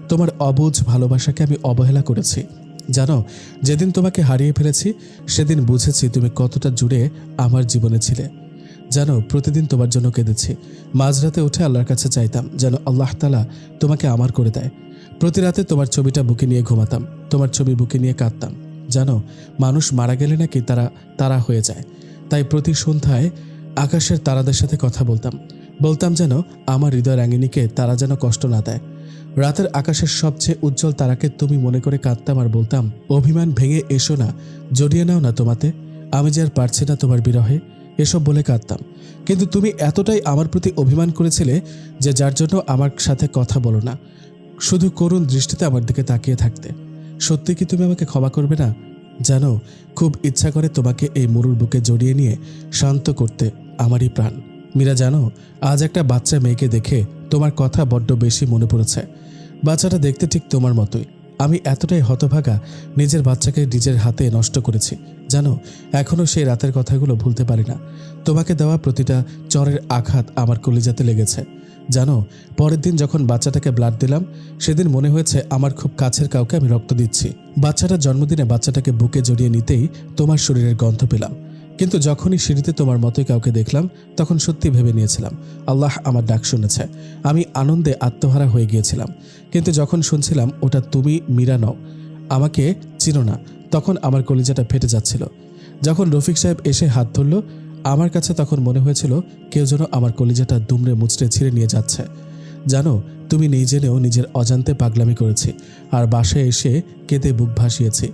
তোমার অবুঝ ভালোবাসাকে আমি অবহেলা করেছি। জানো, যেদিন তোমাকে হারিয়ে ফেলেছি সেদিন বুঝেছি তুমি কতটা জুড়ে আমার জীবনে ছিলে। জানো প্রতিদিন তোমার জন্য কেঁদেছি। মাঝরাতে উঠে আল্লাহর কাছে চাইতাম যেন আল্লাহ তাআলা তোমাকে আমার করে দেয়। প্রতি রাতে তোমার ছবিটা বুকে নিয়ে ঘুমাতাম, তোমার ছবি বুকে নিয়ে কাঁদতাম। জানো মানুষ মারা গেলে নাকি তারা হয়ে যায়। তাই প্রতি সন্ধ্যায় আকাশের তারাদের সাথে কথা বলতাম যেন আমার হৃদয় রাঙিনীকে তারা যেন কষ্ট না দেয়। রাতের আকাশের সবচেয়ে উজ্জ্বল তারাকে তুমি মনে করে কাঁদতাম আর বলতাম, অভিমান ভেঙে এসো না, জড়িয়ে নাও না তোমাতে, আমি যে আর পারছি না তোমার বিরহে, এসব বলে কাঁদতাম। কিন্তু তুমি এতটাই আমার প্রতি অভিমান করেছিলে যে যার জন্য আমার সাথে কথা বলো না, শুধু করুণ দৃষ্টিতে আমার দিকে তাকিয়ে থাকতে। সত্যি কি তুমি আমাকে ক্ষমা করবে না? জানো খুব ইচ্ছা করে তোমাকে এই মরুর বুকে জড়িয়ে নিয়ে শান্ত করতে আমারই প্রাণ। মীরা জানো আজ একটা বাচ্চা মেয়েকে দেখে তোমার কথা বড্ড বেশি মনে পড়েছে। বাচ্চাটা দেখতে ঠিক তোমার মতোই। আমি এতটাই হতভাগা, নিজের বাচ্চাকে নিজের হাতে নষ্ট করেছি। জানো এখনও সেই রাতের কথাগুলো ভুলতে পারি না। তোমাকে দেওয়া প্রতিটা চরের আঘাত আমার কলিজাতে লেগেছে। জানো পরের দিন যখন বাচ্চাটাকে ব্লাড দিলাম, সেদিন মনে হয়েছে আমার খুব কাছের কাউকে আমি রক্ত দিচ্ছি। বাচ্চাটার জন্মদিনে বাচ্চাটাকে বুকে জড়িয়ে নিতেই তোমার শরীরের গন্ধ পেলাম। কিন্তু যখনই সিঁড়িতে তোমার মতোই কাউকে দেখলাম, তখন সত্যি ভেবে নিয়েছিলাম আল্লাহ আমার ডাক শুনেছে। আমি আনন্দে আত্মহারা হয়ে গিয়েছিলাম। কিন্তু যখন শুনছিলাম ওটা তুমি মীরা নও, আমাকে চিনো না, তখন আমার কলিজাটা ফেটে যাচ্ছিল। যখন রফিক সাহেব এসে হাত ধরল আমার কাছে, তখন মনে হয়েছিল কেউ যেন আমার কলিজাটা দুমড়ে মুচড়ে ছিঁড়ে নিয়ে যাচ্ছে। জানো তুমি নেই জেনেও নিজের অজান্তে পাগলামি করেছি আর বাসায় এসে কেঁদে বুক ভাসিয়েছি।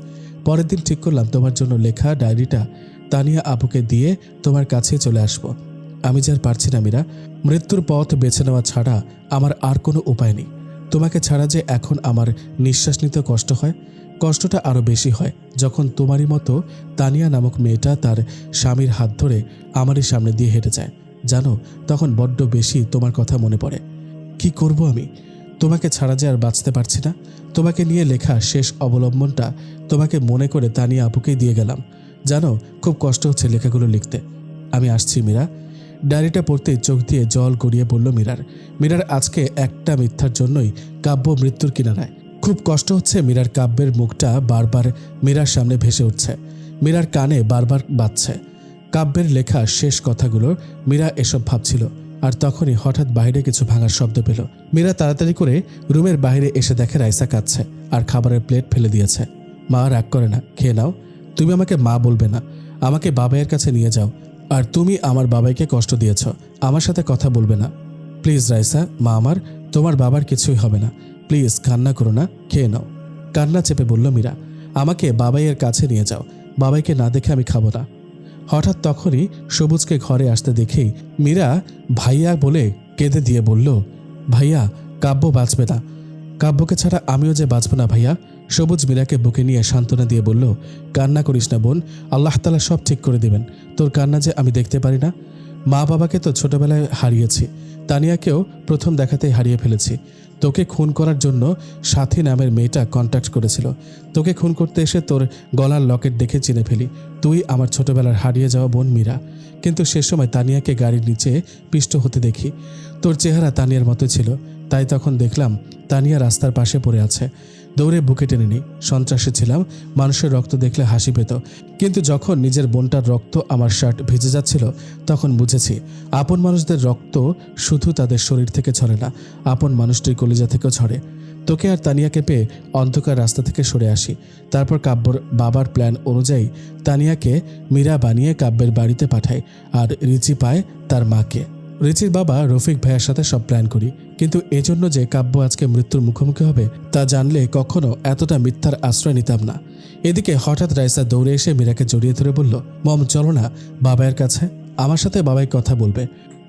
পরের দিন ঠিক করলাম তোমার জন্য লেখা ডায়েরিটা তানিয়া আপুকে দিয়ে তোমার কাছে চলে আসব। আমি যে আর পারছি না মীরা, মৃত্যুর পথ বেছে নেওয়া ছাড়া আমার আর কোনো উপায় নেই। তোমাকে ছাড়া যে এখন আমার নিঃশ্বাস নিতে কষ্ট হয়, কষ্টটা আরও বেশি হয় যখন তোমারই মতো তানিয়া নামক মেয়েটা তার স্বামীর হাত ধরে আমারই সামনে দিয়ে হেঁটে যায়। জানো তখন বড্ড বেশি তোমার কথা মনে পড়ে। কি করব আমি? তোমাকে ছাড়া যে আর বাঁচতে পারছি না। তোমাকে নিয়ে লেখা শেষ অবলম্বনটা তোমাকে মনে করে তানিয়া আপুকেই দিয়ে গেলাম। জানো খুব কষ্ট হচ্ছে লেখাগুলো লিখতে। আমি আসছি মীরা। ডায়েরিটা পড়তেই চোখ দিয়ে জল গড়িয়ে পড়ল মীরার আজকে একটা মিথ্যার জন্যই কাব্য মৃত্যুর কিনারায়। খুব কষ্ট হচ্ছে মীরার। কাব্যের মুখটা বারবার মীরার সামনে ভেসে উঠছে, মীরার কানে বারবার বাজছে কাব্যের লেখা শেষ কথাগুলো। মীরা এসব ভাবছিল আর তখনই হঠাৎ বাইরে কিছু ভাঙার শব্দ পেল। মীরা তাড়াতাড়ি করে রুমের বাইরে এসে দেখে রাইসা কাঁদছে আর খাবারের প্লেট ফেলে দিয়েছে। মা রাগ করে না, খেয়ে নাও। তুমি আমাকে মা বলবে না, আমাকে বাবাইয়ের কাছে নিয়ে যাও। আর তুমি আমার বাবাইকে কষ্ট দিয়েছ, আমার সাথে কথা বলবে না। প্লিজ রাইসা, মা আমার, তোমার বাবার কিছুই হবে না, প্লিজ কান্না করো না, খেয়ে নাও। কান্না চেপে বলল মীরা, আমাকে বাবাইয়ের কাছে নিয়ে যাও, বাবাইকে না দেখে আমি খাবো না। হঠাৎ তখনই সবুজকে ঘরে আসতে দেখেই মীরা ভাইয়া বলে কেঁদে দিয়ে বলল, ভাইয়া কাব্য বাঁচবে না, কাব্যকে ছাড়া আমিও যে বাঁচব না ভাইয়া। সবুজ মীরাকে বুকে নিয়ে সান্ত্বনা দিয়ে বলল, কান্না করিস না বোন, আল্লাহ তাআলা সব ঠিক করে দিবেন। তোর কান্না যে আমি দেখতে পারি না। মা বাবাকে তো ছোটবেলায় হারিয়েছি, তানিয়াকেও প্রথম দেখাতেই হারিয়ে ফেলেছি। তোকে খুন করার জন্য সাথী নামের মেয়েটা কন্ট্যাক্ট করেছিল। তোকে খুন করতে এসে তোর গলার লকেট দেখে চিনে ফেলি তুই আমার ছোটবেলার হারিয়ে যাওয়া বোন মীরা। কিন্তু সে সময় তানিয়াকে গাড়ির নিচে পিষ্ট হতে দেখি। তোর চেহারা তানিয়ার মতো ছিল, তাই তখন দেখলাম তানিয়া রাস্তার পাশে পড়ে আছে। দৌড়ে বুকে টেনে নিই। সন্ত্রাসী ছিলাম, মানুষের রক্ত দেখলে হাসি পেত, কিন্তু যখন নিজের বোনটার রক্ত আমার শার্ট ভিজে যাচ্ছিল তখন বুঝেছি আপন মানুষদের রক্ত শুধু তাদের শরীর থেকে ঝরে না, আপন মানুষটির কলিজা থেকেও ঝরে। তোকে আর তানিয়াকে পেয়ে অন্ধকার রাস্তা থেকে সরে আসি। তারপর কাব্যর বাবার প্ল্যান অনুযায়ী তানিয়াকে মীরা বানিয়ে কাব্যের বাড়িতে পাঠায় আর রিচি পায় তার মাকে। রিচির বাবা রফিক ভাইয়ের সাথে সব প্ল্যান করি, কিন্তু এজন্য যে কাব্য আজকে মৃত্যুর মুখোমুখি হবে তা জানলে কখনো এতটা মিথ্যার আশ্রয় নিতাম না। এদিকে হঠাৎ রাইসা দৌড়ে এসে মীরাকে জড়িয়ে ধরে বলল, মম চলো না বাবাইয়ের কাছে, আমার সাথে বাবাই কথা বলবে।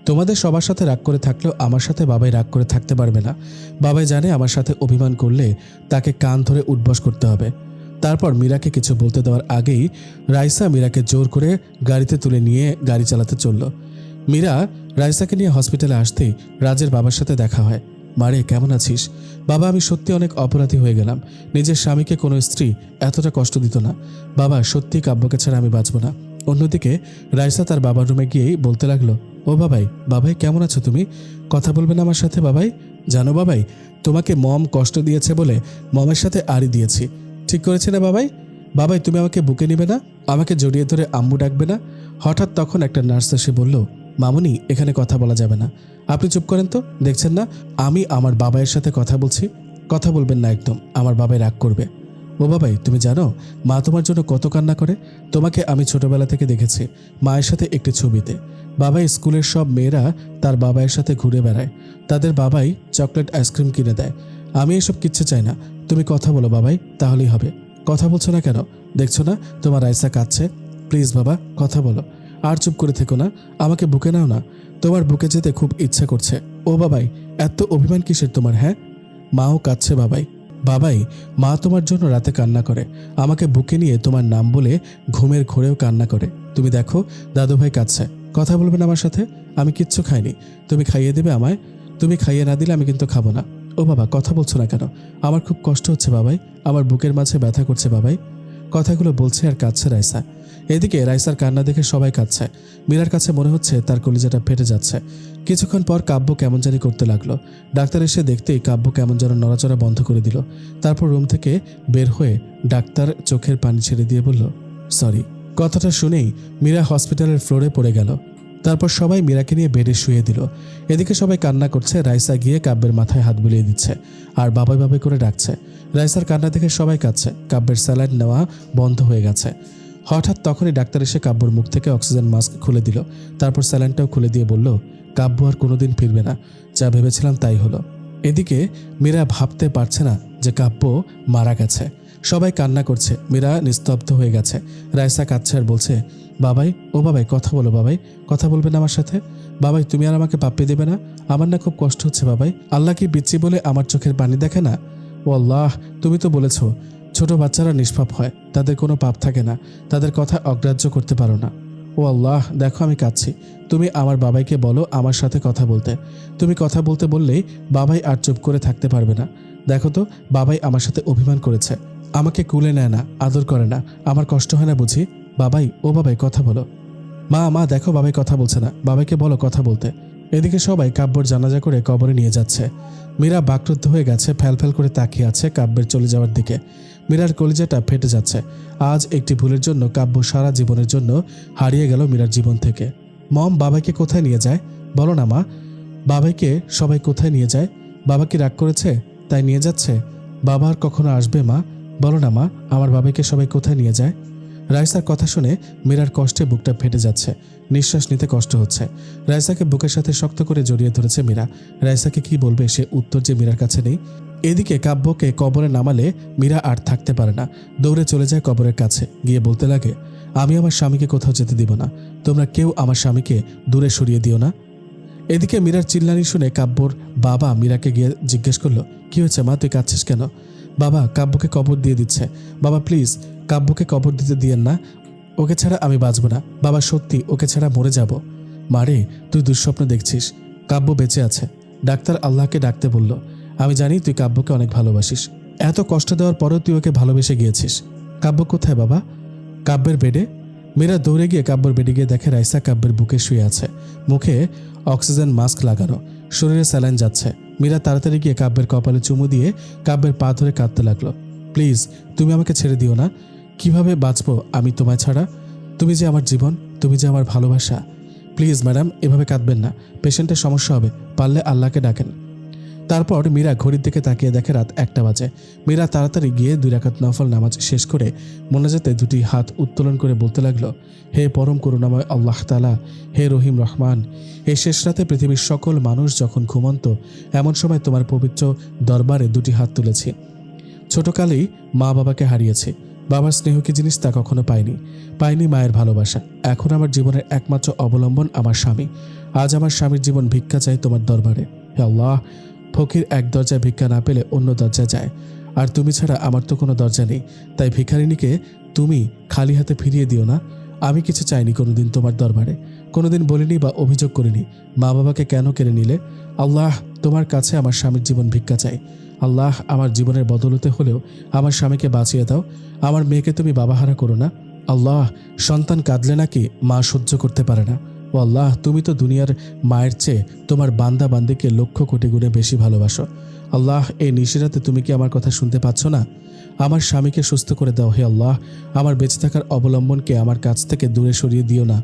তোমাদের সবার সাথে রাগ করে থাকলেও আমার সাথে বাবাই রাগ করে থাকতে পারবে না। বাবাই জানে আমার সাথে অভিমান করলে তাকে কান ধরে উঠবস করতে হবে। তারপর মীরাকে কিছু বলতে দেওয়ার আগেই রাইসা মীরাকে জোর করে গাড়িতে তুলে নিয়ে গাড়ি চালাতে চলল। মীরা রাইসাকে নিয়ে হসপিটালে আসতেই রাজের বাবার সাথে দেখা হয়। মারে কেমন আছিস? বাবা, আমি সত্যি অনেক অপরাধী হয়ে গেলাম। নিজের স্বামীকে কোনো স্ত্রী এতটা কষ্ট দিত না। বাবা, সত্যি কাব্যকে ছাড়া আমি বাঁচব না। অন্যদিকে রাইসা তার বাবার রুমে গিয়েই বলতে লাগলো, ও বাবাই কেমন আছো তুমি? কথা বলবে না আমার সাথে বাবাই? জানো বাবাই, তোমাকে মম কষ্ট দিয়েছে বলে মমের সাথে আড়ি দিয়েছি। ঠিক করেছে না বাবাই তুমি আমাকে বুকে নিবে না? আমাকে জড়িয়ে ধরে আম্মু ডাকবে না? হঠাৎ তখন একটা নার্স এসে বলল, মামুনি, এখানে কথা বলা যাবে না। আপনি চুপ করেন তো, দেখছেন না আমি আমার বাবাইয়ের সাথে কথা বলছি? কথা বলবেন না একদম, আমার বাবাই রাগ করবে। ও বাবাই, তুমি জানো মা তোমার জন্য কত কান্না করে? তোমাকে আমি ছোটবেলা থেকে দেখেছি মায়ের সাথে একটি ছবিতে। বাবাই স্কুলের সব মেয়েরা তার বাবাইয়ের সাথে ঘুরে বেড়ায়, তাদের বাবাই চকলেট আইসক্রিম কিনে দেয়। আমি এসব কিচ্ছু চাই না, তুমি কথা বলো বাবাই, তাহলেই হবে। কথা বলছো না কেন? দেখছো না তোমার রাইসা কাঁদছে? প্লিজ বাবা, কথা বলো। আর চুপ করে থেকো না, আমাকে বুকে নাও না, তোমার বুকে যেতে খুব ইচ্ছা করছে। ও বাবাই, এত অভিমান কিসের তোমার? হ্যাঁ, মাও কাঁদছে বাবাই। বাবাই, মা তোমার জন্য রাতে কান্না করে, আমাকে বুকে নিয়ে তোমার নাম বলে ঘুমের ঘোরেও কান্না করে। তুমি দেখো দাদুভাই কাঁদছে। কথা বলবে না আমার সাথে? আমি কিচ্ছু খাইনি, তুমি খাইয়ে দেবে আমায়? তুমি খাইয়ে না দিলে আমি কিন্তু খাবো না। ও বাবা, কথা বলছো না কেন? আমার খুব কষ্ট হচ্ছে বাবাই, আমার বুকের মাঝে ব্যথা করছে বাবাই। কথাগুলো বলছে আর কাঁদছে রাইসা। এদিকে রাইসার কান্না দেখে সবাই কাঁদছে। মীরার কাছে মনে হচ্ছে তার কলিজাটা ফেটে যাচ্ছে। কিছুক্ষণ পর কাব্য কেমন জানি করতে লাগলো। ডাক্তার এসে দেখতেই কাব্য কেমন যেন নড়াচড়া বন্ধ করে দিল। তারপর রুম থেকে বের হয়ে ডাক্তার চোখের পানি ছেড়ে দিয়ে বলল, সরি। কথাটা শুনেই মীরা হসপিটালের ফ্লোরে পড়ে গেল। তারপর সবাই মীরাকে নিয়ে বেডে শুয়ে দিল। এদিকে সবাই কান্না করছে, রাইসা গিয়ে কাব্যের মাথায় হাত বুলিয়ে দিচ্ছে আর বাবাই বাবাই করে ডাকছে। রাইসার কান্না দেখে সবাই কাঁদছে। কাব্যের স্যালাইন নেওয়া বন্ধ হয়ে গেছে। হঠাৎ তখনই ডাক্তার এসে কাব্যর মুখ থেকে অক্সিজেন মাস্ক খুলে দিল। তারপর স্যালাইনটাও খুলে দিয়ে বলল, কাব্য আর কোনোদিন ফিরবে না, যা ভেবেছিলাম তাই হলো। এদিকে মীরা ভাবতে পারছে না যে কাব্য মারা গেছে। সবাই কান্না করছে, মীরা নিস্তব্ধ হয়ে গেছে। রাইসা কাঁদছে আর বলছে, বাবাই, ও বাবাই, কথা বলো বাবাই, কথা বলবেন আমার সাথে? বাবাই, তুমি আর আমাকে পাপ্পি দেবে না? আমার না খুব কষ্ট হচ্ছে বাবাই। আল্লাহ কি বিচ্ছি বলে আমার চোখের পানি দেখে না? ও আল্লাহ, তুমি তো বলেছো ছোট বাচ্চারা নিষ্পাপ হয়, তাদের কোনো পাপ থাকে না, তাদের কথা অগ্রাহ্য করতে পারো না। ও আল্লাহ, দেখো আমি কাঁদছি, তুমি আমার বাবাইকে বলো আমার সাথে কথা বলতে। তুমি কথা বলতে বললেই বাবাই আর চুপ করে থাকতে পারবে না। দেখো তো, বাবাই আমার সাথে অভিমান করেছে, আমাকে কুলে নেয় না, আদর করে না। আমার কষ্ট হয় না বুঝি? বাবাই, ও বাবাই, কথা বলো। মা, দেখো বাবাই কথা বলছে না, বাবাইকে বলো কথা বলতে। এদিকে সবাই কাব্যর জানাজা করে কবরে নিয়ে যাচ্ছে। মীরা বাকরুদ্ধ হয়ে গেছে, ফ্যালফ্যাল করে তাকিয়ে আছে কাব্যের চলে যাওয়ার দিকে। মীরার কলিজাটা ফেটে যাচ্ছে। আজ একটি ভুলের জন্য কাব্য সারা জীবনের জন্য হারিয়ে গেল মীরার জীবন থেকে। মম, বাবাইকে কোথায় নিয়ে যায় বলো না মা? বাবাইকে সবাই কোথায় নিয়ে যায়? বাবা কি রাগ করেছে তাই নিয়ে যাচ্ছে? বাবা আর কখনো আসবে মা? বলো না মা, আমার বাবাইকে সবাই কোথায় নিয়ে যায়? রাইসার কথা শুনে মীরার কষ্টে বুকটা ফেটে যাচ্ছে, নিঃশ্বাস নিতে কষ্ট হচ্ছে। রাইসাকে বুকের সাথে শক্ত করে জড়িয়ে ধরেছে মীরা। রাইসাকে কি বলবে সে উত্তর যে মীরার কাছে নেই। এদিকে কাব্যকে কবরে নামালে মীরা আর থাকতে পারে না, দৌড়ে চলে যায় কবরের কাছে। গিয়ে বলতে লাগে, আমি আমার স্বামীকে কোথাও যেতে দিব না, তোমরা কেউ আমার স্বামীকে দূরে সরিয়ে দিও না। এদিকে মীরার চিল্লানি শুনে কাব্যর বাবা মীরাকে গিয়ে জিজ্ঞেস করলো, কি হয়েছে মা, তুই কাঁদছিস কেন? বাবা, কাব্যকে কবর দিয়ে দিচ্ছে। বাবা প্লিজ, কাব্যকে কবর দিতে দিয়েন না, ওকে ছাড়া আমি বাঁচব না। বাবা সত্যি, ওকে ছাড়া মরে যাব। মারে, তুই দুঃস্বপ্ন দেখছিস, কাব্য বেঁচে আছে। ডাক্তার আল্লাহকে ডাকতে বলল। আমি জানি তুই কাব্যকে অনেক ভালোবাসিস, এত কষ্ট দেওয়ার পরেও তুই ওকে ভালোবেসে গিয়েছিস। কাব্য কোথায় বাবা? কাব্যের বেডে। মীরা দৌড়ে গিয়ে কাব্যের বেডে গিয়ে দেখে রাইসা কাব্যের বুকে শুয়ে আছে, মুখে অক্সিজেন মাস্ক লাগানো, শরীরে স্যালাইন যাচ্ছে। মীরা তাড়াতাড়ি গিয়ে কাব্যের কপালে চুমু দিয়ে কাব্যের পা ধরে কাঁদতে লাগলো। প্লিজ, তুমি আমাকে ছেড়ে দিও না, কিভাবে বাঁচবো আমি তোমায় ছাড়া? তুমি যে আমার জীবন, তুমি যে আমার ভালোবাসা। প্লিজ ম্যাডাম, এভাবে কাঁদবেন না, পেশেন্টের সমস্যা হবে, পারলে আল্লাহকে ডাকেন। তারপর মীরা ঘড়ির দিকে তাকিয়ে দেখে রাত 1টা বাজে। মীরা তাড়াতাড়ি গিয়ে 2 রাকাত নফল নামাজ শেষ করে মোনাজাতে 2টি হাত উত্তোলন করে বলতে লাগলো, হে পরম করুণাময় আল্লাহ তাআলা, হে রহিম রহমান, এই শেষ রাতে পৃথিবীর সকল মানুষ যখন ঘুমন্ত, এমন সময় তোমার পবিত্র দরবারে 2টি হাত তুলেছি। ছোটকালেই মা বাবাকে হারিয়েছি, বাবার স্নেহ কি জিনিস তা কখনো পাইনি মায়ের ভালোবাসা। এখন আমার জীবনের একমাত্র অবলম্বন আমার স্বামী। আজ আমার স্বামীর জীবন ভিক্ষা চাই তোমার দরবারে। হে আল্লাহ, ফকির এক দরজায় ভিক্ষা না পেলে অন্য দরজায় যায়, আর তুমি ছাড়া আমার তো কোনো দরজা নেই, তাই ভিখারিনীকে তুমি খালি হাতে ফিরিয়ে দিও না। আমি কিছু চাইনি কোনোদিন তোমার দরবারে, কোনোদিন বলিনি বা অভিযোগ করিনি মা বাবাকে কেন কেড়ে নিলে। আল্লাহ, তোমার কাছে আমার স্বামীর জীবন ভিক্ষা চাই। আল্লাহ, আমার জীবনের বদলতে হলেও আমার স্বামীকে বাঁচিয়ে দাও, আমার মেয়েকে তুমি বাবাহারা করো না। আল্লাহ, সন্তান কাঁদলে নাকি মা সহ্য করতে পারে না। ও আল্লাহ, তুমি তো দুনিয়ার মায়ের চেয়ে তোমার বান্দা বান্দিকে লক্ষ কোটি গুণে বেশি ভালোবাসো। আল্লাহ, এই নিশিরাতে তুমি কি আমার কথা শুনতে পাচ্ছ না? আমার স্বামীকে সুস্থ করে দাও হে আল্লাহ, আমার বেঁচে থাকার অবলম্বনকে আমার কাছ থেকে দূরে সরিয়ে দিও না।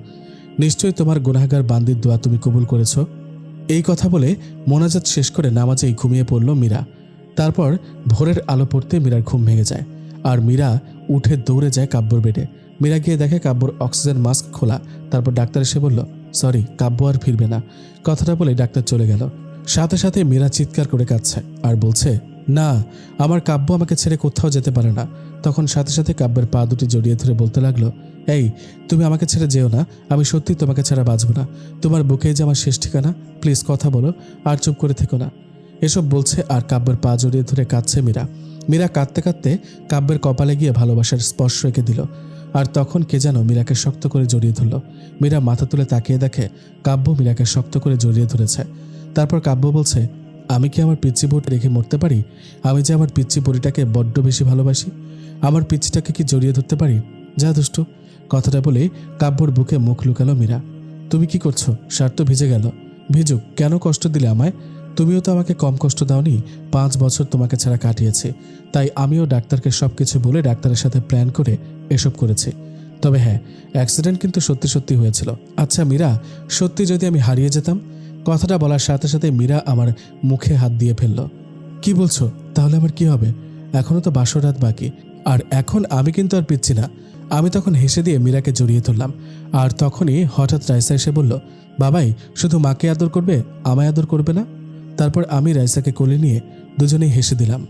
নিশ্চয়ই তোমার গুনাহগার বান্দির দোয়া তুমি কবুল করেছ। এই কথা বলে মোনাজাত শেষ করে নামাজেই ঘুমিয়ে পড়ল মীরা। তারপর ভোরের আলো পড়তে মীরার ঘুম ভেঙে যায় আর মীরা উঠে দৌড়ে যায় কাব্যর বেডে। মীরা গিয়ে দেখে কাব্যর অক্সিজেন মাস্ক খোলা। তারপর ডাক্তার এসে বলল, সরি, কাব্য আর ফিরবে না। কথাটা বলে ডাক্তার চলে গেল। সাথে সাথে মীরা চিৎকার করে কাঁদছে আর বলছে, না, আমার কাব্য আমাকে ছেড়ে কোথাও যেতে পারে না। তখন সাথে সাথে কাব্যের পা দুটি জড়িয়ে ধরে বলতে লাগলো, এই, তুমি আমাকে ছেড়ে যেও না, আমি সত্যি তোমাকে ছাড়া বাঁচব না। তোমার বুকেই যে আমার শেষ ঠিকানা, প্লিজ কথা বলো আর চুপ করে থেকো না। এসব বলছে আর কাব্যের পা জড়িয়ে ধরে কাঁদছে মীরা। মীরা কাঁদতে কাঁদতে কাব্যের কপালে গিয়ে ভালোবাসার স্পর্শ রেখে দিল। আর তখন কে যেন মীরাকে শক্ত করে জড়িয়ে ধরল। মীরা মাথা তুলে তাকিয়ে দেখে কাব্য মীরাকে শক্ত করে জড়িয়ে ধরেছে। তারপর কাব্য বলছে, আমি কি আমার পিচ্চি বুড়ি রেখে মরতে পারি? আমি যে আমার পিচ্চি বুড়িটাকে বড্ড বেশি ভালোবাসি। আমার পিচ্চিটাকে কি জড়িয়ে ধরতে পারি? যা দুষ্টু। কথাটা বলে কাব্যর বুকে মুখ লুকালো মীরা। তুমি কি করছো? শার্ট তো ভিজে গেল। ভিজুক, কেন কষ্ট দিলে আমায়? তুমিও তো আমাকে কম কষ্ট দাওনি। 5 বছর তোমাকে ছাড়া কাটিয়েছি, তাই আমিও ডাক্তারকে সবকিছু বলে ডাক্তারের সাথে প্ল্যান করে এসব করেছি। তবে হ্যাঁ, অ্যাক্সিডেন্ট কিন্তু সত্যি সত্যি হয়েছিল। আচ্ছা মীরা, সত্যি যদি আমি হারিয়ে যেতাম? কথাটা বলার সাথে সাথে মীরা আমার মুখে হাত দিয়ে ফেলল। কি বলছো? তাহলে আমার কি হবে? এখনো তো বাসর রাত বাকি, আর এখন আমি কিন্তু আর পিচ্ছি না। আমি তখন হেসে দিয়ে মীরাকে জড়িয়ে ধরলাম। আর তখনই হঠাৎ রাইসা এসে বলল, বাবাই শুধু মাকে আদর করবে, আমায় আদর করবে না? তারপর আমি রাইসাকে কোলে নিয়ে দুজনেই হেসে দিলাম।